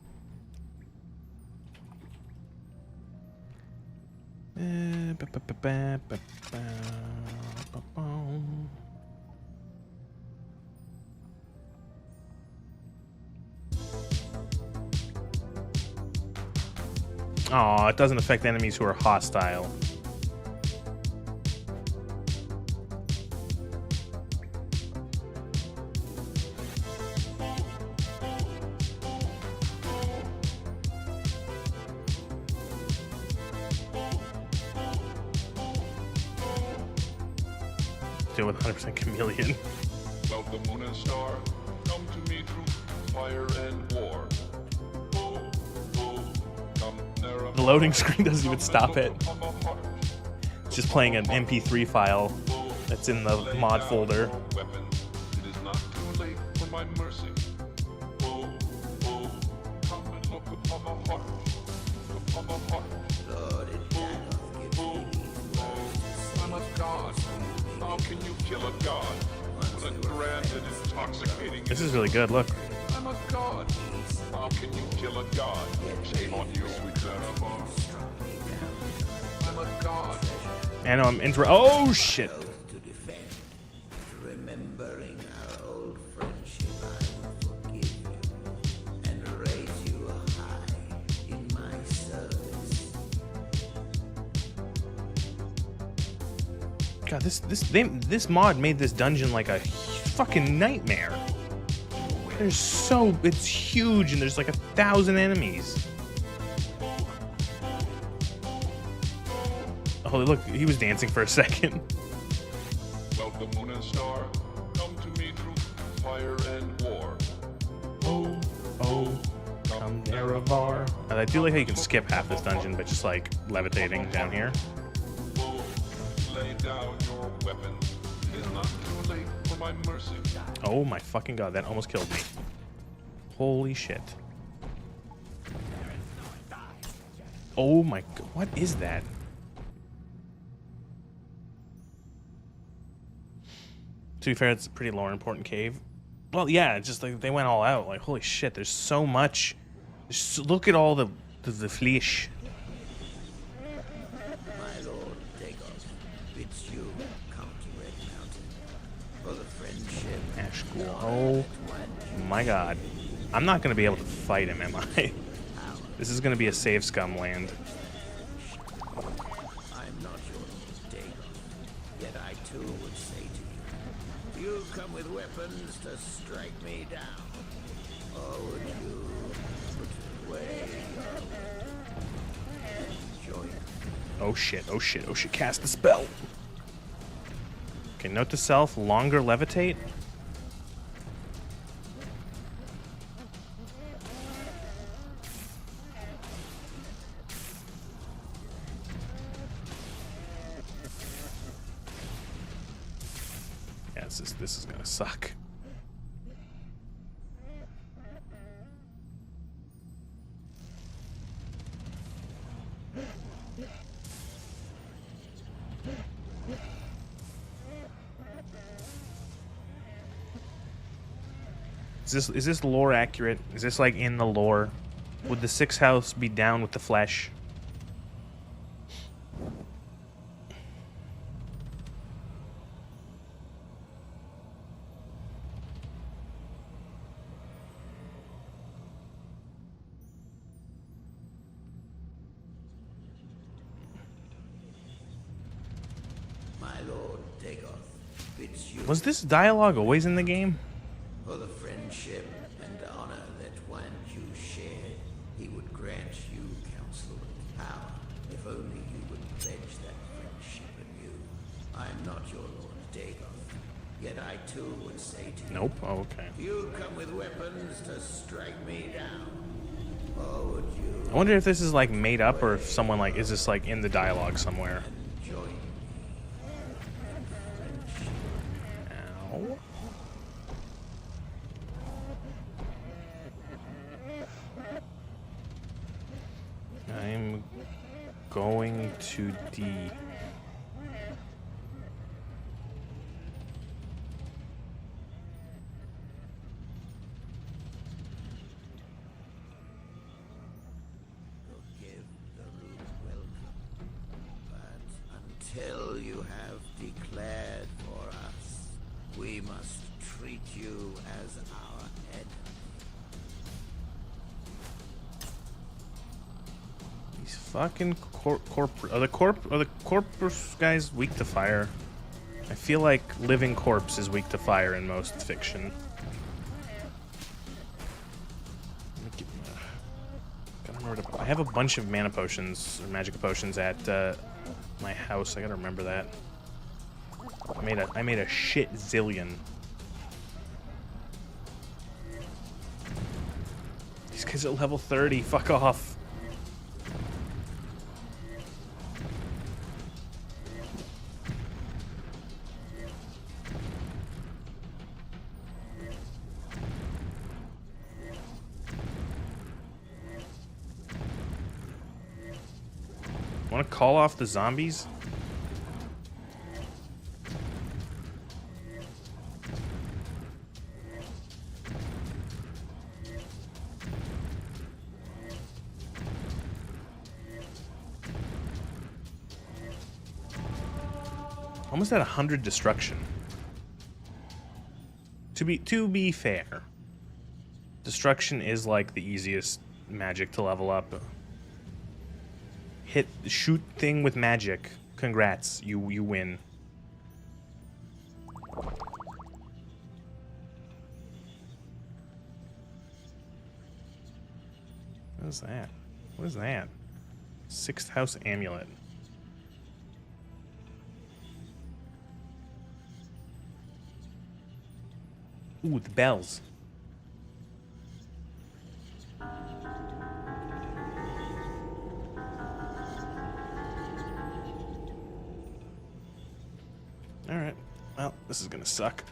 Aw, it doesn't affect enemies who are hostile. Do with 100% chameleon. Welcome, Moon and Star. Come to me through fire and war. Oh, oh, come nearer. The loading screen doesn't even stop it. It's just playing an MP3 file that's in the mod folder. It is not too late for my mercy. Oh, oh, come and look upon the heart. Upon the heart. Lord, it cannot give me these words. Son of God, how can you kill a god? What a grand and intoxicating. This is really good, look. I'm a god. How can you kill a god? Shame on you, sweet Nerevar. I'm a god. I know I'm oh shit. To defend, remembering our old friendship, I will forgive you and raise you high in my service. God, this mod made this dungeon like a fucking nightmare. It's huge and there's like 1,000 enemies. Oh, look, he was dancing for a second. Welcome, Moon and Star. Come to me through fire and war. Oh, oh, come Nerevar. I do like how you can skip half this dungeon by just like levitating down here. Oh, lay down your weapons. It is not too late for my mercy. Oh my fucking god, that almost killed me. Holy shit. Oh my god, what is that? To be fair, it's a pretty lore important cave. Well, yeah, it's just like they went all out. Like, holy shit, there's so much. Look at all the flesh. My lord Dagon bids you come to Red Mountain for the friendship. Ashgul. Oh my god. I'm not going to be able to fight him, am I? This is going to be a save scum land. I'm not your Lord Dagon, yet I too would say to you, you come with weapons to strike me down. Or would you put away your join? Oh shit, oh shit, oh shit, cast the spell. Okay, note to self, longer levitate. Yeah, this is gonna suck. Is this lore accurate? Is this like in the lore? Would the sixth house be down with the flesh? My lord Dagon bids you Was this dialogue always in the game? for the friendship and honor that one you shared. He would grant you counsel and power if only you would pledge that friendship anew. I am not your Lord Dagon, yet I too would say to you, Nope. Oh, okay. you come with weapons to strike me down. I wonder if this is like made up or if someone like is this like in the dialogue somewhere. Ow. I'm going to D. Until you have declared for us, we must treat you as our enemy. These fucking are the corpse guys weak to fire? I feel like living corpse is weak to fire in most fiction. I have a bunch of mana potions or magic potions at my house. I gotta remember that. I made a shit zillion. These guys are level 30. Fuck off. Want to call off the zombies? Almost at 100 destruction. To be fair, destruction is like the easiest magic to level up. Shoot thing with magic. Congrats, you win. What is that? What is that? Sixth house amulet. Ooh, the bells. Alright, well, this is gonna suck.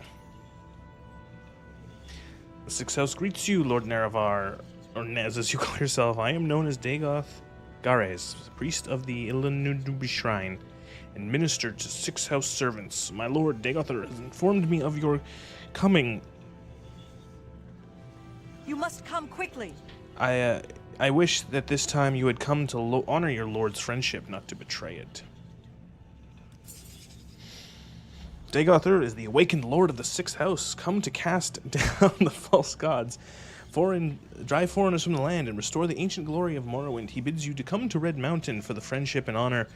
The Sixth House greets you, Lord Nerevar, or Nez as you call yourself. I am known as Dagoth Gares, priest of the Ilanudubi Shrine, and minister to Sixth House servants. My lord Dagoth has informed me of your coming. You must come quickly. I wish that this time you had come to honor your lord's friendship, not to betray it. Dagoth is the awakened lord of the Sixth House, come to cast down the false gods, drive foreigners from the land, and restore the ancient glory of Morrowind. He bids you to come to Red Mountain for the friendship and honor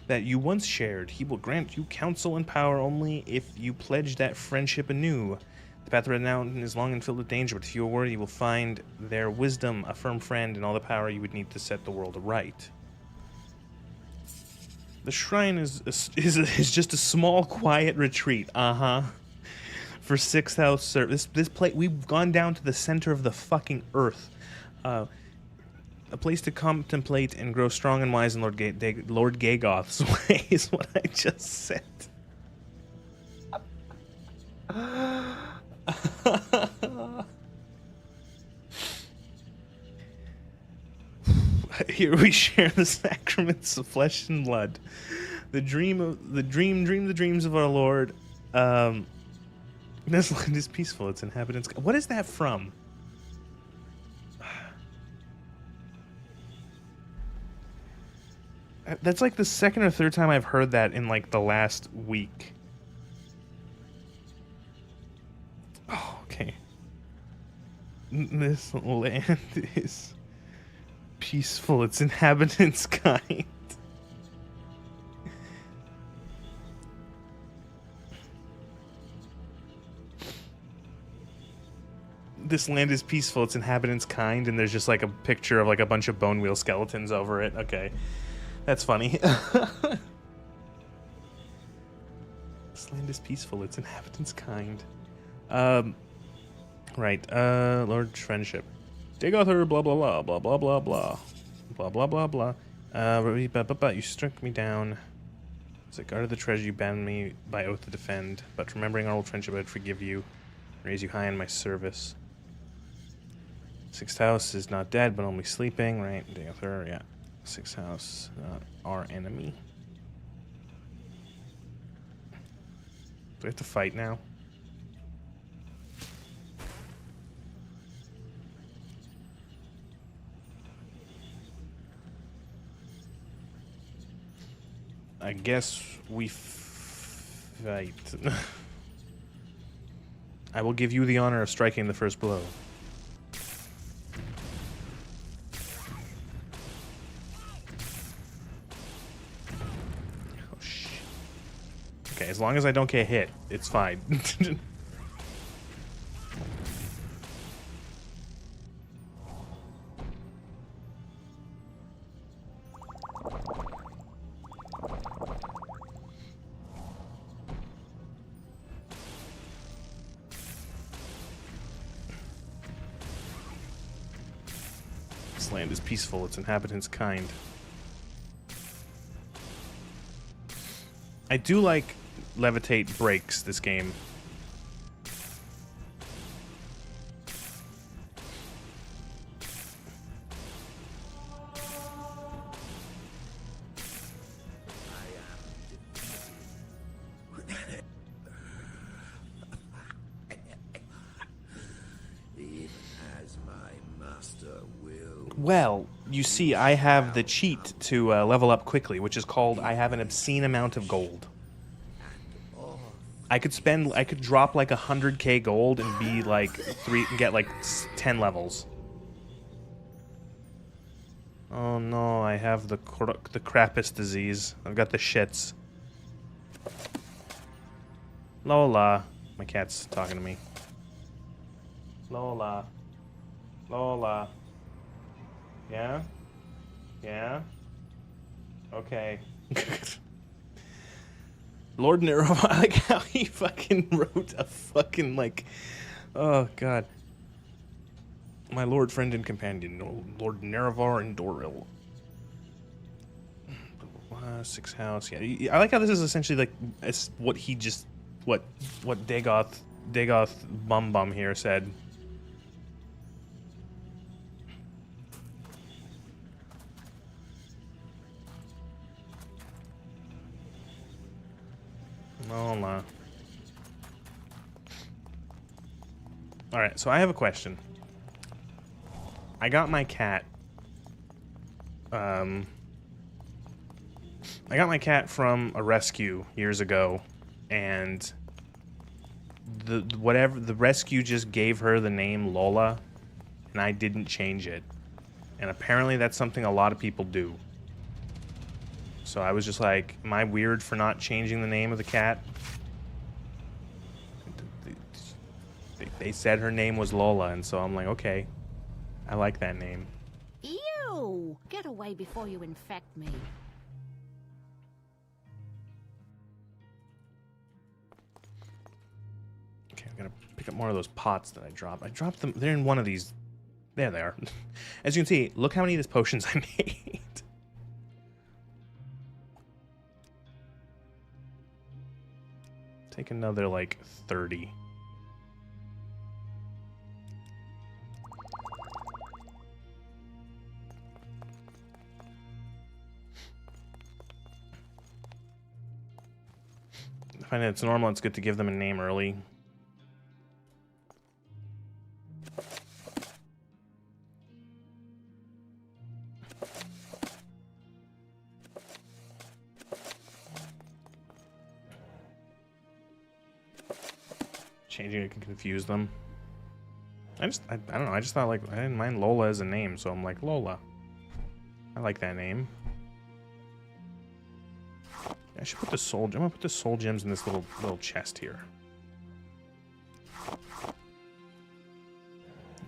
that you once shared. He will grant you counsel and power only if you pledge that friendship anew. The path to Red Mountain is long and filled with danger, but if you are worthy, you will find there wisdom, a firm friend, and all the power you would need to set the world right. The shrine is just a small, quiet retreat. For Sixth House service. This place, we've gone down to the center of the fucking earth. A place to contemplate and grow strong and wise in Lord Gagoth's way is what I just said. Here we share the sacraments of flesh and blood. Dream the dreams of our Lord. This land is peaceful. Its inhabitants. What is that from? That's like the second or third time I've heard that in like the last week. Oh, okay. This land is peaceful. Its inhabitants kind. This land is peaceful. Its inhabitants kind, and there's just like a picture of like a bunch of bone wheel skeletons over it. Okay, that's funny. This land is peaceful. Its inhabitants kind. Right. Lord Friendship. Dagoth her, blah, blah, blah, blah, blah, blah, blah. Blah, blah, blah, blah. You struck me down. As I guarded the treasure, you banned me by oath to defend. But remembering our old friendship, I'd forgive you. Raise you high in my service. Sixth house is not dead, but only sleeping, right? Dagoth her, yeah. Sixth house, not our enemy. Do we have to fight now? I guess we fight. I will give you the honor of striking the first blow. Oh, shit. Okay, as long as I don't get hit, it's fine. This land is peaceful, its inhabitants kind. I do like levitate breaks this game. Even as my master will. Well, you see, I have the cheat to level up quickly, which is called I have an obscene amount of gold. I could drop like 100k gold and be like get like 10 levels. Oh no, I have the crappest disease. I've got the shits. Lola. My cat's talking to me. Lola. Lola. Yeah? Yeah? Okay. Lord Nerevar, I like how he fucking wrote a fucking, like... Oh, God. My lord, friend, and companion, Lord Nerevar and Doril. Sixth house, yeah. I like how this is essentially, like, it's what he just... What Dagoth Bum here said. Lola. Alright, so I have a question. I got my cat. I got my cat from a rescue years ago, and the rescue just gave her the name Lola, and I didn't change it. And apparently that's something a lot of people do. So I was just like, am I weird for not changing the name of the cat? They said her name was Lola, and so I'm like, okay, I like that name. Ew! Get away before you infect me. Okay, I'm gonna pick up more of those pots that I dropped. I dropped them, they're in one of these. There they are. As you can see, look how many of these potions I made. Take another, like, 30. I find it's normal, it's good to give them a name early. Changing it can confuse them. I don't know, I just thought, like, I didn't mind Lola as a name, so I'm like, Lola. I like that name. I should put the soul. I'm gonna put the soul gems in this little chest here.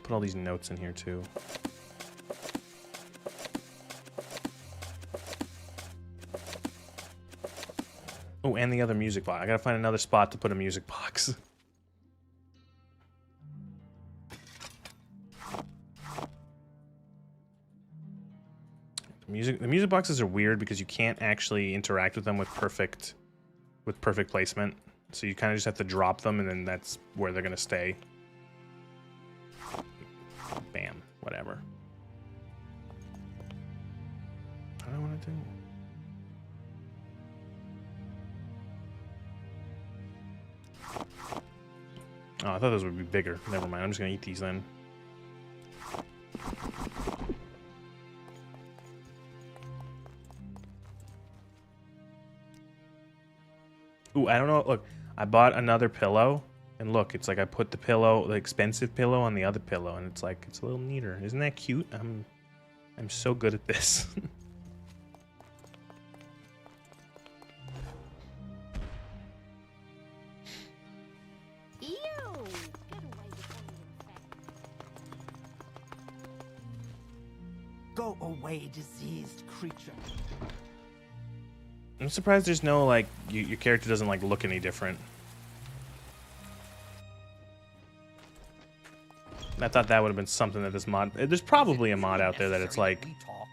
Put all these notes in here too. Oh, and the other music box. I gotta find another spot to put a music box. The music boxes are weird because you can't actually interact with them with perfect placement. So you kind of just have to drop them, and then that's where they're gonna stay. Bam, whatever. I don't want to do. Oh, I thought those would be bigger. Never mind. I'm just gonna eat these then. Ooh, I don't know. Look, I bought another pillow, and look, it's like I put the pillow, the expensive pillow, on the other pillow, and it's like it's a little neater. Isn't that cute? I'm so good at this. Ew! Get away before you infect. Go away, diseased creature. I'm surprised there's no, like, your character doesn't, like, look any different. I thought that would have been something that this mod... There's probably a mod out there that it's, like,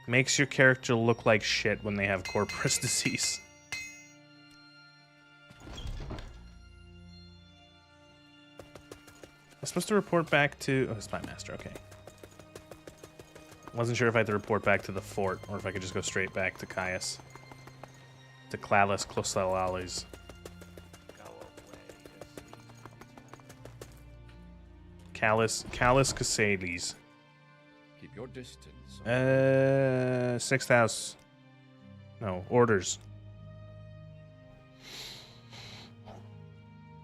makes your character look like shit when they have corporate disease. I'm supposed to report back to... Oh, Spy Master, okay. Wasn't sure if I had to report back to the fort, or if I could just go straight back to Caius. To Clalis Closalalis. Callus Casades. Keep your distance. 6th house. No, orders.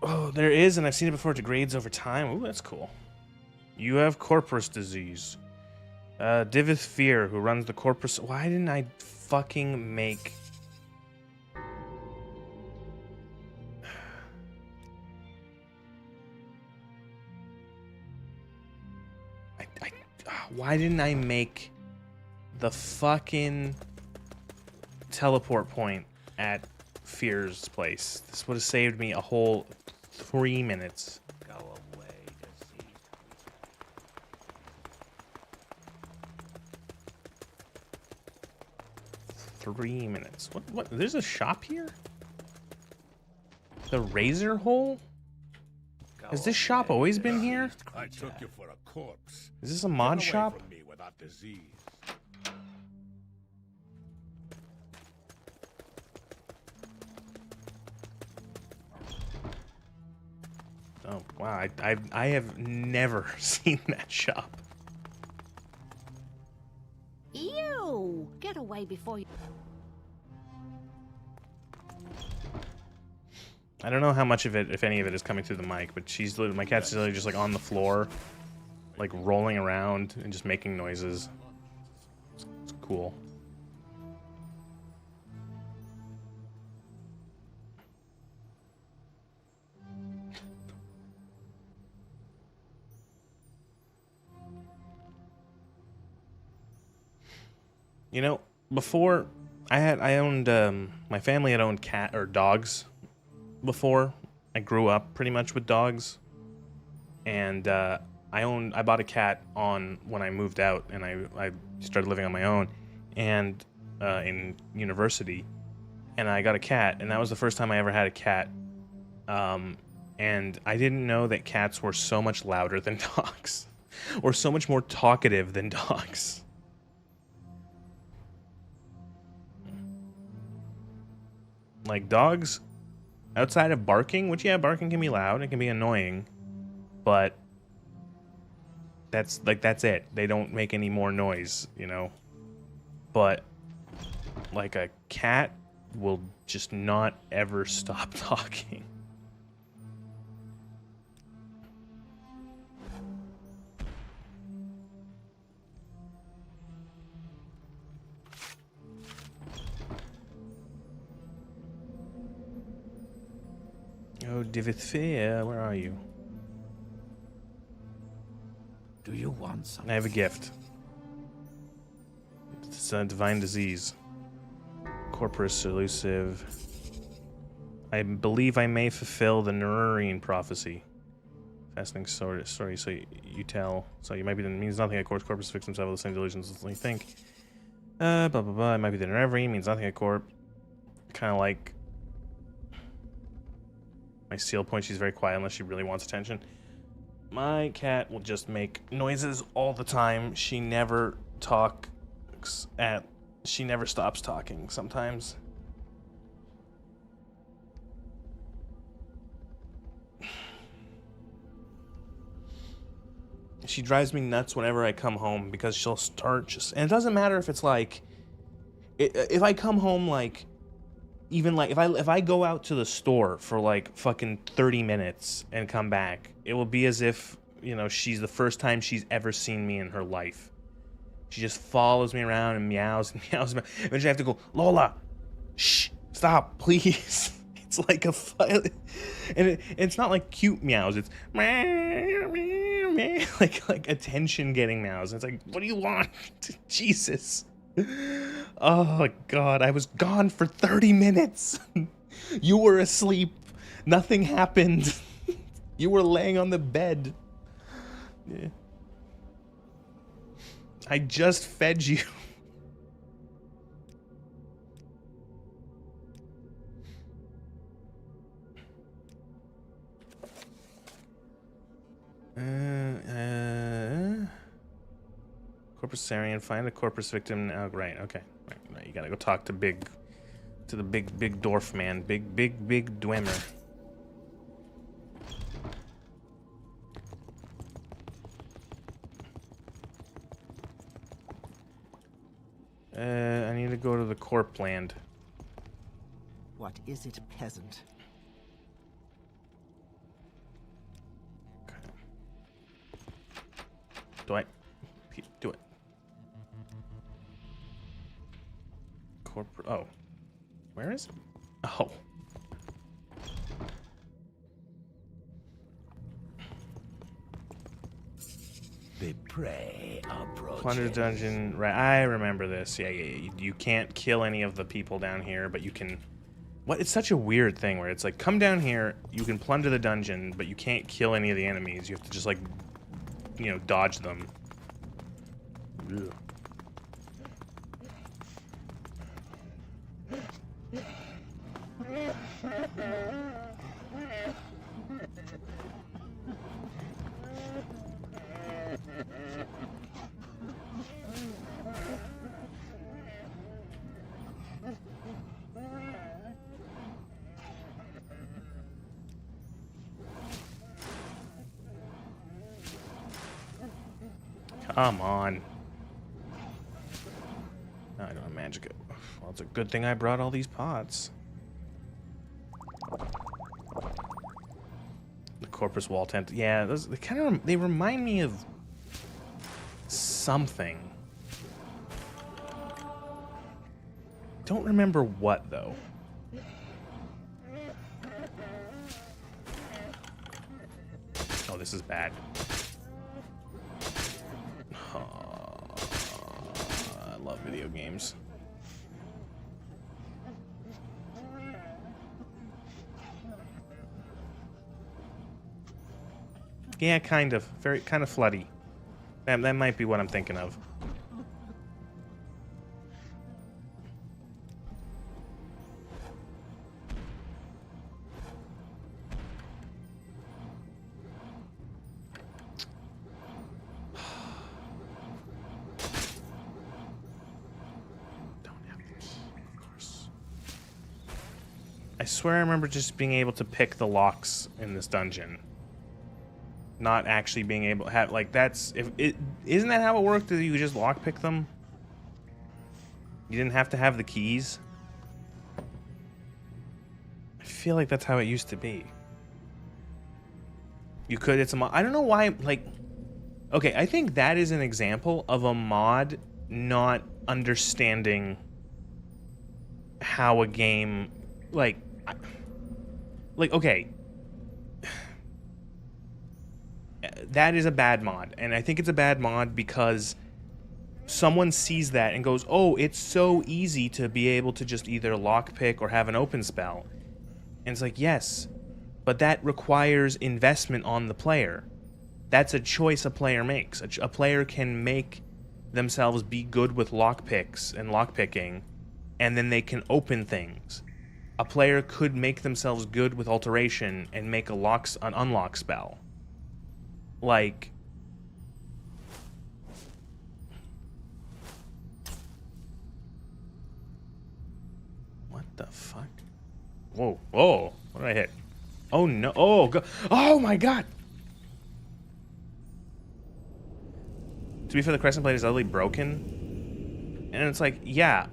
Oh, there is, and I've seen it before. It degrades over time. Ooh, that's cool. You have corpus disease. Divith Fear, who runs the corpus. Why didn't I fucking make... Why didn't I make the fucking teleport point at Fear's place? This would have saved me a whole 3 minutes. Go away, diseased. 3 minutes. What? There's a shop here? The Razor Hole? Has this shop always been here? I took you for a corpse. Is this a mod Get away shop? from me without disease. Oh, wow. I have never seen that shop. Ew! Get away before you... I don't know how much of it, if any of it, is coming through the mic, but my cat's literally just like on the floor, like rolling around and just making noises. It's cool. You know, before I owned my family had owned cat or dogs. Before I grew up pretty much with dogs, and I bought a cat when I moved out, and I started living on my own, and in university, and I got a cat, and that was the first time I ever had a cat, and I didn't know that cats were so much louder than dogs, or so much more talkative than dogs. Like dogs. Outside of barking, which, yeah, barking can be loud, it can be annoying, but that's it. They don't make any more noise, you know? But, like, a cat will just not ever stop talking. Oh, Divithfair, where are you? Do you want something? I have a gift. It's a divine disease. Corpus elusive. I believe I may fulfill the Nerurian prophecy. Fascinating story, so you tell. So you might be, means nothing, of course. Corpus fix himself with the same delusions as you think. Blah blah blah. It might be the Nerevine, means nothing at corp. Kind of like my seal point. She's very quiet unless she really wants attention. My cat will just make noises all the time. She never talks at. She never stops talking. Sometimes. She drives me nuts whenever I come home because she'll start just, and it doesn't matter if it's like, if I come home like, even like if I go out to the store for like fucking 30 minutes and come back, it will be as if, you know, she's the first time she's ever seen me in her life. She just follows me around and meows and meows. Eventually I have to go, Lola, shh, stop, please. It's like a, and it's not like cute meows. It's like attention getting meows. It's like, what do you want? Jesus. Oh God, I was gone for 30 minutes. You were asleep. Nothing happened. You were laying on the bed. Yeah. I just fed you. Corpus Sarian, find a corpus victim. Oh, right, okay. Right. You gotta go talk to the big dwarf man. Big Dwemer. I need to go to the corp land. What is it, peasant? Do it. Corporate. Oh. Where is it? Oh. The prey approaches. Plunder dungeon. Right. I remember this. Yeah. You can't kill any of the people down here, but you can. What? It's such a weird thing where it's like, come down here, you can plunder the dungeon, but you can't kill any of the enemies. You have to just like, you know, dodge them. Ugh. Come on. No, I don't have magic. Well, it's a good thing I brought all these pots. The Corpus Wall Tent. Yeah, those they remind me of something. Don't remember what though. Oh, this is bad. I love video games. Yeah, kind of. Kind of floody. That might be what I'm thinking of. I swear I remember just being able to pick the locks in this dungeon. Not actually being able to have, like, that's, isn't that how it worked, that you just lockpick them? You didn't have to have the keys? I feel like that's how it used to be. You could, it's a mod, I don't know why, like, okay, I think that is an example of a mod not understanding how a game, like, okay, that is a bad mod, and I think it's a bad mod because someone sees that and goes, oh, it's so easy to be able to just either lockpick or have an open spell. And it's like, yes, but that requires investment on the player. That's a choice a player makes. A player can make themselves be good with lockpicks and lockpicking, and then they can open things. A player could make themselves good with alteration and make an unlock spell. Like, what the fuck? Whoa, whoa, what did I hit? Oh no, oh god, oh my god! To be fair, the Crescent Blade is utterly broken. And it's like, yeah,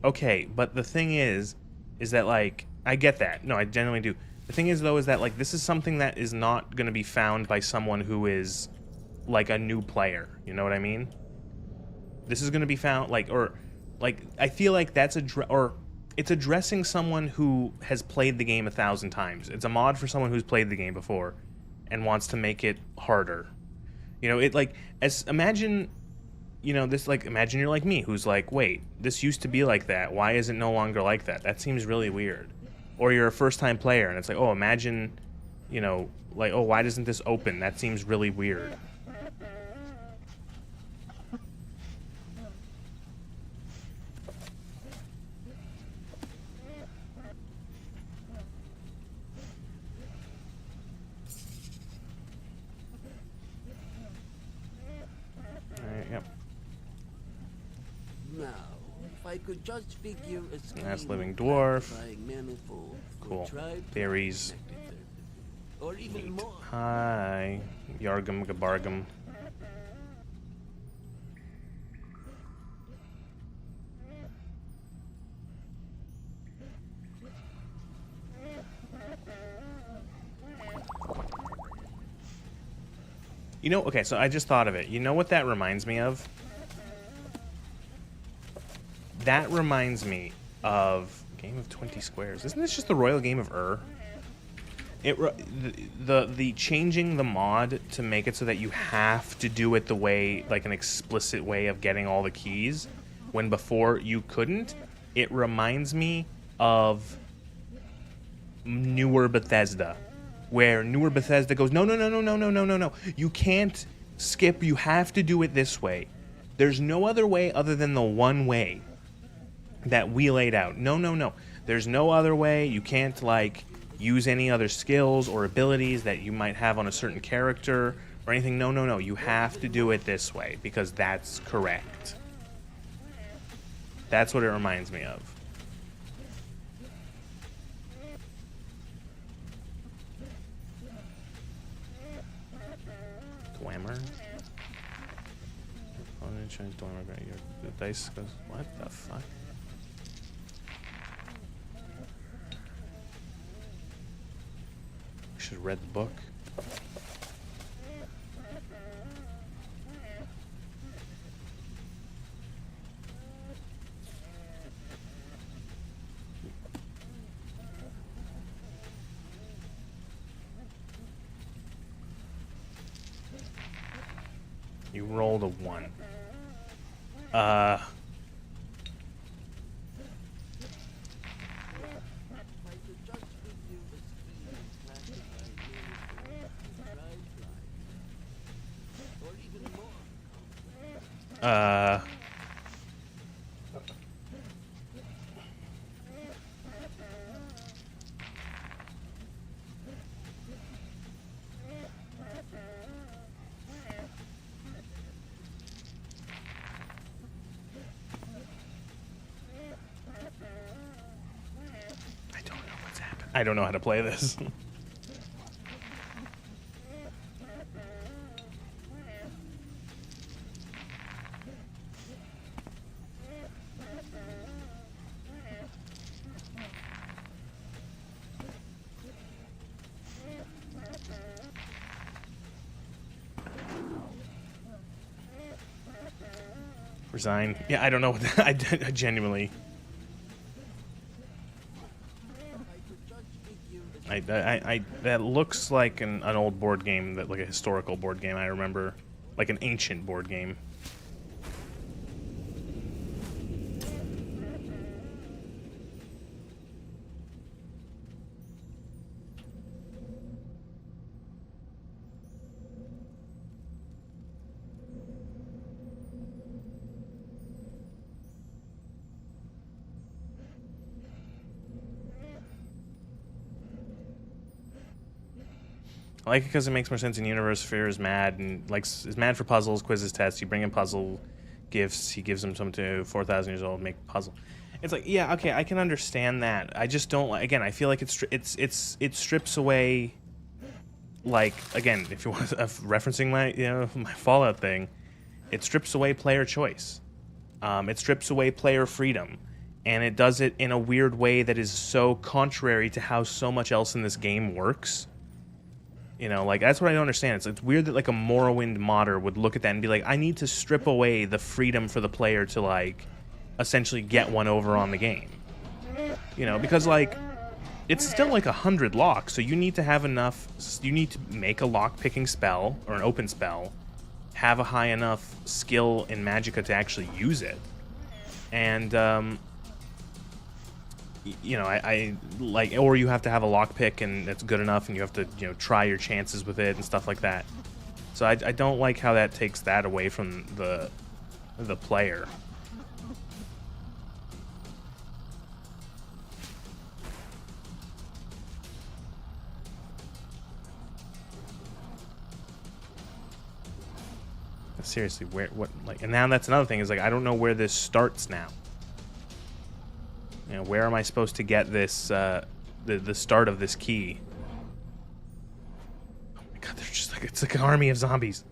okay, but the thing is that, like, I get that. No, I genuinely do. The thing is, though, is that, like, this is something that is not going to be found by someone who is, like, a new player. You know what I mean? This is going to be found, like, or, like, I feel like that's it's addressing someone who has played the game 1,000 times. It's a mod for someone who's played the game before and wants to make it harder. You know, it, like, imagine, you know, this, like, imagine you're like me, who's like, wait, this used to be like that. Why is it no longer like that? That seems really weird. Or you're a first-time player, and it's like, oh, imagine, you know, like, oh, why doesn't this open? That seems really weird. Yep. Now, if I could just figure a That's living dwarf. manifold Cool. tribe Theories. or even more. Hi. Yargum Gabargum. You know, okay, so I just thought of it. You know what that reminds me of? That reminds me of Game of 20 Squares. Isn't this just the Royal Game of Ur? The changing the mod to make it so that you have to do it the way, like an explicit way of getting all the keys, when before you couldn't. It reminds me of newer Bethesda, where newer Bethesda goes, no, no, no, no, no, no, no, no, no. You can't skip. You have to do it this way. There's no other way other than the one way that we laid out. No, no, no. There's no other way. You can't, like, use any other skills or abilities that you might have on a certain character or anything. No, no, no. You have to do it this way because that's correct. That's what it reminds me of. Dwemer? The dice goes, what the fuck? Should have read the book. You rolled a 1. I don't know how to play this. Resign. Yeah, I don't know what that, I genuinely. That looks like an old board game, that like a historical board game. I remember, like an ancient board game. I like it because it makes more sense in universe. Fear is mad and is mad for puzzles, quizzes, tests. You bring in puzzle gifts. He gives them some to 4,000 years old. Make puzzle. It's like, yeah, okay, I can understand that. I just don't. Again, I feel like it strips away. Like, again, if you want referencing my Fallout thing, it strips away player choice. It strips away player freedom, and it does it in a weird way that is so contrary to how so much else in this game works. You know, like, that's what I don't understand. It's weird that, like, a Morrowind modder would look at that and be like, I need to strip away the freedom for the player to, like, essentially get one over on the game. You know, because, like, it's still, like, 100 locks, so you need to have enough... You need to make a lock-picking spell, or an open spell, have a high enough skill in Magicka to actually use it. And, you know, I like, or you have to have a lockpick and it's good enough, and you have to, you know, try your chances with it and stuff like that. So I don't like how that takes that away from the player. Seriously, and now that's another thing, is like, I don't know where this starts now. You know, where am I supposed to get this, the start of this key? Oh my god, they're just like, it's like an army of zombies.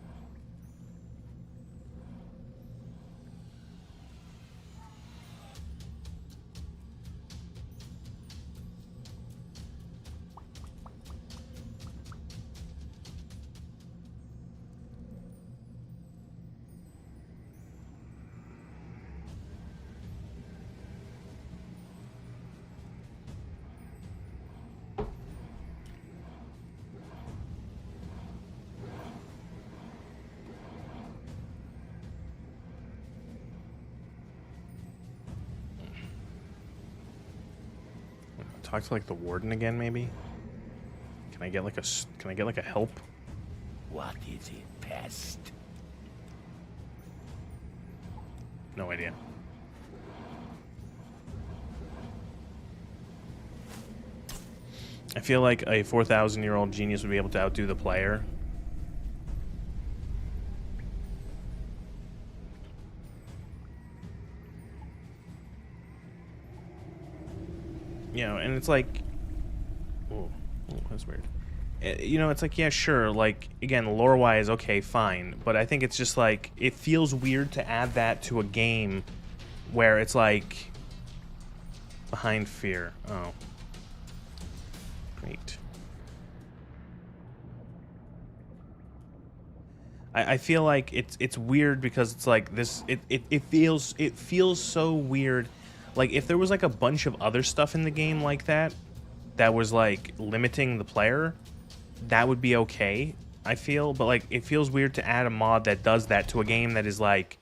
Talk to, like, the warden again, maybe? Can I get like a help? What is it, pest? No idea. I feel like a 4,000-year-old genius would be able to outdo the player. You know, and it's like, oh, that's weird. You know, it's like, yeah, sure, like, again, lore-wise, okay, fine, but I think it's just like, it feels weird to add that to a game where it's like, behind fear. Oh. Great. I feel like it's weird because it's like this, it feels so weird. Like, if there was, like, a bunch of other stuff in the game like that, that was, like, limiting the player, that would be okay, I feel. But, like, it feels weird to add a mod that does that to a game that is, like,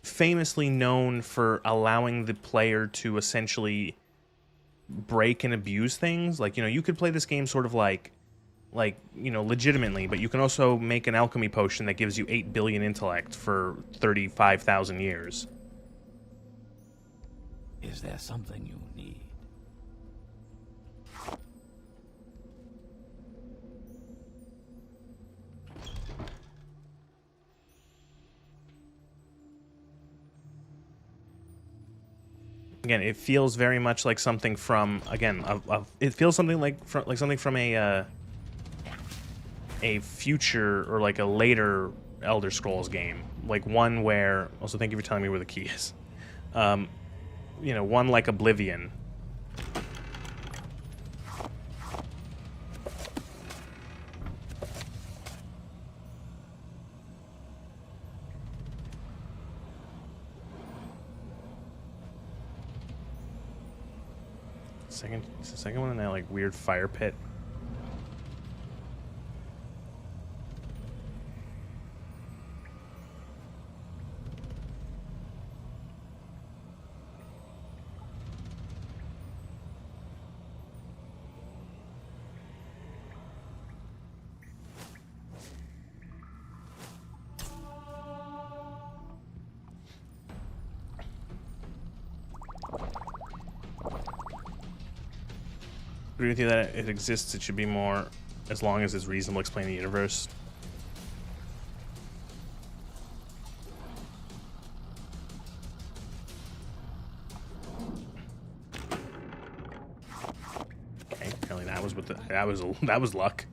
famously known for allowing the player to essentially break and abuse things. Like, you know, you could play this game sort of like, you know, legitimately, but you can also make an alchemy potion that gives you 8 billion intellect for 35,000 years. Is there something you need? Again, it feels very much like something from, again, it feels something like something from a future or like a later Elder Scrolls game, like one where. Also, thank you for telling me where the key is. You know, one like Oblivion. Is the second one in that, like, weird fire pit? Agree with you that it exists. It should be more as long as it's reasonable explaining the universe. Okay, apparently that was with the that was luck.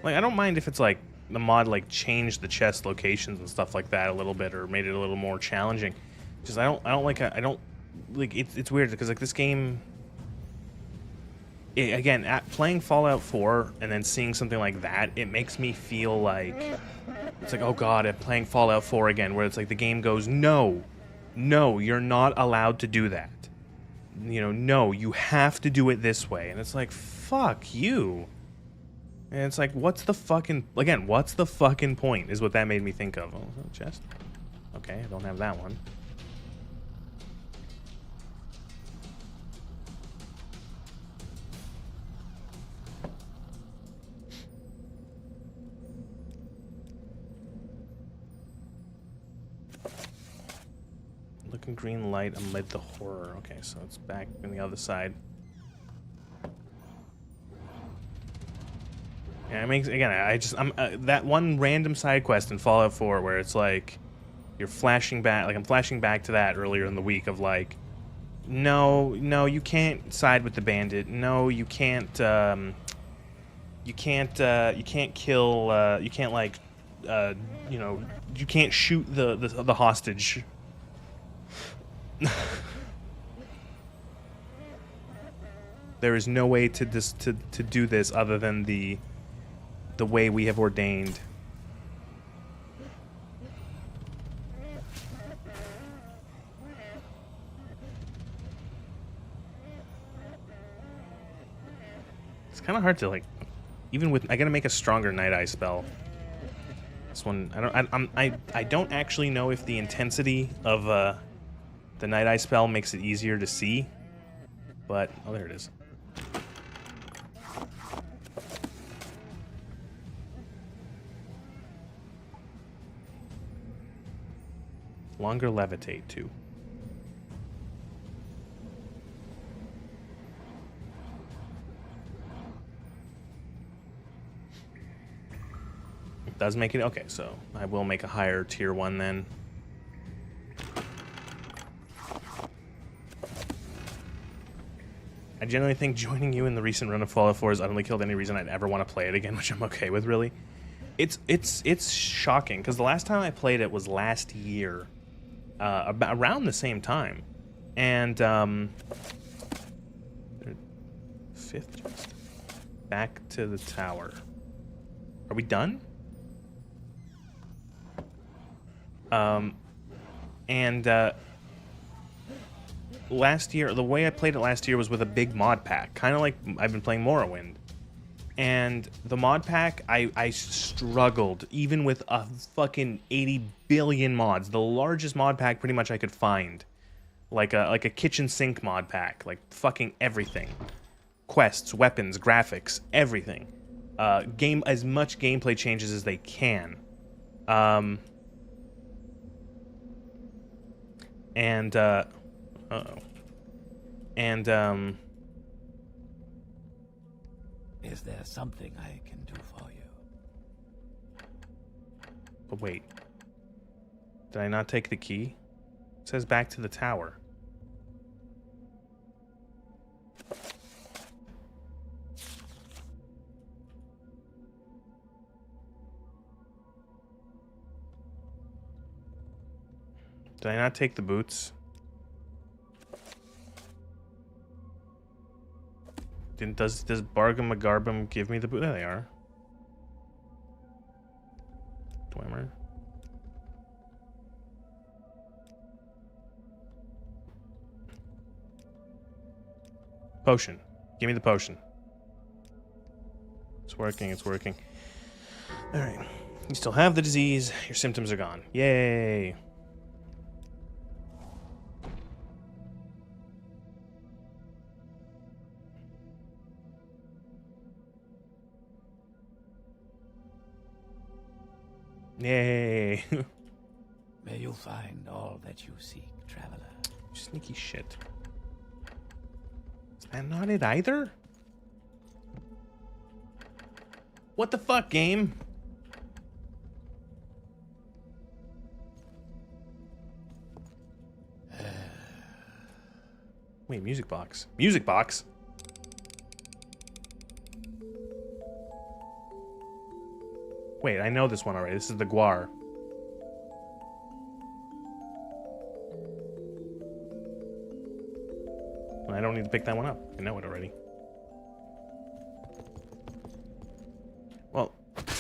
Like, I don't mind if it's like the mod like changed the chest locations and stuff like that a little bit, or made it a little more challenging. Just I don't like it's weird because like this game, again, playing Fallout 4 and then seeing something like that, it makes me feel like it's like, oh god, I'm playing Fallout 4 again, where it's like the game goes, no, you're not allowed to do that. You know, no, you have to do it this way, and it's like, fuck you. And it's like, what's the fucking point, is what that made me think of. Oh, chest. Okay, I don't have that one. Looking green light amid the horror. Okay, so it's back on the other side. Yeah, it makes, again, I'm that one random side quest in Fallout 4 where it's like you're flashing back, like I'm flashing back to that earlier in the week of like, no, you can't side with the bandit. No, you can't kill, you can't like, you know, you can't shoot the hostage. There is no way to do this other than the way we have ordained. It's kind of hard to like, even with, I gotta make a stronger Night Eye spell. This one, I don't actually know if the intensity of the Night Eye spell makes it easier to see, but oh, there it is. Longer levitate, too. It does make it... Okay, so I will make a higher tier 1 then. I generally think joining you in the recent run of Fallout 4 has utterly killed any reason I'd ever want to play it again, which I'm okay with, really. It's shocking, because the last time I played it was last year. Around the same time, and fifth chest. Back to the tower. Are we done? Last year, the way I played it last year was with a big mod pack, kind of like I've been playing Morrowind. And the mod pack, I struggled, even with a fucking 80 billion mods. The largest mod pack pretty much I could find. Like a kitchen sink mod pack. Like fucking everything. Quests, weapons, graphics, everything. As much gameplay changes as they can. Is there something I can do for you? But wait. Did I not take the key? It says back to the tower. Did I not take the boots? Does Bargum Magarbum give me the boot? There they are. Dwemer. Potion. Give me the potion. It's working, it's working. Alright. You still have the disease. Your symptoms are gone. Yay! Yay! You'll find all that you seek, traveler. Sneaky shit. Is that not it either? What the fuck, game? Wait, music box. Music box? Wait, I know this one already. This is the Guar. I don't need to pick that one up. I know it already. Well,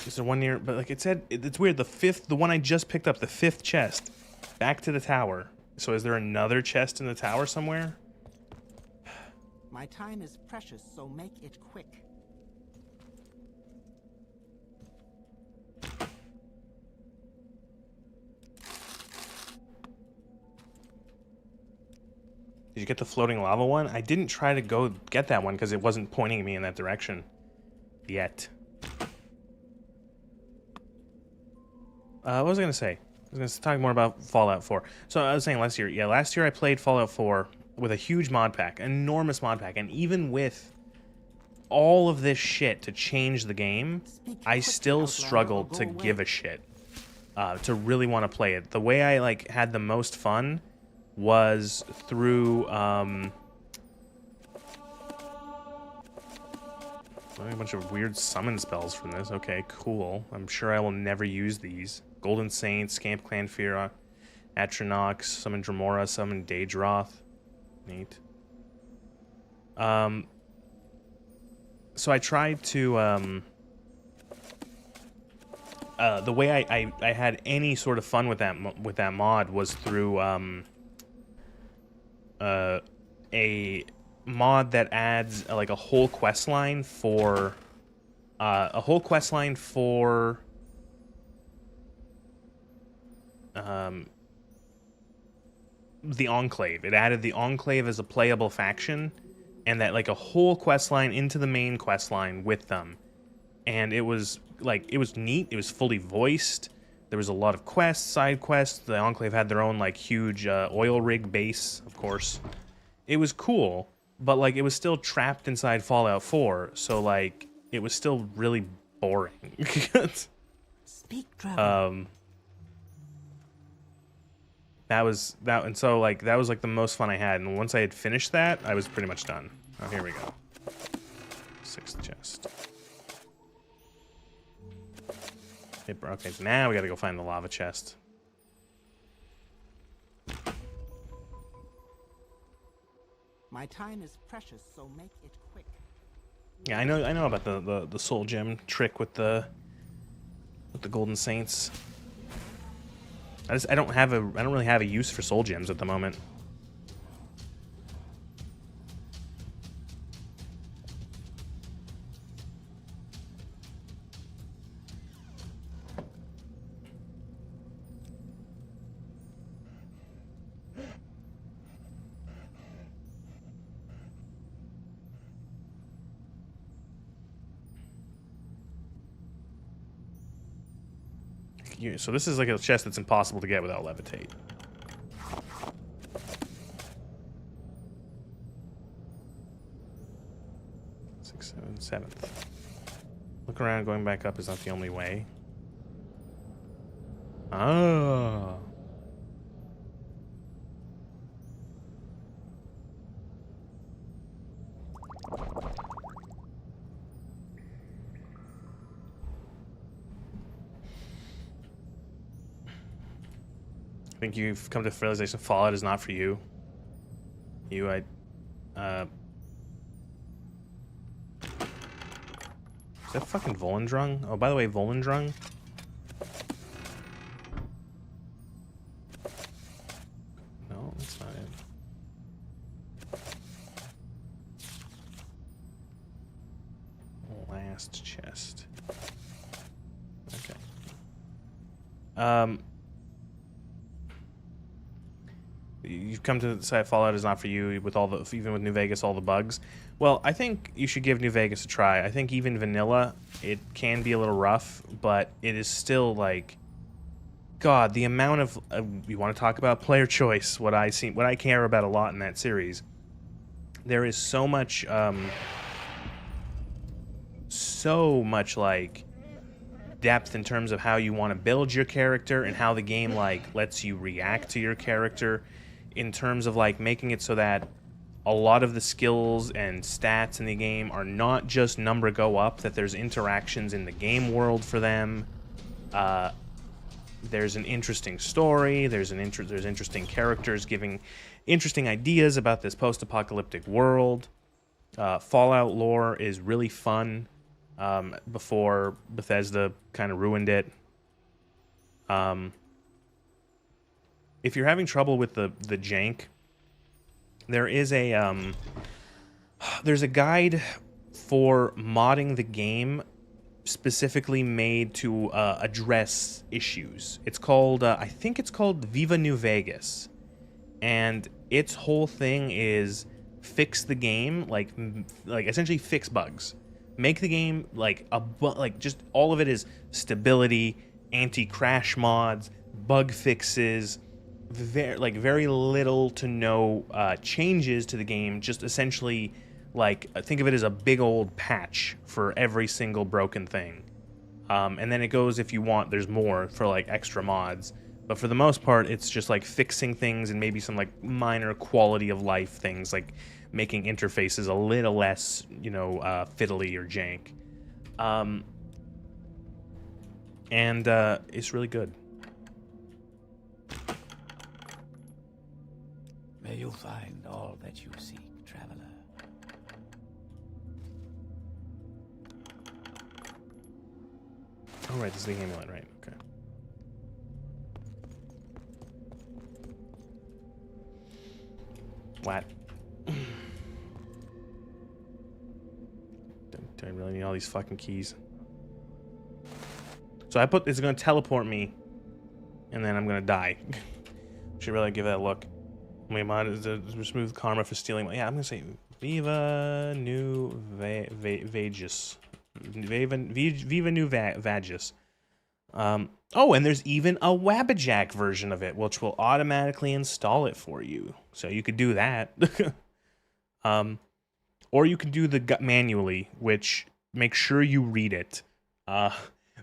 is there one near? But like it said, it's weird. The one I just picked up, the 5th chest, back to the tower. So is there another chest in the tower somewhere? My time is precious, so make it quick. Did you get the floating lava one? I didn't try to go get that one because it wasn't pointing me in that direction yet. What was I going to say? I was going to talk more about Fallout 4. So I was saying last year. Yeah, last year I played Fallout 4 with a huge mod pack, enormous mod pack. And even with all of this shit to change the game, I still struggled to give a shit. To really want to play it. The way I like had the most fun was through a bunch of weird summon spells from this. Okay, cool. I'm sure I will never use these. Golden Saint, Scamp Clanfira, Atronox, summon Dremora, summon Daedroth. Neat. So I tried to the way I had any sort of fun with that mod was through a mod that adds like a whole quest line for the Enclave. It added the Enclave as a playable faction, and that like a whole quest line into the main quest line with them. And it was like, it was neat. It was fully voiced. There was a lot of quests, side quests. The Enclave had their own like huge oil rig base, of course. It was cool, but like it was still trapped inside Fallout 4, so like it was still really boring. Speak, traveler. That was like the most fun I had, and once I had finished that, I was pretty much done. Oh, here we go. 6th chest. Okay, so now we gotta go find the lava chest. My time is precious, so make it quick. Yeah, I know about the soul gem trick with the Golden Saints. I don't really have a use for soul gems at the moment. So this is like a chest that's impossible to get without levitate. Sixth, seventh. Look around, going back up is not the only way. Oh. I think you've come to the realization Fallout is not for you. Is that fucking Volendrung? Oh, by the way, Volendrung. No, that's not it. Last chest. Okay. You've come to decide Fallout is not for you with all the, even with New Vegas, all the bugs. Well, I think you should give New Vegas a try. I think even vanilla, it can be a little rough, but it is still like, God, the amount of you want to talk about player choice, what I care about a lot in that series. There is so much like depth in terms of how you want to build your character and how the game like lets you react to your character, in terms of like making it so that a lot of the skills and stats in the game are not just number go up, that there's interactions in the game world for them. There's an interesting story, there's interesting characters giving interesting ideas about this post-apocalyptic world. Fallout lore is really fun, before Bethesda kind of ruined it. If you're having trouble with the jank, there is a there's a guide for modding the game specifically made to address issues. It's called I think it's called Viva New Vegas, and its whole thing is fix the game, like essentially fix bugs, make the game like just all of it is stability, anti-crash mods, bug fixes. Very little to no changes to the game, just essentially like think of it as a big old patch for every single broken thing, and then it goes, if you want, there's more for like extra mods, but for the most part it's just like fixing things and maybe some like minor quality of life things, like making interfaces a little less, you know, fiddly or jank, and it's really good. May you find all that you seek, traveler. Oh, right, this is the amulet, right? Okay. What? Do I really need all these fucking keys? So it's gonna teleport me, and then I'm gonna die. Should really give that a look. My mod is a smooth karma for stealing. Yeah, I'm gonna say Viva New Vegas. Viva New Vegas. Oh, and there's even a Wabbajack version of it, which will automatically install it for you. So you could do that. Or you can do the manually, which make sure you read it.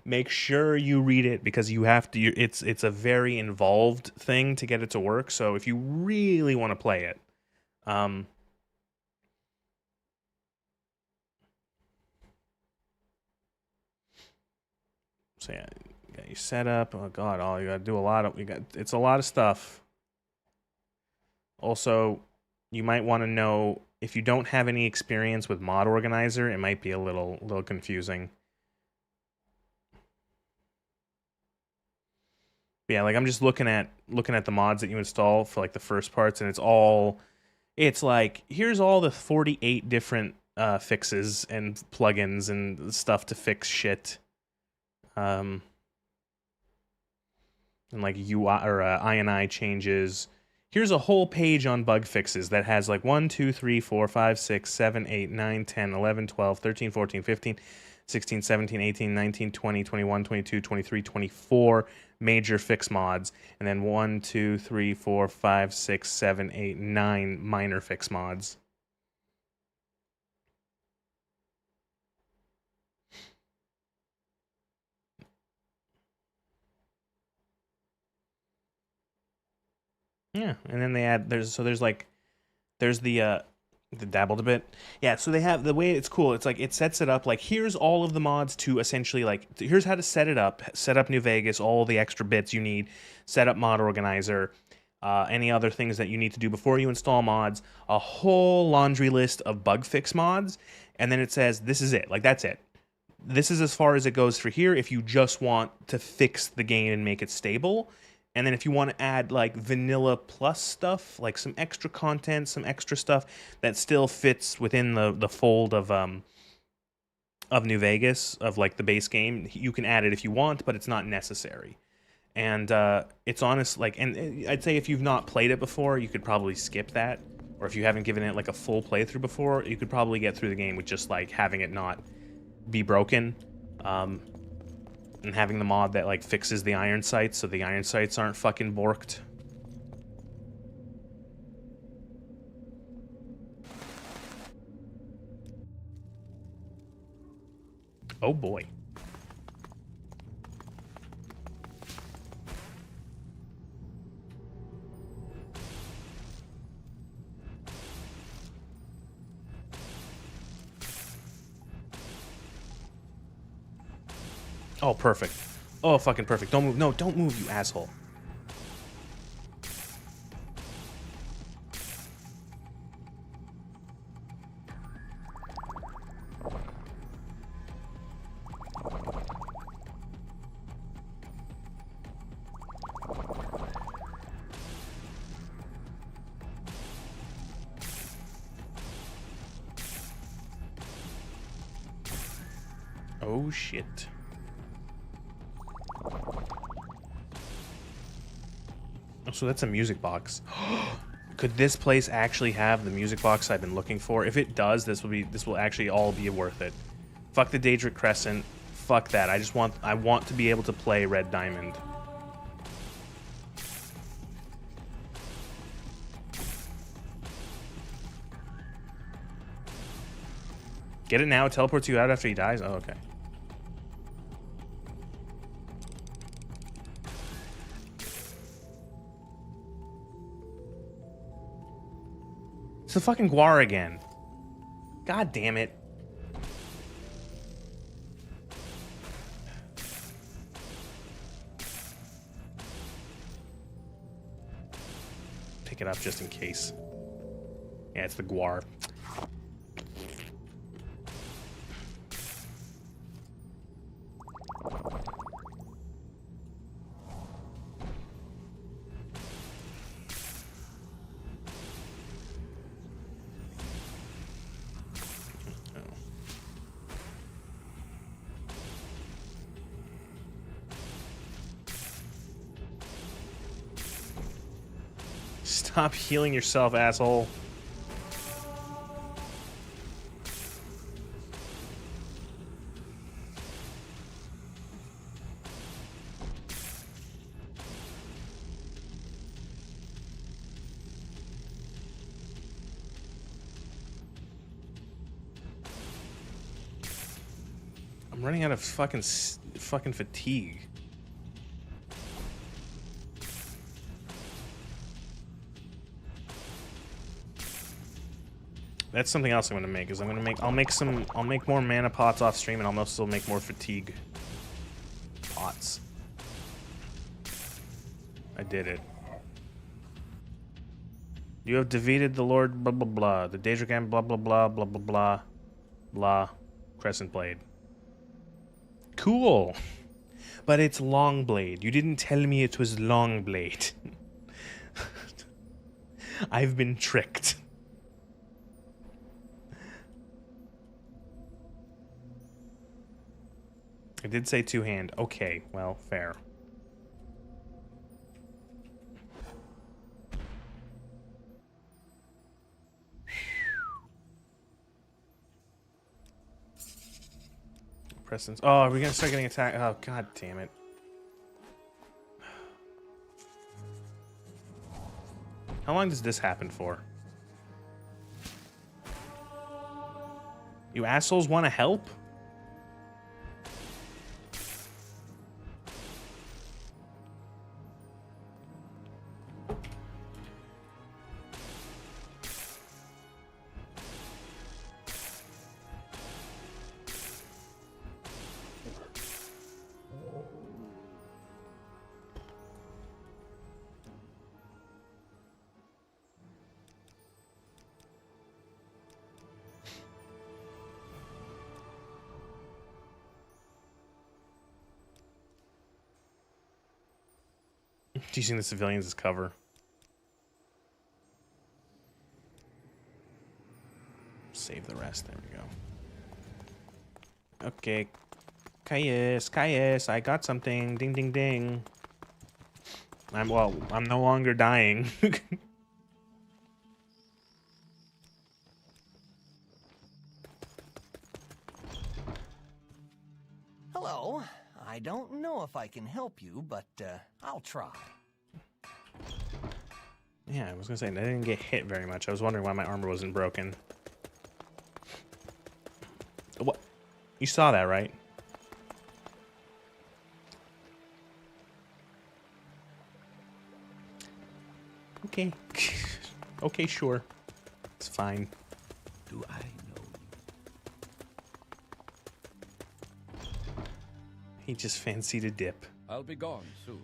Make sure you read it, because you have to. It's a very involved thing to get it to work. So if you really want to play it, so yeah, you got your setup. Oh god, all you gotta do it's a lot of stuff. Also, you might want to know, if you don't have any experience with Mod Organizer, it might be a little confusing. Yeah, like I'm just looking at the mods that you install for like the first parts, and it's like, here's all the 48 different fixes and plugins and stuff to fix shit, and like UI or INI changes. Here's a whole page on bug fixes that has like 1, 2, 3, 4, 5, 6, 7, 8, 9, 10, 11, 12, 13, 14, 15, 16, 17, 18, 19, 20, 21, 22, 23, 24 major fix mods, and then 1, 2, 3, 4, 5, 6, 7, 8, 9 minor fix mods. Yeah, and then they add there's the dabbled a bit. Yeah, so they have the way it's cool. It's like it sets it up like, here's all of the mods to essentially like, here's how to set it up. Set up New Vegas, all the extra bits you need. Set up Mod Organizer, any other things that you need to do before you install mods. A whole laundry list of bug fix mods, and then it says this is it. Like, that's it. This is as far as it goes for here. If you just want to fix the game and make it stable. And then if you want to add like vanilla plus stuff, like some extra content, some extra stuff that still fits within the fold of New Vegas, of like the base game, you can add it if you want, but it's not necessary. And it's honest, like, and I'd say if you've not played it before, you could probably skip that. Or if you haven't given it like a full playthrough before, you could probably get through the game with just like having it not be broken. And having the mod that, like, fixes the iron sights so the iron sights aren't fucking borked. Oh boy. Oh, perfect. Oh, fucking perfect. Don't move. No, don't move, you asshole. Oh, shit. Oh, so that's a music box. Could this place actually have the music box I've been looking for? If it does, this will actually all be worth it. Fuck the Daedric Crescent. Fuck that. I want to be able to play Red Diamond. Get it now, it teleports you out after he dies? Oh, okay. It's the fucking Guar again. God damn it. Pick it up just in case. Yeah, it's the Guar. Stop healing yourself, asshole. I'm running out of fucking fatigue. That's something else I'm gonna make. I'll make more mana pots off stream, and I'll also make more fatigue pots. I did it. You have defeated the Lord blah blah blah, the Daedric Am blah blah blah blah blah blah blah. Crescent Blade. Cool, but it's Long Blade. You didn't tell me it was Long Blade. I've been tricked. I did say two-hand. Okay, well, fair. Preston's. Oh, are we gonna start getting attacked? Oh, god damn it. How long does this happen for? You assholes want to help? Using the civilians as cover. Save the rest. There we go. Okay. Caius, I got something. Ding, ding, ding. I'm no longer dying. Hello. I don't know if I can help you, but I'll try. Yeah, I was gonna say, I didn't get hit very much. I was wondering why my armor wasn't broken. What? You saw that, right? Okay. Okay, sure. It's fine. Do I know you? He just fancied a dip. I'll be gone soon.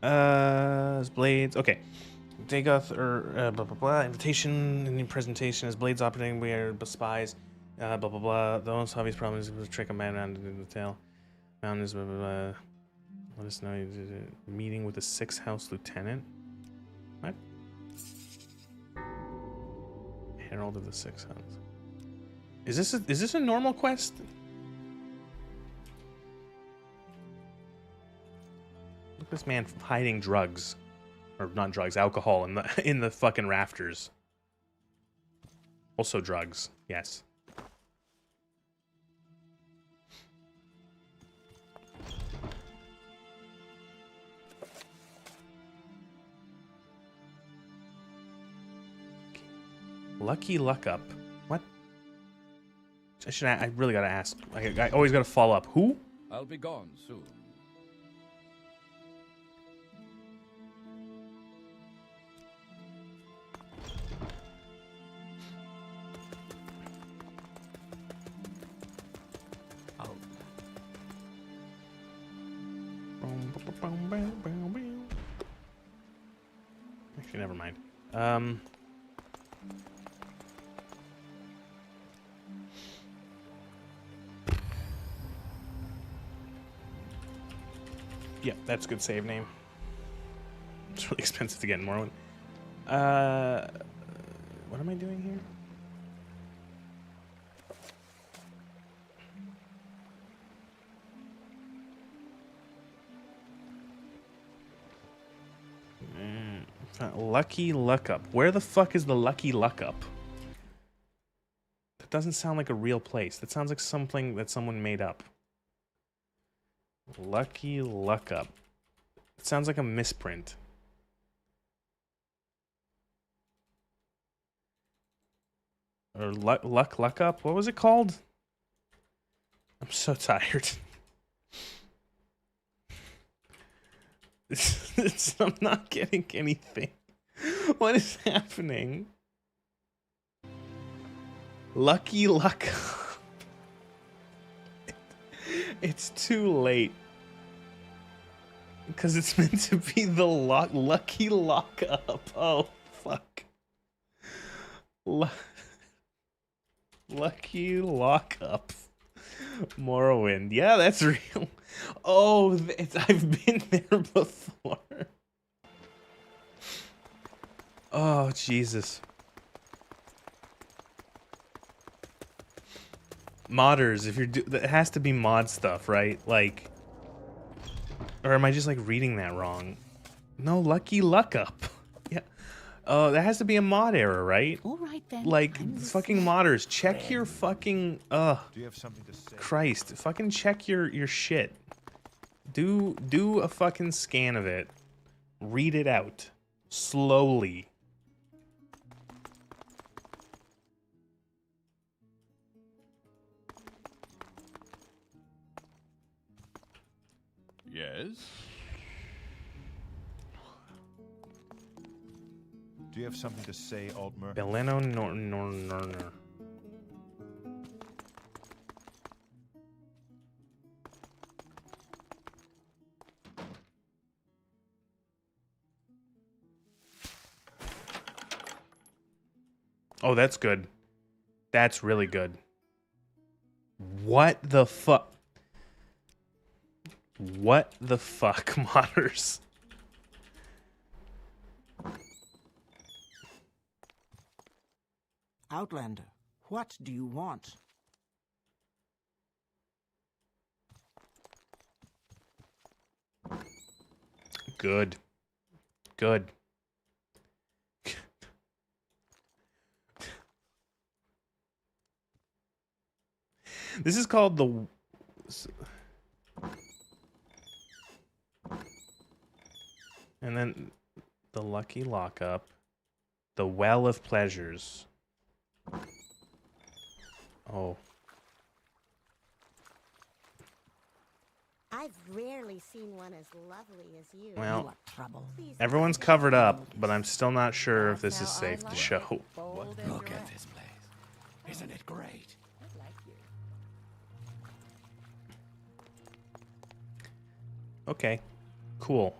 As Blades. Okay. Dagoth or blah blah blah. Invitation, new presentation as Blades operating. We are spies. Blah blah blah. The most obvious problem is to trick a man around in the tail. Mountains. Blah blah blah. Let us know. Meeting with the 6th House Lieutenant. What? Herald of the 6th House. Is this a normal quest? Look at this man hiding drugs, or not drugs, alcohol in the fucking rafters. Also drugs, yes. Lucky Luck Up. What? I really gotta ask. I always gotta follow up. Who? I'll be gone soon. Actually, never mind. Yeah, that's a good save name. It's really expensive to get in Morrowind. What am I doing here? Lucky Luck Up. Where the fuck is the Lucky Luck Up? That doesn't sound like a real place. That sounds like something that someone made up. Lucky Luck Up. It sounds like a misprint. Or Luck Up? What was it called? I'm so tired. I'm not getting anything. What is happening? Lucky Luck Up. It's too late. Because it's meant to be the Lucky Lock Up. Oh, fuck. Lucky Lock Up. Morrowind. Yeah, that's real. Oh, I've been there before. Oh, Jesus. Modders, if you're it has to be mod stuff, right? Like, or am I just like reading that wrong? No, Lucky Luck Up. Yeah. Oh, that has to be a mod error, right? All right then. Like, fucking modders, check your fucking Do you have something to say? Christ, fucking check your shit. Do a fucking scan of it. Read it out slowly. Yes? Do you have something to say, Altmer? Beleno Norner. Oh, that's good. That's really good. What the fuck? What the fuck, modders? Outlander, what do you want? Good. Good. This is called And then the lucky lockup. The well of pleasures. Oh. I've rarely seen one as lovely as you. Well, Trouble. everyone's covered up, but I'm still not sure if this is safe to show. Look at this place. Isn't it great? Okay. Cool.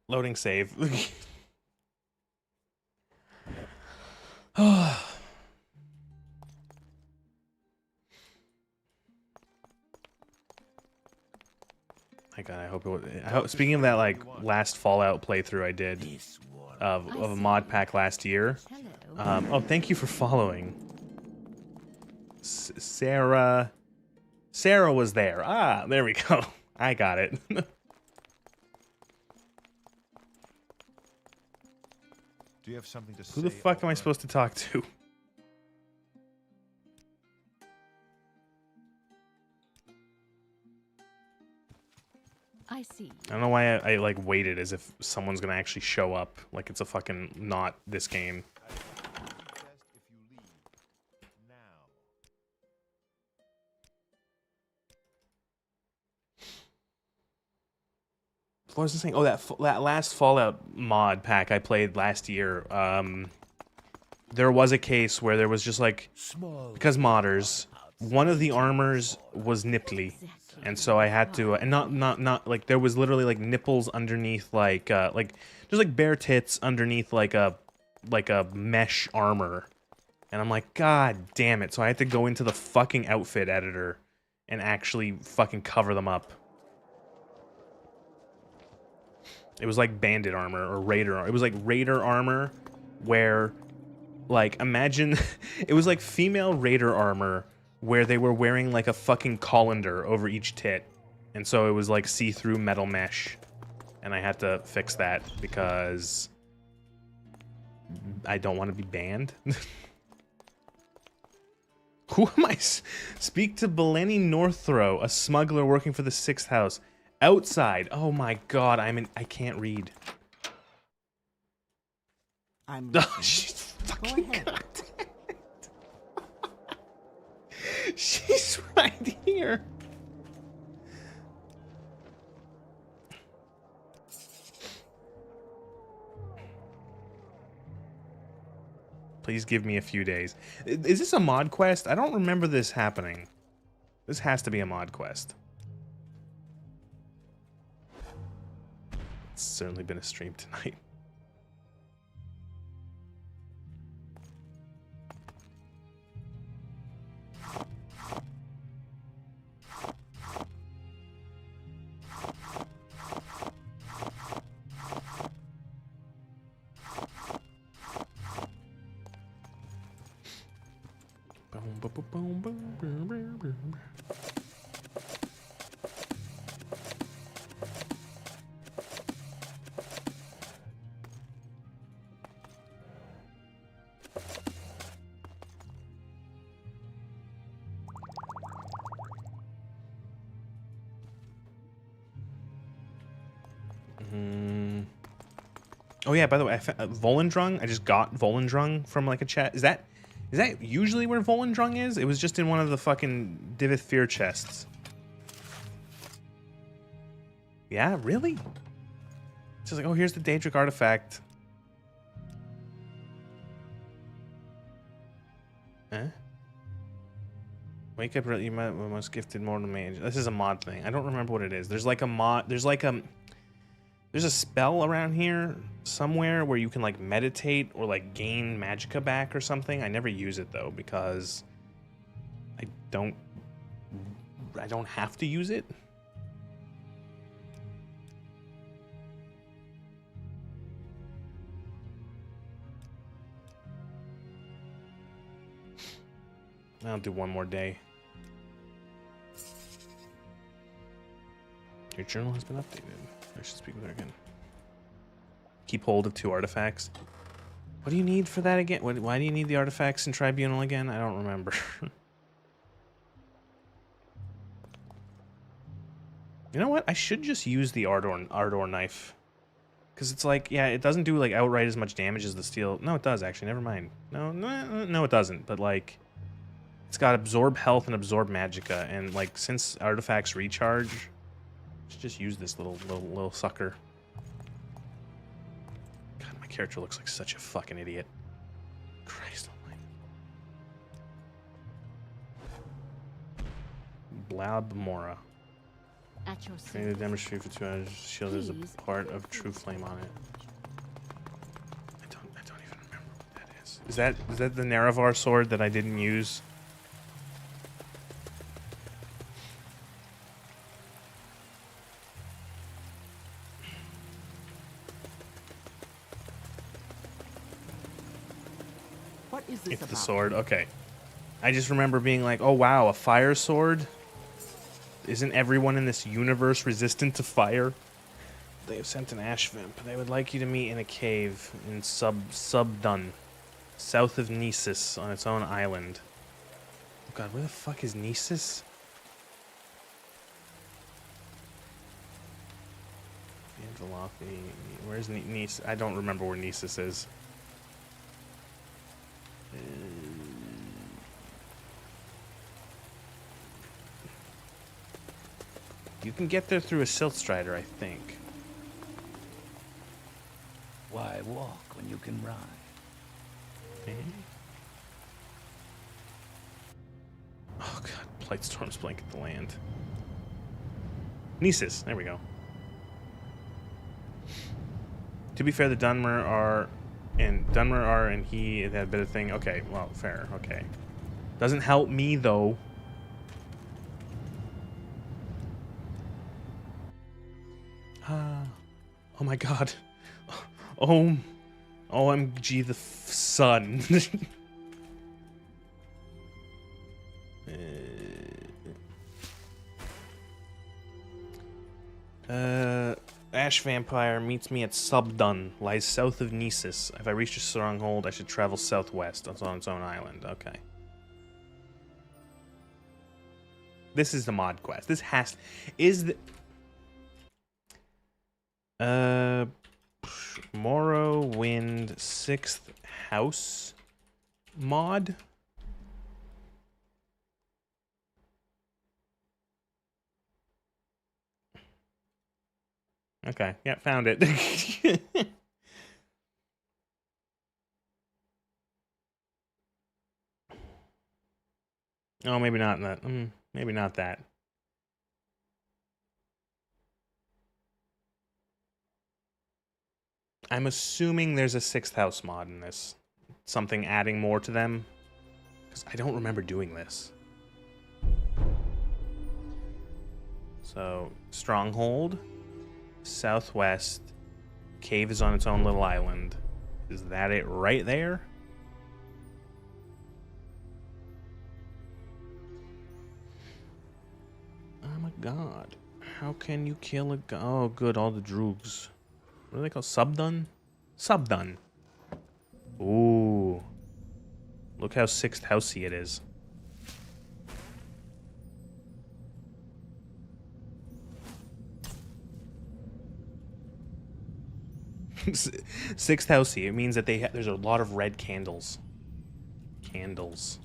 Loading save. My God, I hope it was, speaking of that, like, last Fallout playthrough I did of a mod pack last year. Oh, thank you for following. Sarah was there. Ah, there we go. I got it. Do you have something to say? Who the fuck am I supposed to talk to? I see. I don't know why I like waited as if someone's gonna actually show up. Like it's a fucking not this game. What was I saying? Oh, that last Fallout mod pack I played last year. There was a case where there was just like, because modders, one of the armors was nipply, and so I had to, and not like there was literally like nipples underneath like just like bare tits underneath like a mesh armor, and I'm like, God damn it! So I had to go into the fucking outfit editor and actually fucking cover them up. It was like bandit armor or raider. It was like raider armor where, like, imagine it was like female raider armor where they were wearing like a fucking colander over each tit. And so it was like see-through metal mesh. And I had to fix that because I don't want to be banned. Who am I? Speak to Belleni Northrow, a smuggler working for the 6th House. Outside. Oh my God, I can't read. I'm Oh, she's fucking Go ahead. goddamn it. She's right here. Please give me a few days. Is this a mod quest? I don't remember this happening. This has to be a mod quest. It's certainly been a stream tonight. Oh yeah, by the way, Volendrung, I just got Volendrung from like a chat. Is that usually where Volendrung is? It was just in one of the fucking Divith Fear chests. Yeah, really? It's just like, oh, here's the Daedric artifact. Huh? Wake up, you might most gifted mortal mage. This is a mod thing. I don't remember what it is. There's like a mod. There's a spell around here somewhere where you can like meditate or like gain magicka back or something. I never use it though because I don't have to use it. I'll do one more day. Your journal has been updated. I should speak with her again. Keep hold of 2 artifacts. What do you need for that again? Why do you need the artifacts in Tribunal again? I don't remember. You know what? I should just use the Ardor knife. Because it's like, yeah, it doesn't do like outright as much damage as the steel. No, it does actually. Never mind. No, it doesn't. But like, it's got absorb health and absorb magicka, and like since artifacts recharge, let's just use this little sucker. God, my character looks like such a fucking idiot. Christ almighty. Blab Mora. At your Training to demonstrate for 2 hours. Shield has a part of True Flame on it. I don't even remember what that is. Is that the Nerevar sword that I didn't use? What is this It's about? the sword. Okay. I just remember being like, oh wow, a fire sword? Isn't everyone in this universe resistant to fire? They have sent an ash vimp. They would like you to meet in a cave in Subdun, south of Nisus, on its own island. Oh god, where the fuck is Nisus? Angelothi. Where's Nisus? I don't remember where Nisus is. You can get there through a Silt Strider, I think. Why walk when you can ride? Oh god, Blightstorms blanket the land. Nisus, there we go. To be fair, the Dunmer are and he that bit of thing. Okay, well, fair. Okay, doesn't help me though. Oh my god. Oh, OMG the sun. Ash Vampire meets me at Subdun, lies south of Nisus. If I reach the stronghold, I should travel southwest. It's on its own island. Okay. This is the mod quest. This has... Is the... Morrowind 6th House mod? Okay, yeah, found it. Oh, maybe not that. Maybe not that. I'm assuming there's a 6th house mod in this. Something adding more to them. Because I don't remember doing this. So, Stronghold. Southwest. Cave is on its own little island. Is that it right there? Oh my god. How can you kill a... Oh, good, all the droogs. What are they called? Subdun? Subdun. Ooh. Look how 6th housey it is. Sixth housey. It means that there's a lot of red candles. Candles.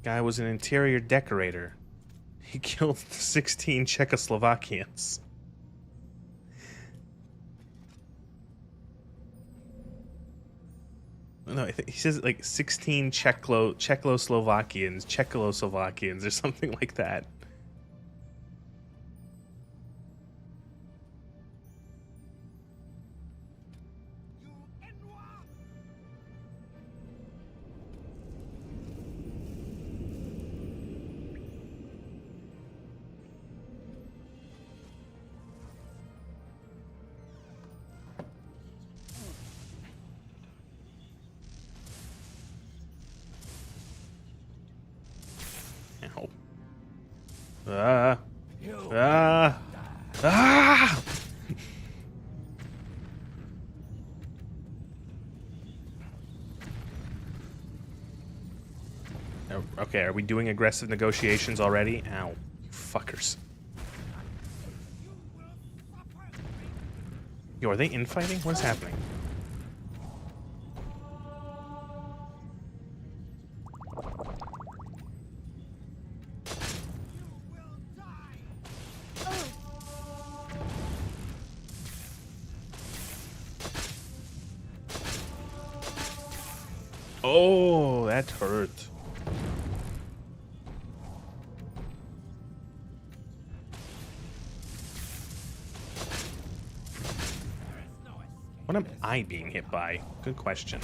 Guy was an interior decorator. He killed 16 Czechoslovakians. No, he says like 16 Czechoslovakians or something like that. Okay, are we doing aggressive negotiations already? Ow, you fuckers. Yo, are they infighting? What is happening? Oh, that hurt. What am I being hit by? Good question.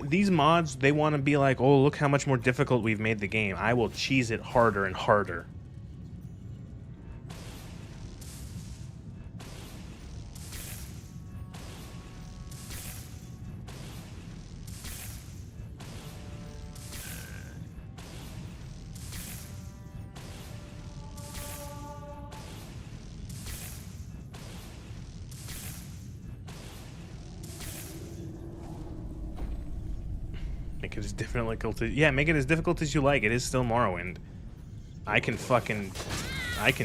These mods, they want to be like, oh, look how much more difficult we've made the game. I will cheese it harder and harder. Make it as difficult as, yeah, make it as difficult as you like. It is still Morrowind. I can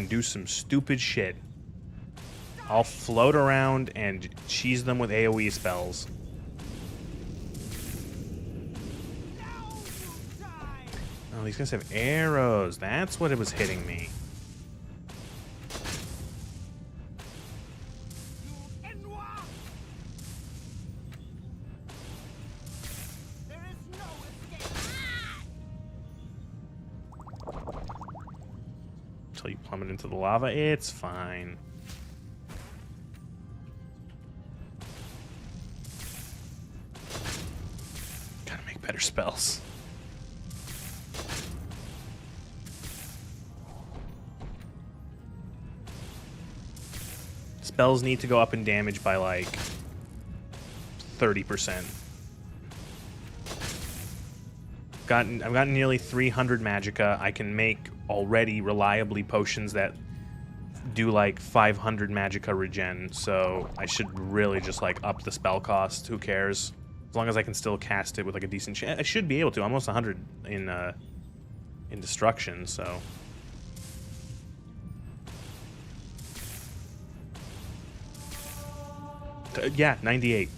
do some stupid shit. I'll float around and cheese them with AoE spells. Oh, these guys have arrows. That's what it was hitting me. Until you plummet into the lava, it's fine. Gotta make better spells. Spells need to go up in damage by like 30%. I've gotten nearly 300 magicka. I can make already reliably potions that do like 500 magicka regen, so I should really just like up the spell cost. Who cares? As long as I can still cast it with like a decent chance. I should be able to. Almost 100 in destruction, so. Yeah, 98.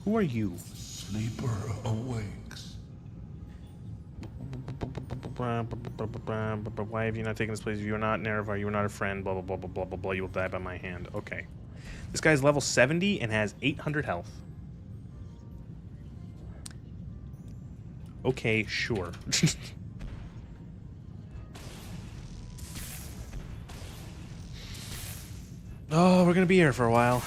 Who are you? Sleeper awakes. Why have you not taken this place? You are not Nerevar. You are not a friend. Blah, blah, blah, blah, blah, blah, blah. You will die by my hand. Okay. This guy's level 70 and has 800 health. Okay, sure. Oh, we're gonna be here for a while.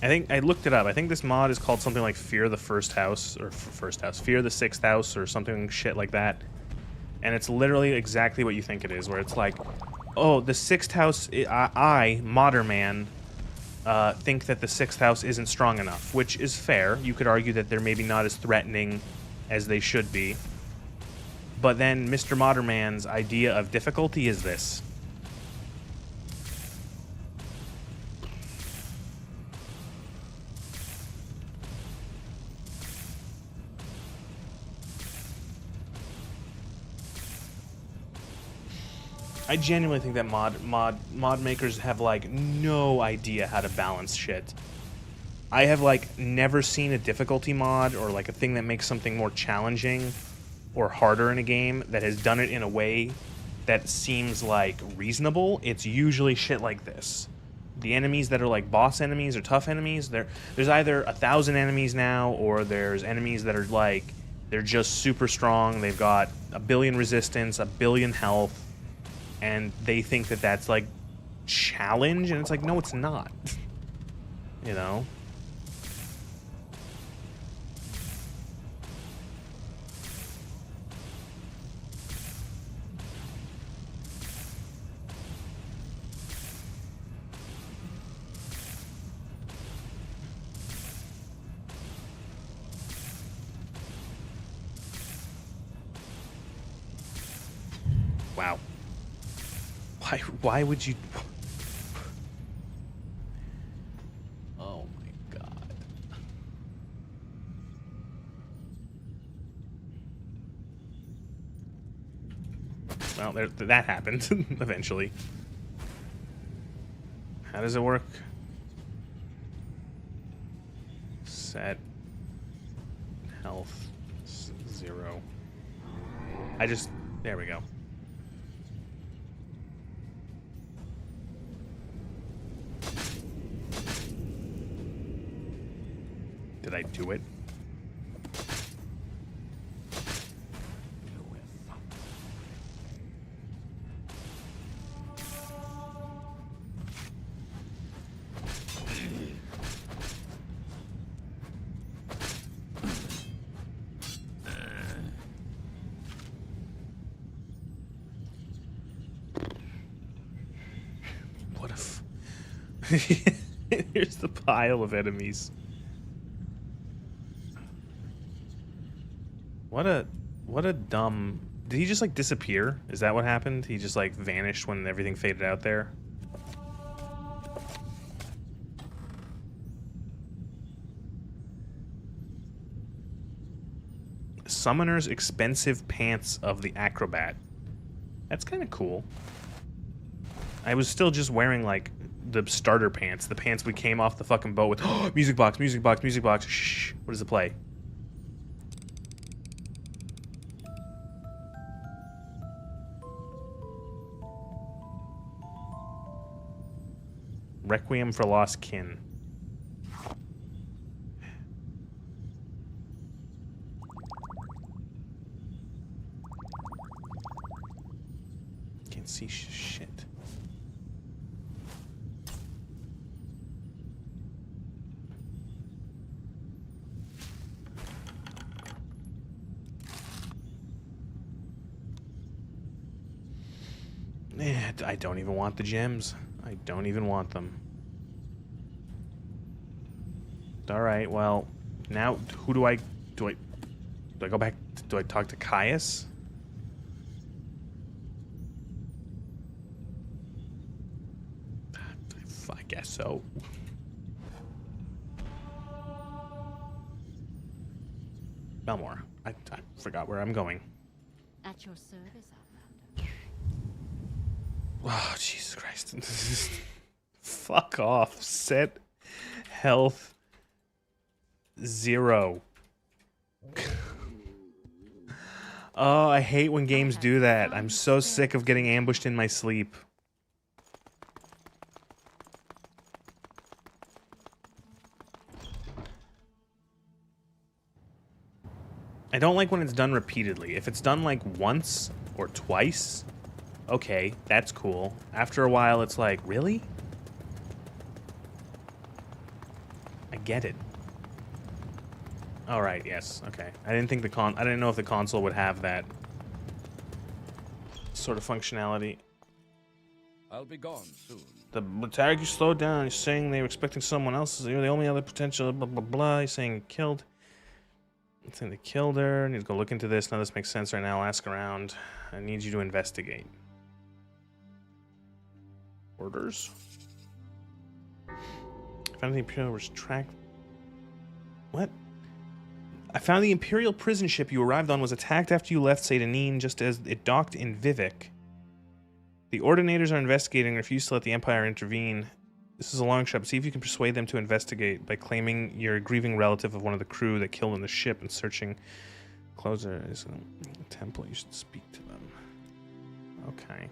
I think I looked it up. I think this mod is called something like Fear the First House, or Fear the Sixth House, or something shit like that. And it's literally exactly what you think it is, where it's like, oh, the Sixth House, modern man, think that the Sixth House isn't strong enough, which is fair. You could argue that they're maybe not as threatening as they should be. But then Mr. Modern Man's idea of difficulty is this. I genuinely think that mod makers have like no idea how to balance shit. I have like never seen a difficulty mod or like a thing that makes something more challenging or harder in a game that has done it in a way that seems like reasonable, it's usually shit like this. The enemies that are like boss enemies or tough enemies, there's either 1,000 enemies now, or there's enemies that are like, they're just super strong. They've got 1 billion resistance, 1 billion health, and they think that that's like challenge, and it's like, no, it's not. You know? Wow. Why would you... Oh my god. Well, that happened eventually. How does it work? Set health 0. There we go. Did I do it? What if... Here's the pile of enemies. What a dumb... Did he just like disappear? Is that what happened? He just like vanished when everything faded out there? Summoner's expensive pants of the acrobat. That's kind of cool. I was still just wearing like the starter pants, the pants we came off the fucking boat with. Oh, music box, music box, music box. Shh. What does it play? Requiem for Lost Kin. Can't see shit. I don't even want the gems. I don't even want them. Alright, well, now who do I go back? Do I talk to Caius? I guess so. Belmore. I forgot where I'm going. At your service, Outlander. Oh, Jesus Christ. Fuck off. Set health 0. Oh, I hate when games do that. I'm so sick of getting ambushed in my sleep. I don't like when it's done repeatedly. If it's done like once or twice, okay, that's cool. After a while, it's like, really? I get it. All right, yes, okay. I didn't think I didn't know if the console would have that sort of functionality. I'll be gone soon. The attack you slowed down. He's saying they were expecting someone else. You're the only other potential. Blah blah blah. He's saying killed. He's saying they killed her. I need to go look into this. Now this makes sense right now. I'll ask around. I need you to investigate. Orders. Found the Imperial was tracked. What? I found the Imperial prison ship you arrived on was attacked after you left Saint Denis, just as it docked in Vivek. The Ordinators are investigating and refuse to let the Empire intervene. This is a long shot. See if you can persuade them to investigate by claiming you're a grieving relative of one of the crew that killed on the ship and searching. Closer is a temple. You should speak to them. Okay.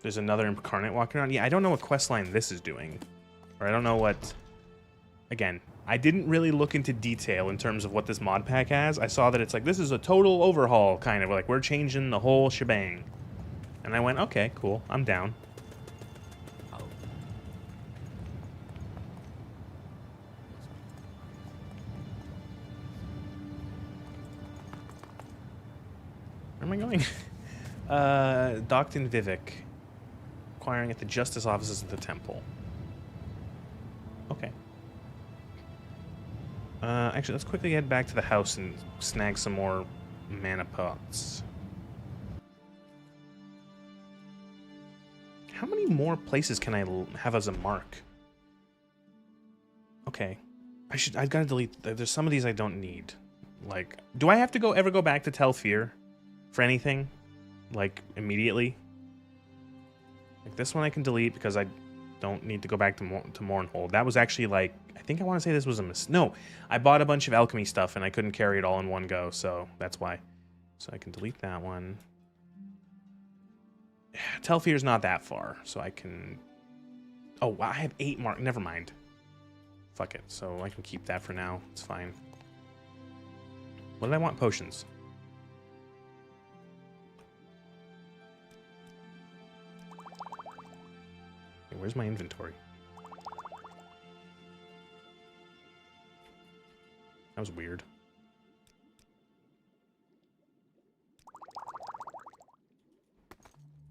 There's another incarnate walking around. Yeah, I don't know what quest line this is doing. Or I don't know what... Again, I didn't really look into detail in terms of what this mod pack has. I saw that it's like, this is a total overhaul, kind of. Like, we're changing the whole shebang. And I went, okay, cool. I'm down. Where am I going? Docton Vivek. Acquiring at the justice offices of the temple. Okay. Actually, let's quickly head back to the house and snag some more mana pots. How many more places can I have as a mark? Okay. I gotta delete... There's some of these I don't need. Like, do I have to ever go back to Telfir for anything? Like, immediately? Like, this one I can delete because I don't need to go back to Mournhold. That was actually, like... I think I want to say this was a mistake. No, I bought a bunch of alchemy stuff and I couldn't carry it all in one go, so that's why. So I can delete that one. Telfir's not that far, so I can... Oh, wow, I have 8 mark. Never mind. Fuck it. So I can keep that for now. It's fine. What did I want? Potions. Okay, where's my inventory? That was weird.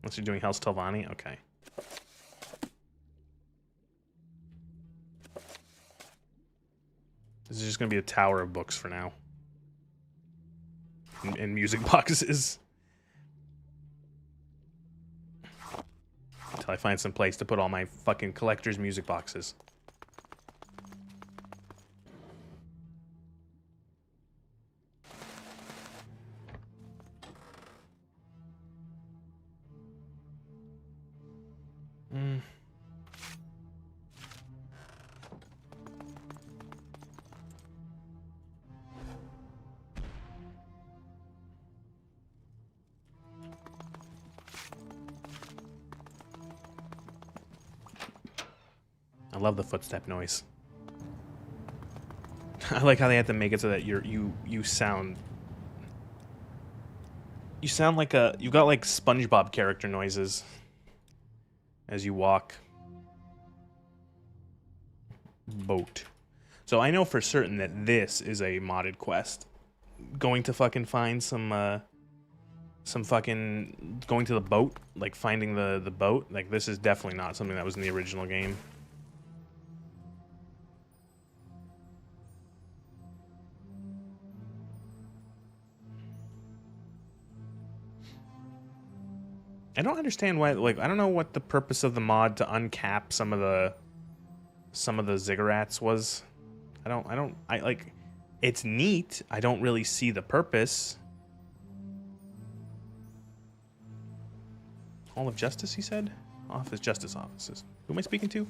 Unless you're doing House Telvanni? Okay. This is just going to be a tower of books for now. And music boxes. Until I find some place to put all my fucking collector's music boxes. I love the footstep noise. I like how they had to make it so that you sound like you got like SpongeBob character noises as you walk. Boat. So I know for certain that this is a modded quest. Going to fucking find some fucking going to the boat, like finding the boat. Like this is definitely not something that was in the original game. I don't understand why, like, I don't know what the purpose of the mod to uncap some of the ziggurats was. I like, it's neat. I don't really see the purpose. Hall of Justice, he said? Justice offices. Who am I speaking to?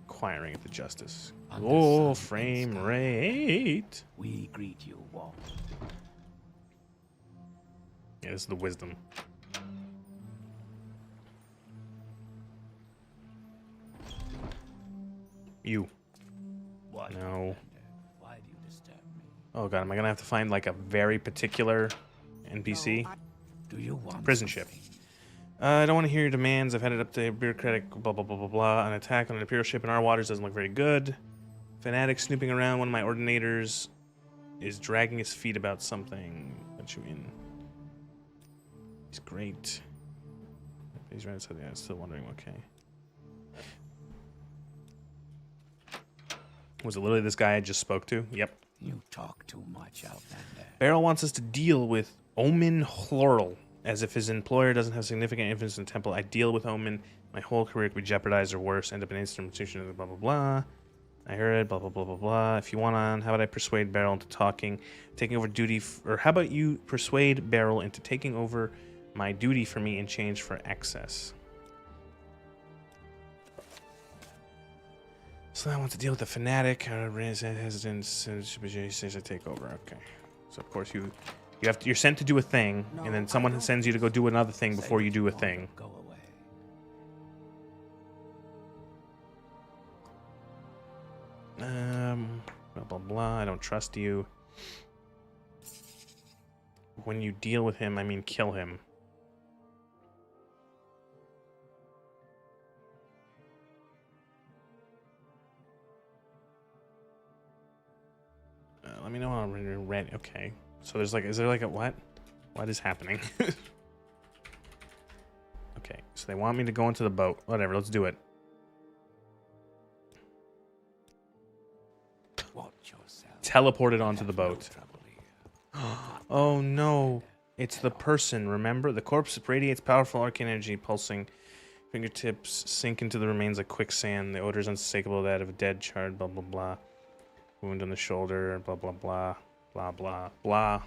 Acquiring at the Justice. Oh, frame rate. We greet you, Walt. Yeah, this is the wisdom. You. What? No. Why do you disturb me? Oh god, am I gonna have to find like a very particular NPC? Do you want prison ship? I don't want to hear your demands. I've headed up to bureaucratic blah blah blah blah blah. An attack on an Imperial ship in our waters doesn't look very good. Fanatic snooping around. One of my ordinators is dragging his feet about something. Let you in. He's great. He's right outside the eye. Still wondering. Okay. Was it literally this guy I just spoke to? Yep. You talk too much, Outlander. Beryl wants us to deal with Omen Chloral, as if his employer doesn't have significant influence in the temple. I deal with Omen. My whole career could be jeopardized or worse. End up in institution, blah, blah, blah. I heard, blah, blah, blah, blah, blah. If you want on, how about I persuade Beryl into taking over duty, or how about you persuade Beryl into taking over my duty for me in change for excess? So I want to deal with the fanatic. Hesitant says I take over. Okay. So of course you You're sent to do a thing, and then someone sends you to go do another thing before you do a thing. Go away. Blah blah blah. I don't trust you. When you deal with him, I mean kill him. Let me know when you're ready. Okay. So there's like, is there like a what? What is happening? Okay. So they want me to go into the boat. Whatever. Let's do it. Watch yourself. Teleported onto the boat. Oh no. It's the person, remember? The corpse radiates powerful arcane energy, pulsing. Fingertips sink into the remains like quicksand. The odor is unmistakable, that of a dead, charred, blah blah blah. Wound on the shoulder, blah blah blah. Blah blah blah.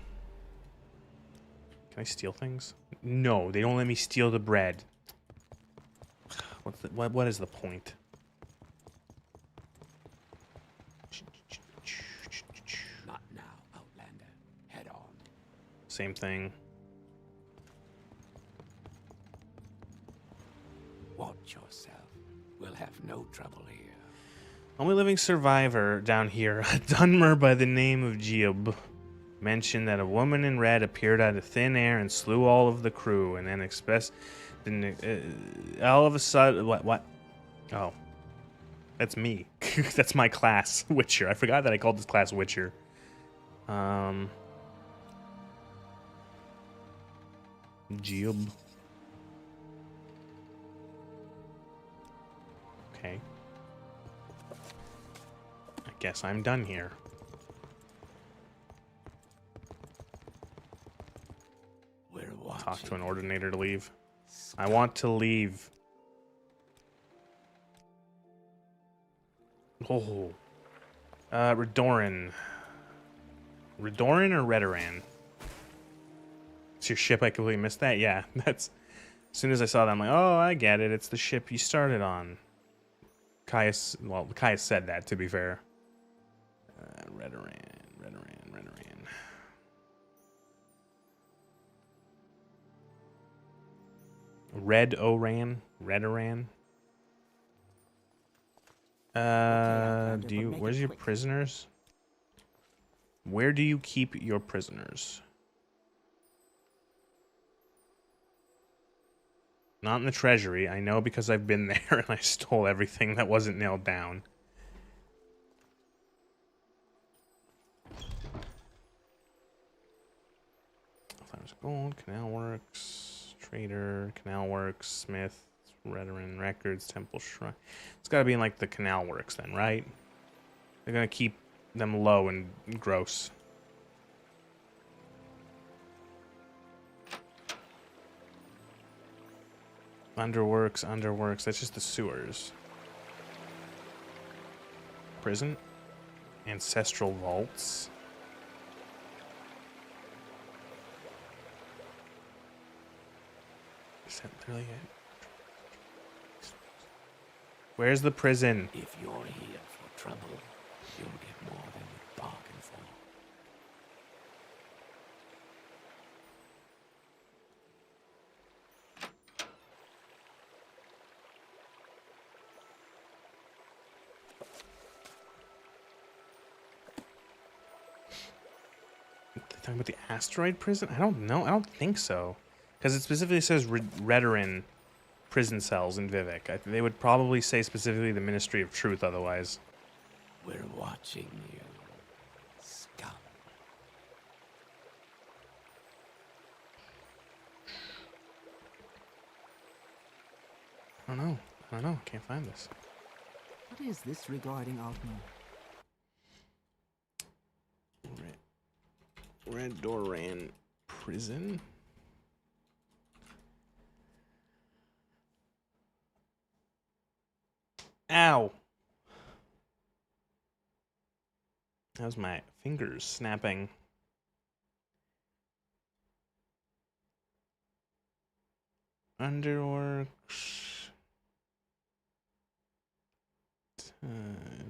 Can I steal things? No, they don't let me steal the bread. What is the point? Not now, Outlander. Head on. Same thing. Watch yourself. We'll have no trouble here. Only living survivor down here, a Dunmer by the name of Geob, mentioned that a woman in red appeared out of thin air and slew all of the crew, and then all of a sudden, what? Oh, that's me. That's my class, Witcher. I forgot that I called this class Witcher. Geob. Okay. I guess I'm done here. We're watching. Talk to an ordinator to leave. I want to leave. Oh. Redoran. Redoran or Redoran? It's your ship. I completely missed that. Yeah, that's... As soon as I saw that, I'm like, oh, I get it. It's the ship you started on. Caius... Well, Caius said that, to be fair. Redoran. Redoran? Where's your prisoners? Where do you keep your prisoners? Not in the treasury. I know because I've been there and I stole everything that wasn't nailed down. Flowers of Gold, Canal Works, Trader, Canal Works, Smith, Redoran Records, Temple Shrine. It's gotta be in like the Canal Works then, right? They're gonna keep them low and gross. Underworks, that's just the sewers. Prison? Ancestral vaults? Is that really it? Where's the prison? If you're here for trouble, you'll get more than you bargained for. Talking about the asteroid prison? I don't know. I don't think so. Because it specifically says Redoran prison cells in Vivek. They would probably say specifically the Ministry of Truth otherwise. We're watching you, scum. I don't know. Can't find this. What is this regarding Altman? Redoran prison? Ow! That was my fingers snapping. Underworks.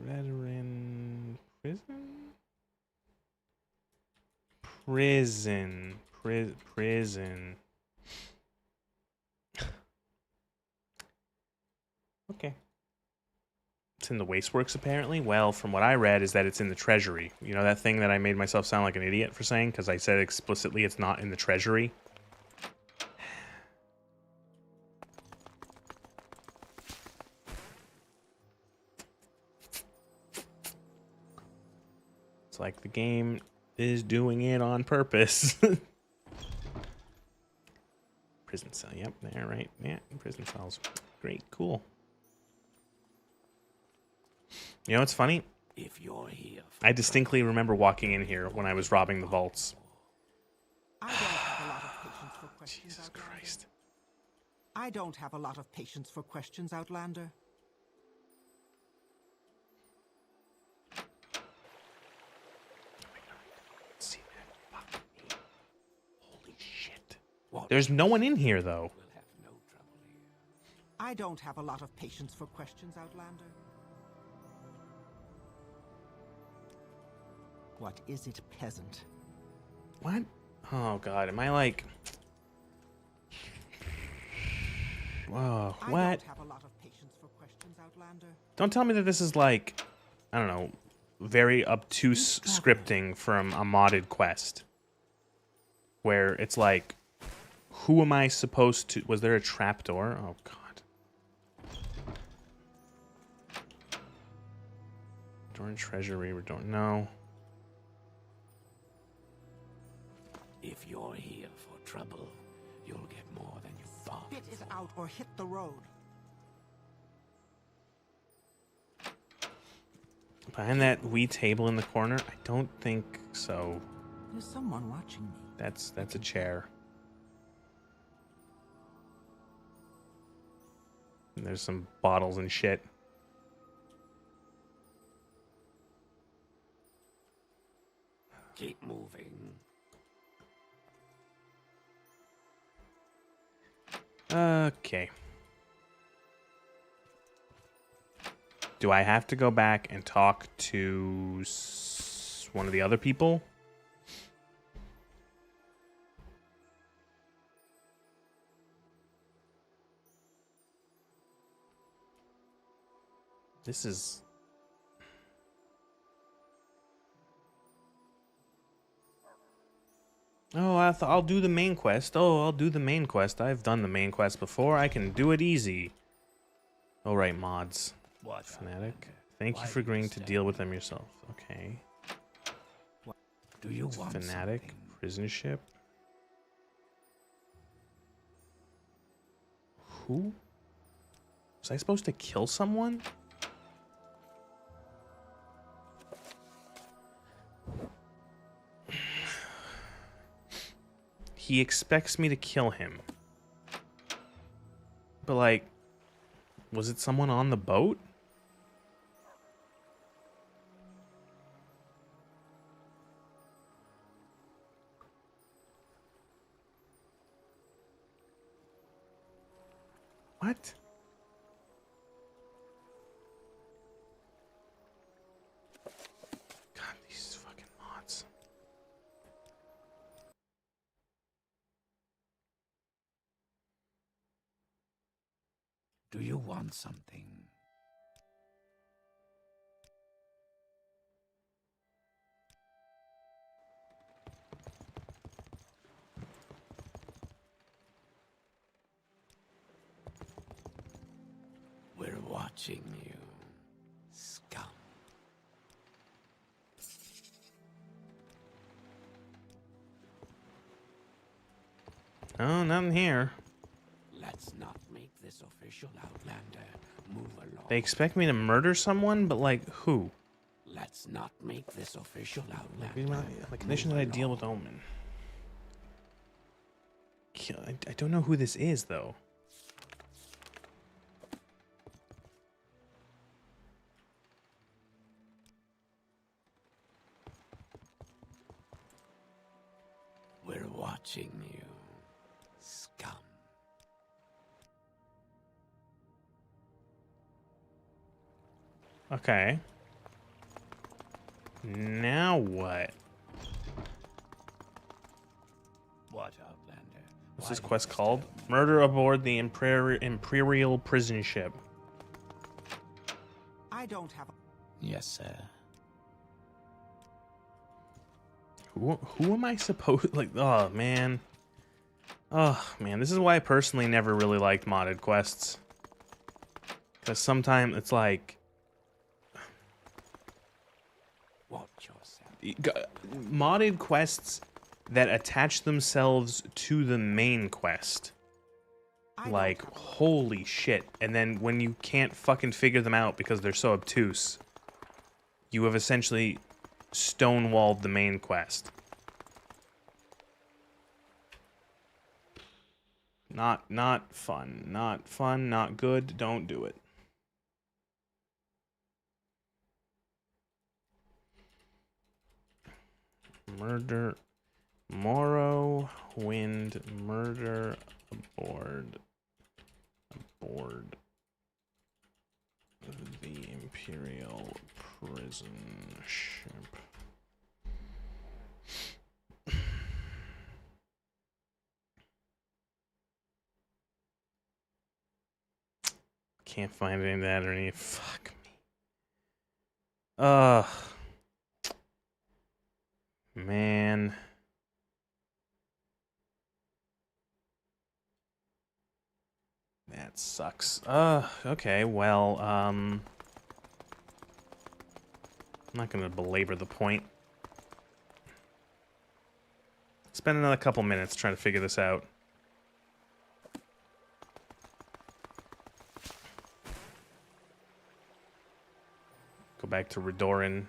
Redoran prison? Prison. Prison. Okay. It's in the Wasteworks, apparently. Well, from what I read, is that it's in the Treasury. You know that thing that I made myself sound like an idiot for saying? Because I said explicitly it's not in the Treasury. It's like the game is doing it on purpose. Prison cell. Yep, there, right. Yeah, prison cells. Great, cool. You know what's funny? If you're here, I distinctly remember walking in here when I was robbing the vaults. I don't have a lot of patience for questions. Jesus Outlander. Christ. I don't have a lot of patience for questions, Outlander. See that? Fuck me. Holy shit. What? There's no one in here, though. We'll have no trouble here. I don't have a lot of patience for questions, Outlander. What is it, peasant? What? Oh, God. Am I like... Whoa, I what? don't have a lot of patience for questions, Outlander. Don't tell me that this is like, I don't know, very obtuse scripting from a modded quest. Where it's like, who am I supposed to... Was there a trapdoor? Oh, God. Door in Treasury. We don't know. If you're here for trouble, you'll get more than you bargained Spit it for. out or hit the road. Behind that wee table in the corner? I don't think so. There's someone watching me. That's a chair. And there's some bottles and shit. Keep moving. Okay. Do I have to go back and talk to one of the other people? This is... Oh, I'll do the main quest. Oh, I'll do the main quest. I've done the main quest before. I can do it easy. All right, mods. What? Fanatic. Thank you for agreeing to deal with them yourself. Okay. Do you want Fanatic. something? Prison ship. Who? Was I supposed to kill someone? He expects me to kill him. But like, was it someone on the boat? What? God, these fucking mods. Do you want something? We're watching you, scum. Oh, nothing here. Let's not make this official, Outlander. Move along. They expect me to murder someone, but like, who? Let's not make this official, Like, Outlander. on the condition that I deal with Omen. I don't know who this is, though. We're watching you, scum. Okay. Now what? What, Outlander? What's this quest called? Murder aboard the Imperial prison ship. I don't have. Yes, sir. Who am I supposed like? Oh man, this is why I personally never really liked modded quests. Because sometimes it's like, watch yourself. Modded quests that attach themselves to the main quest. Like, holy shit. And then when you can't fucking figure them out because they're so obtuse, you have essentially stonewalled the main quest. Not fun. Not fun, not good. Don't do it. Murder. Morrowind murder aboard the Imperial prison ship. Can't find any of that or any. Fuck me. Man. That sucks. Okay, well, I'm not gonna belabor the point. Spend another couple minutes trying to figure this out. Go back to Redoran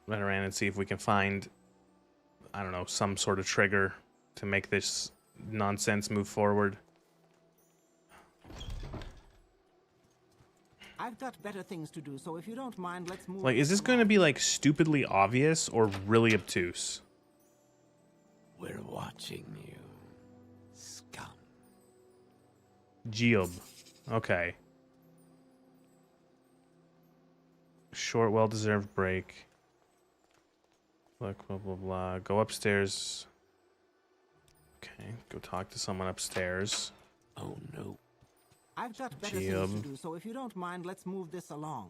and see if we can find, I don't know, some sort of trigger to make this nonsense move forward. I've got better things to do, so if you don't mind, let's move. Like, is this going to be like stupidly obvious or really obtuse? We're watching you, scum. Geob. Okay. Short, well-deserved break. Look, blah, blah, blah. Go upstairs. Okay, go talk to someone upstairs. Oh, no. I've got better things to do, so if you don't mind, let's move this along.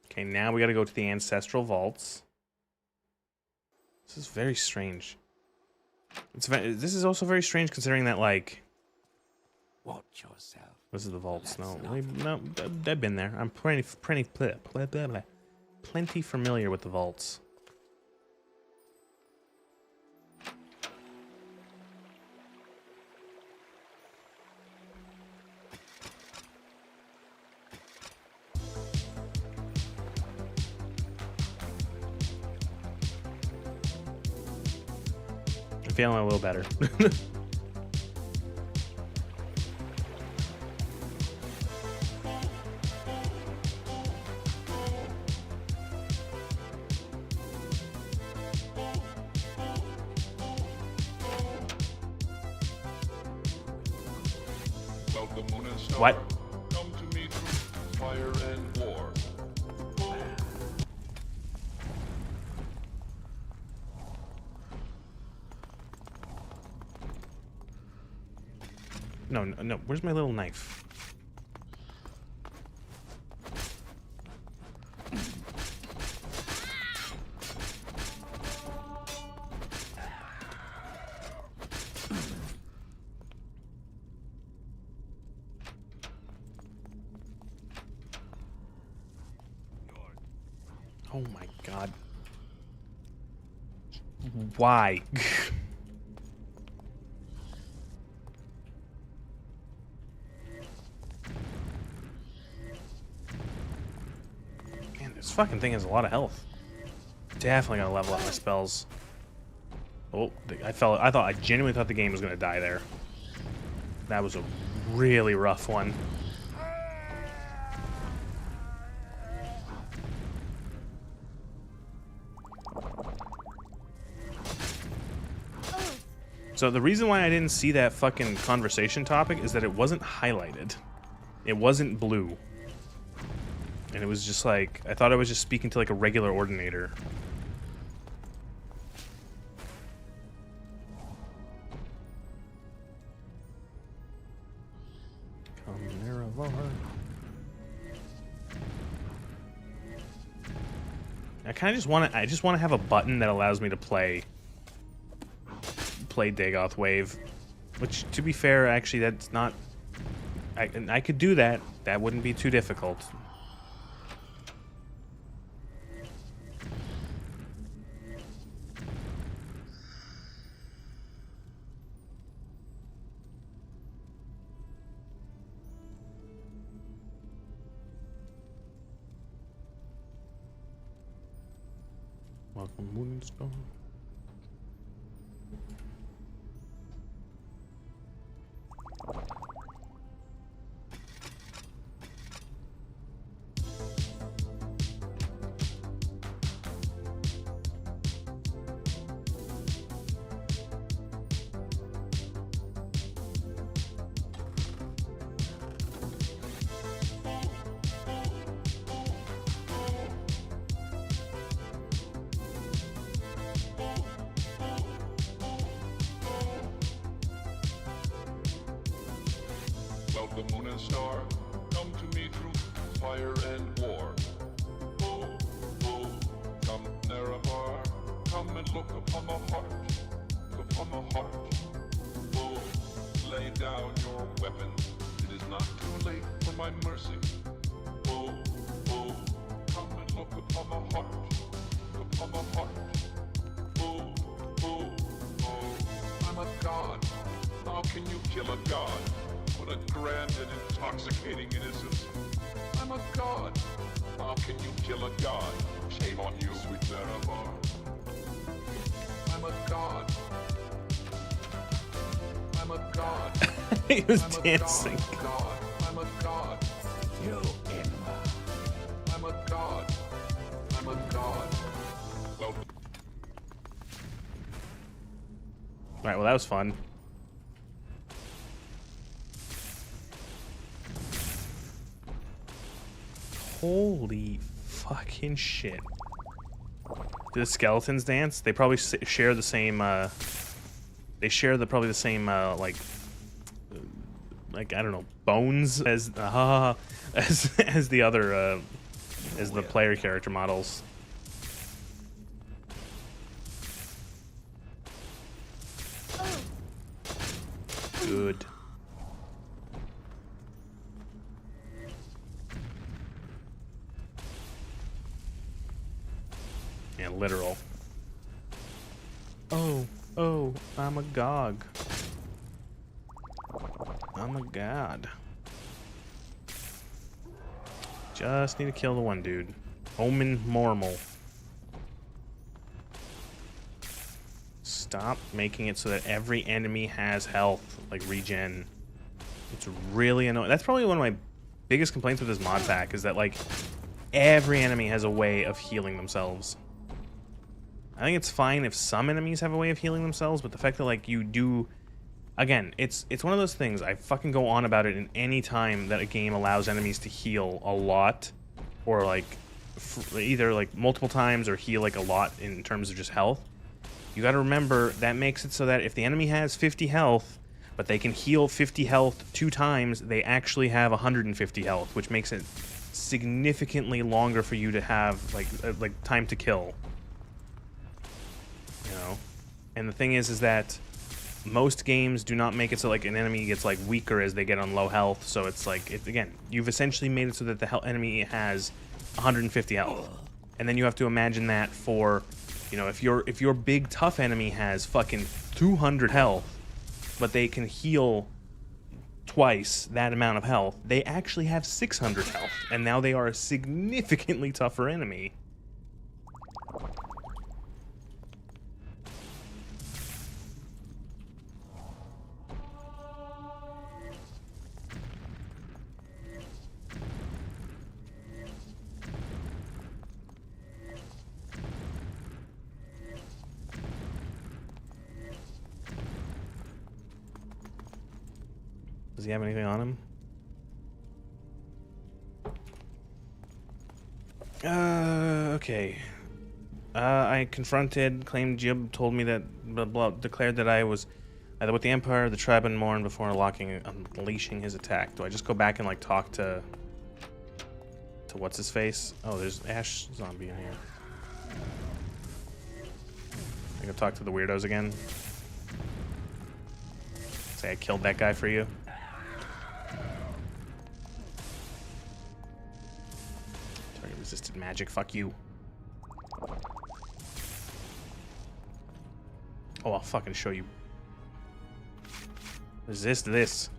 Okay, now we gotta go to the ancestral vaults. This is very strange. This is also very strange considering that, like... Watch yourself. This is the vaults. No, I've been there. I'm plenty familiar with the vaults. I'm feeling a little better. What? Come to me through fire and war. No. Where's my little knife? Oh my god. Why? Man, this fucking thing has a lot of health. Definitely gonna level up my spells. Oh, I genuinely thought the game was gonna die there. That was a really rough one. So the reason why I didn't see that fucking conversation topic is that it wasn't highlighted. It wasn't blue. And it was just like, I thought I was just speaking to like a regular ordinator. Come Nerevar. I kind of just want to. I just want to have a button that allows me to play Dagoth Wave, which, to be fair, actually, that's not. I could do that. That wouldn't be too difficult. Welcome, Moonstorm. Welcome, moon and star. Come to me through fire and war. Oh, oh, come Nerevar. Come and look upon the heart. Look upon the heart. Oh, lay down your weapons. It is not too late for my mercy. Oh, oh, come and look upon the heart. Look upon the heart. Oh, oh, oh, I'm a god. How can you kill a god? What a grand and intoxicating innocence. I'm a god. How can you kill a god? Shame on you, sweet Nerevar. I'm a god. I'm a god. He was I'm dancing. A god. I'm a god. You I'm a god. I'm a god. Well, Alright, well that was fun. Holy fucking shit. Do the skeletons dance? They probably share the same, they share probably the same, like, I don't know, bones as, as the other, as the player character models. Good. Yeah, literal. Oh, I'm a Gog. I'm a god. Just need to kill the one dude. Omen Mormal. Stop making it so that every enemy has health, like regen. It's really annoying. That's probably one of my biggest complaints with this mod pack, is that, like, every enemy has a way of healing themselves. I think it's fine if some enemies have a way of healing themselves, but the fact that, like, you do... Again, it's one of those things, I fucking go on about it in any time that a game allows enemies to heal a lot, or, like, either, like, multiple times or heal, like, a lot in terms of just health. You gotta remember, that makes it so that if the enemy has 50 health, but they can heal 50 health 2 times, they actually have 150 health, which makes it significantly longer for you to have, like time to kill. You know? And the thing is that most games do not make it so, like, an enemy gets, like, weaker as they get on low health, so it's like, again, you've essentially made it so that the enemy has 150 health. And then you have to imagine that for, you know, if your big tough enemy has fucking 200 health, but they can heal twice that amount of health, they actually have 600 health, and now they are a significantly tougher enemy. Does he have anything on him? Okay. I confronted, claimed Jib told me that, blah, blah, declared that I was either with the Empire or the Tribe Unmourned before unleashing his attack. Do I just go back and, like, talk to what's his face? Oh, there's Ash Zombie in here. I go talk to the weirdos again. Say I killed that guy for you. Target resisted magic, fuck you. Oh, I'll fucking show you. Resist this.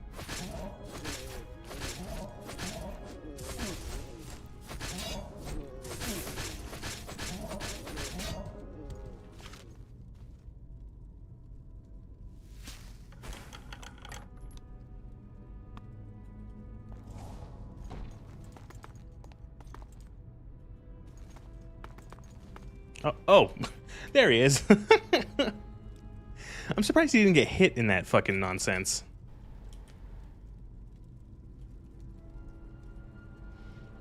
Oh, there he is. I'm surprised he didn't get hit in that fucking nonsense.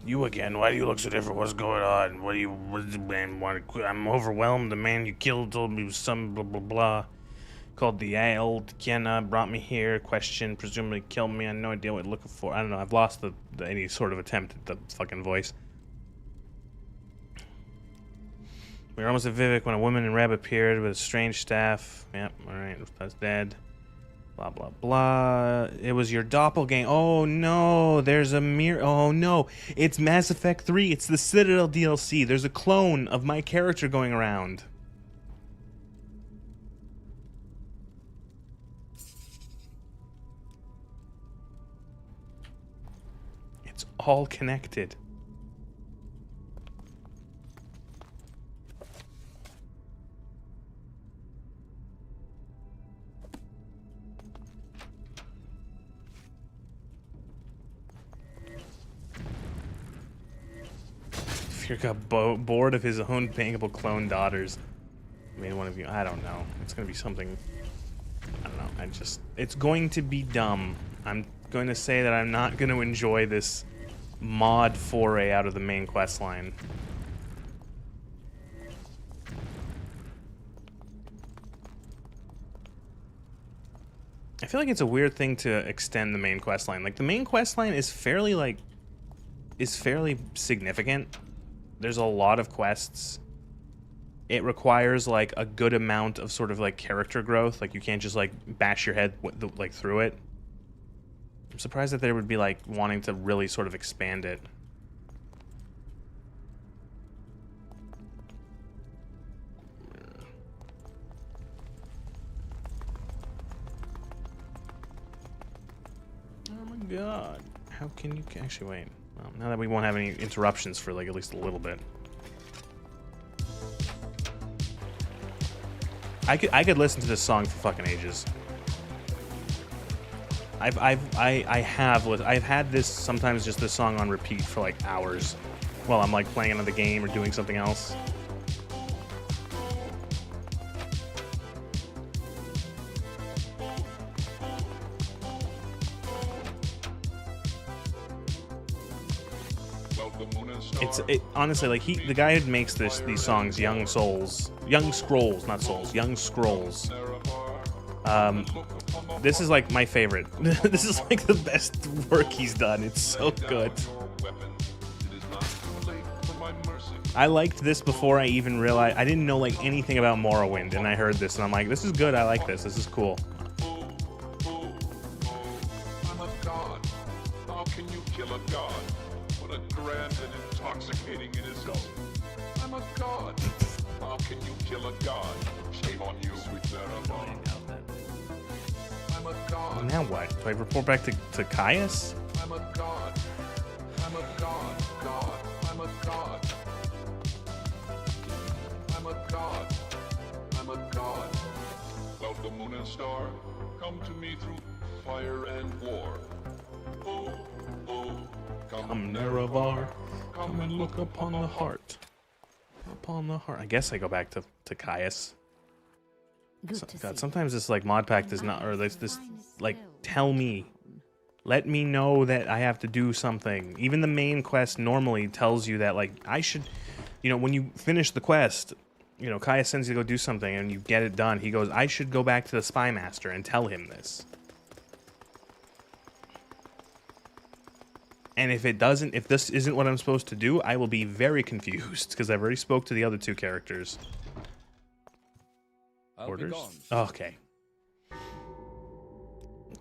You again? Why do you look so different? What's going on? I'm overwhelmed. The man you killed told me some blah blah blah. Called the old Kenna, brought me here, questioned, presumably killed me. I had no idea what looking for. I don't know. I've lost any sort of attempt at the fucking voice. We were almost at Vivek when a woman in red appeared with a strange staff. Yep, alright, that's dead. Blah, blah, blah. It was your doppelganger. Oh, no, there's a mirror. Oh, no, it's Mass Effect 3. It's the Citadel DLC. There's a clone of my character going around. It's all connected. Fear got bored of his own bangable clone daughters. Made one of you. I don't know. It's gonna be something. I don't know. It's going to be dumb. I'm going to say that I'm not going to enjoy this mod foray out of the main quest line. I feel like it's a weird thing to extend the main quest line. Like, the main quest line is fairly significant. There's a lot of quests. It requires, like, a good amount of sort of, like, character growth. Like, you can't just, like, bash your head, like, through it. I'm surprised that they would be, like, wanting to really sort of expand it. Oh my god. How can you actually wait? Well, now that we won't have any interruptions for, like, at least a little bit. I could listen to this song for fucking ages. I've had this, sometimes just this song on repeat for like hours while I'm like playing another game or doing something else. Honestly, like, the guy who makes these songs, Young Scrolls, this is like my favorite. This is like the best work he's done. It's so good. I liked this before I even realized. I didn't know like anything about Morrowind, and I heard this and I'm like, this is good. I like this. This is cool. I'm a god. How can you kill a god? What a grand and intoxicating innocence. I'm a god. How can you kill a god? Shame on you, sweet Nerevar. I'm a god. Now what? Do I report back to Caius? I'm a god. I'm a god. God. I'm a god. I'm a god. I'm a god. Welcome, Moon and Star. Come to me through fire and war. Oh, oh. Come, Nerevar. Come and look upon the heart. Upon the heart. I guess I go back to Caius. God, sometimes this like mod pack does not, or this like tell me Let me know that I have to do something. Even the main quest normally tells you that, like, I should, you know, when you finish the quest, you know, Kaya sends you to go do something and you get it done. He goes, I should go back to the Spy Master and tell him this. And if it doesn't, if this isn't what I'm supposed to do, I will be very confused because I've already spoke to the other two characters. Orders? Okay.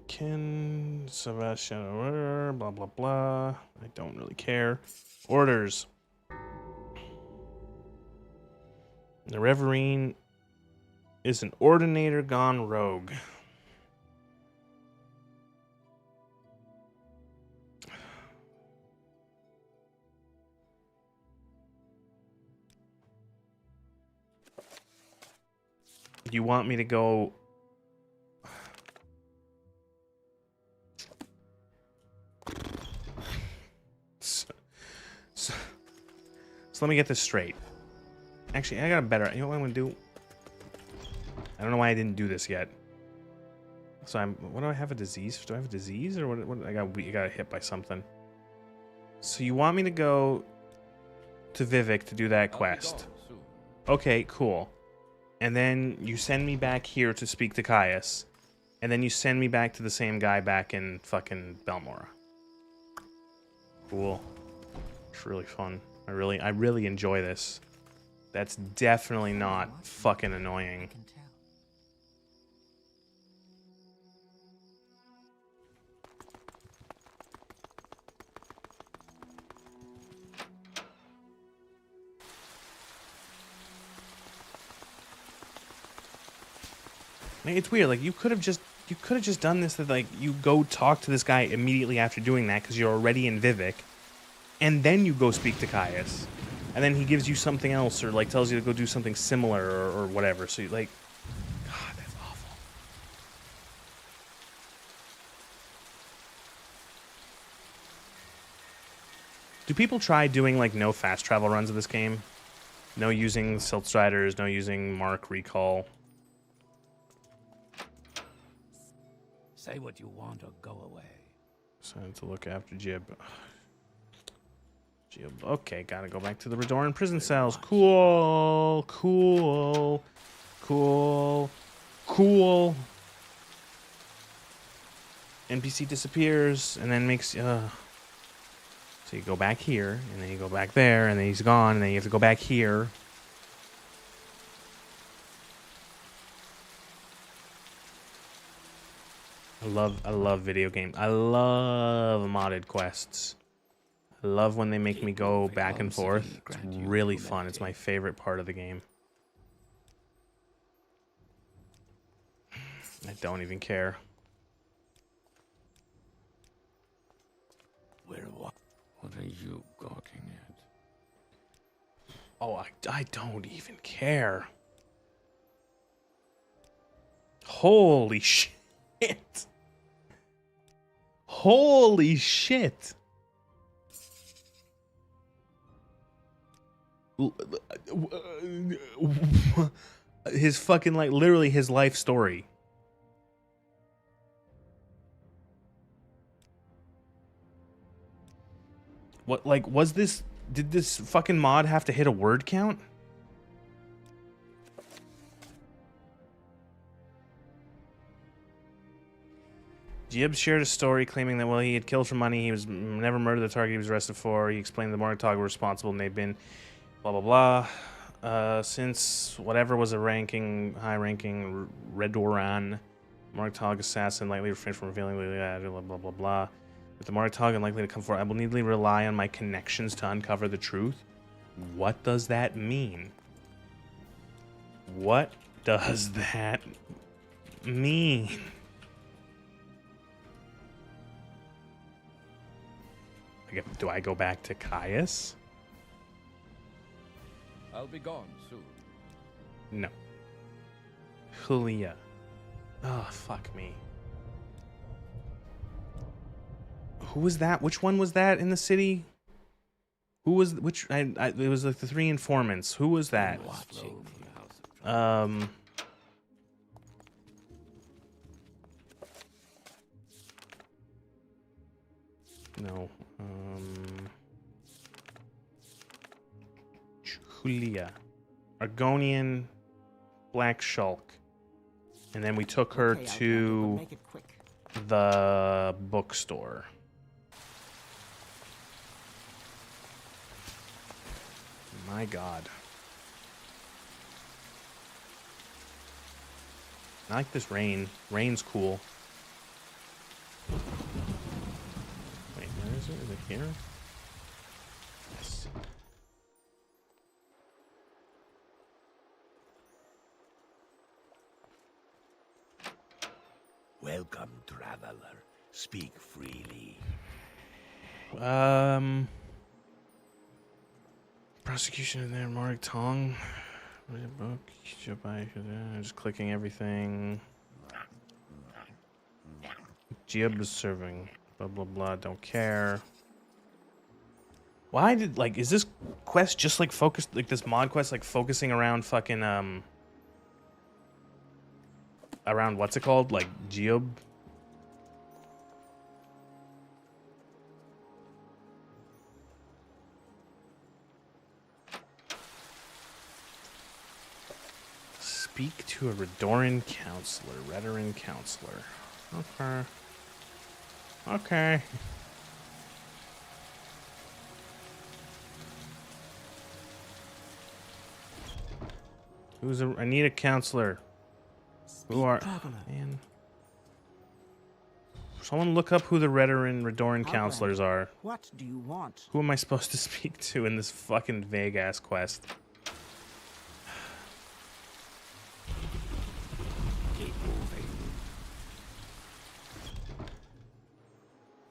Ken, Sebastian, blah, blah, blah. I don't really care. Orders. The Reverine is an Ordinator gone rogue. You want me to go... So let me get this straight. Actually, I got a better... You know what I'm going to do? I don't know why I didn't do this yet. So what do I have, a disease? Do I have a disease? Or what I got hit by something. So you want me to go to Vivek to do that quest. Okay, cool. And then you send me back here to speak to Caius. And then you send me back to the same guy back in fucking Belmora. Cool. It's really fun. I really enjoy this. That's definitely not fucking annoying. Like, it's weird. Like, you could have just done this. That, like, you go talk to this guy immediately after doing that because you're already in Vivek, and then you go speak to Caius, and then he gives you something else, or like tells you to go do something similar, or whatever. So you like, God, that's awful. Do people try doing like no fast travel runs of this game? No using Silt Striders, no using Mark Recall. Say what you want or go away. So I need to look after Jib. Jib. Okay, gotta go back to the Redoran prison cells. Cool. Cool. Cool. Cool. NPC disappears and then makes... So you go back here, and then you go back there, and then he's gone, and then you have to go back here. I love video games. I love modded quests. I love when they make me go back and forth. It's really fun. It's my favorite part of the game. I don't even care. What are you gawking at? Oh, I don't even care. Holy shit. Holy shit. His fucking, like, literally his life story. What, like, was this... Did this fucking mod have to hit a word count? Jib shared a story claiming that while he had killed for money, he was never murdered the target he was arrested for. He explained the Morgtog were responsible and they've been blah, blah, blah. Since whatever was a high-ranking Redoran Morgtog assassin likely refrained from revealing blah, blah, blah, blah. With the Morgtog unlikely to come forward, I will needly rely on my connections to uncover the truth. What does that mean? What does that mean? Do I go back to Caius? I'll be gone soon. No. Julia. Oh, fuck me. Who was that? Which one was that in the city? Who was which? It was like the 3 informants. Who was that? No. Julia. Argonian Black Shulk. And then we took her Okay, to Outlander, but make it quick. the bookstore. My God. I like this rain. Rain's cool. Wait, where is it? Is it here? Yes. Welcome, traveler. Speak freely. Prosecution of their Mark Tong. Book. Just clicking everything. Giab is serving. Blah blah blah. Don't care. Why did is this quest just focused this mod quest focusing around fucking around what's it called? Giab? Speak to a Redoran counselor. Redoran counselor. Okay. Okay. I need a counselor. Who are... Man. Someone look up who the Redoran counselors are. What do you want? Who am I supposed to speak to in this fucking vague-ass quest?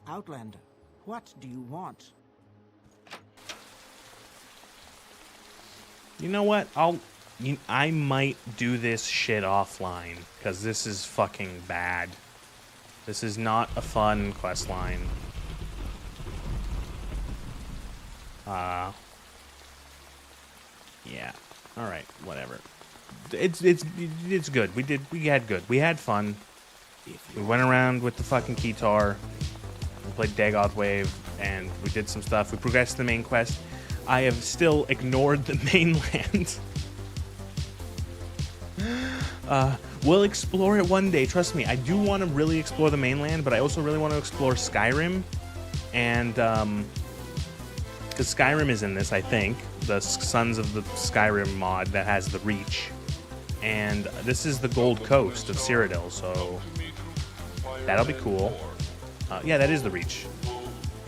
Outlander, what do you want? You know what? I might do this shit offline, because this is fucking bad. This is not a fun quest line. Yeah. Alright, whatever. It's good. We had fun. We went around with the fucking Keytar. We played Dagoth Wave, and we did some stuff. We progressed the main quest. I have still ignored the mainland. We'll explore it one day, trust me. I do want to really explore the mainland, but I also really want to explore Skyrim. And, because Skyrim is in this, I think. The Sons of the Skyrim mod that has the Reach. And this is the Gold Coast of Cyrodiil, so that'll be cool. Yeah, that is the Reach.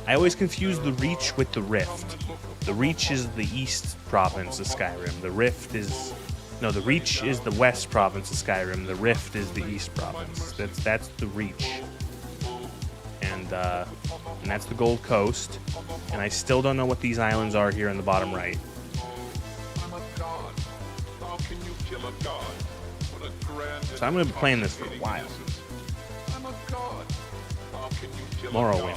I always confuse the Reach with the Rift. The Reach is the East province of Skyrim. The Rift is... No, the Reach is the West province of Skyrim. The Rift is the East province. That's the Reach. And that's the Gold Coast. And I still don't know what these islands are here in the bottom right. So I'm going to be playing this for a while. Morrowind.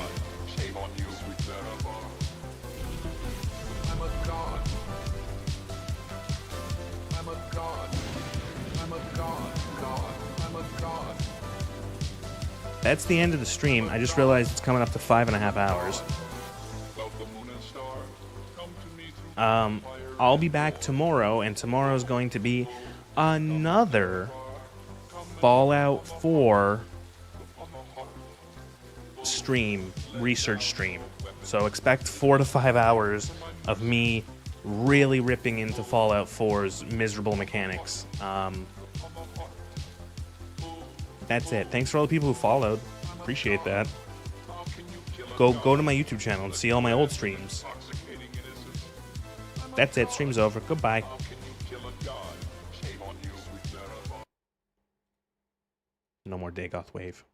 That's the end of the stream. I just realized it's coming up to 5.5 hours. I'll be back tomorrow, and tomorrow's going to be another Fallout 4 stream, research stream. So expect 4 to 5 hours of me really ripping into Fallout 4's miserable mechanics. That's it. Thanks for all the people who followed. Appreciate that. Go to my YouTube channel and see all my old streams. That's it. Stream's over. Goodbye. No more Dagoth Wave.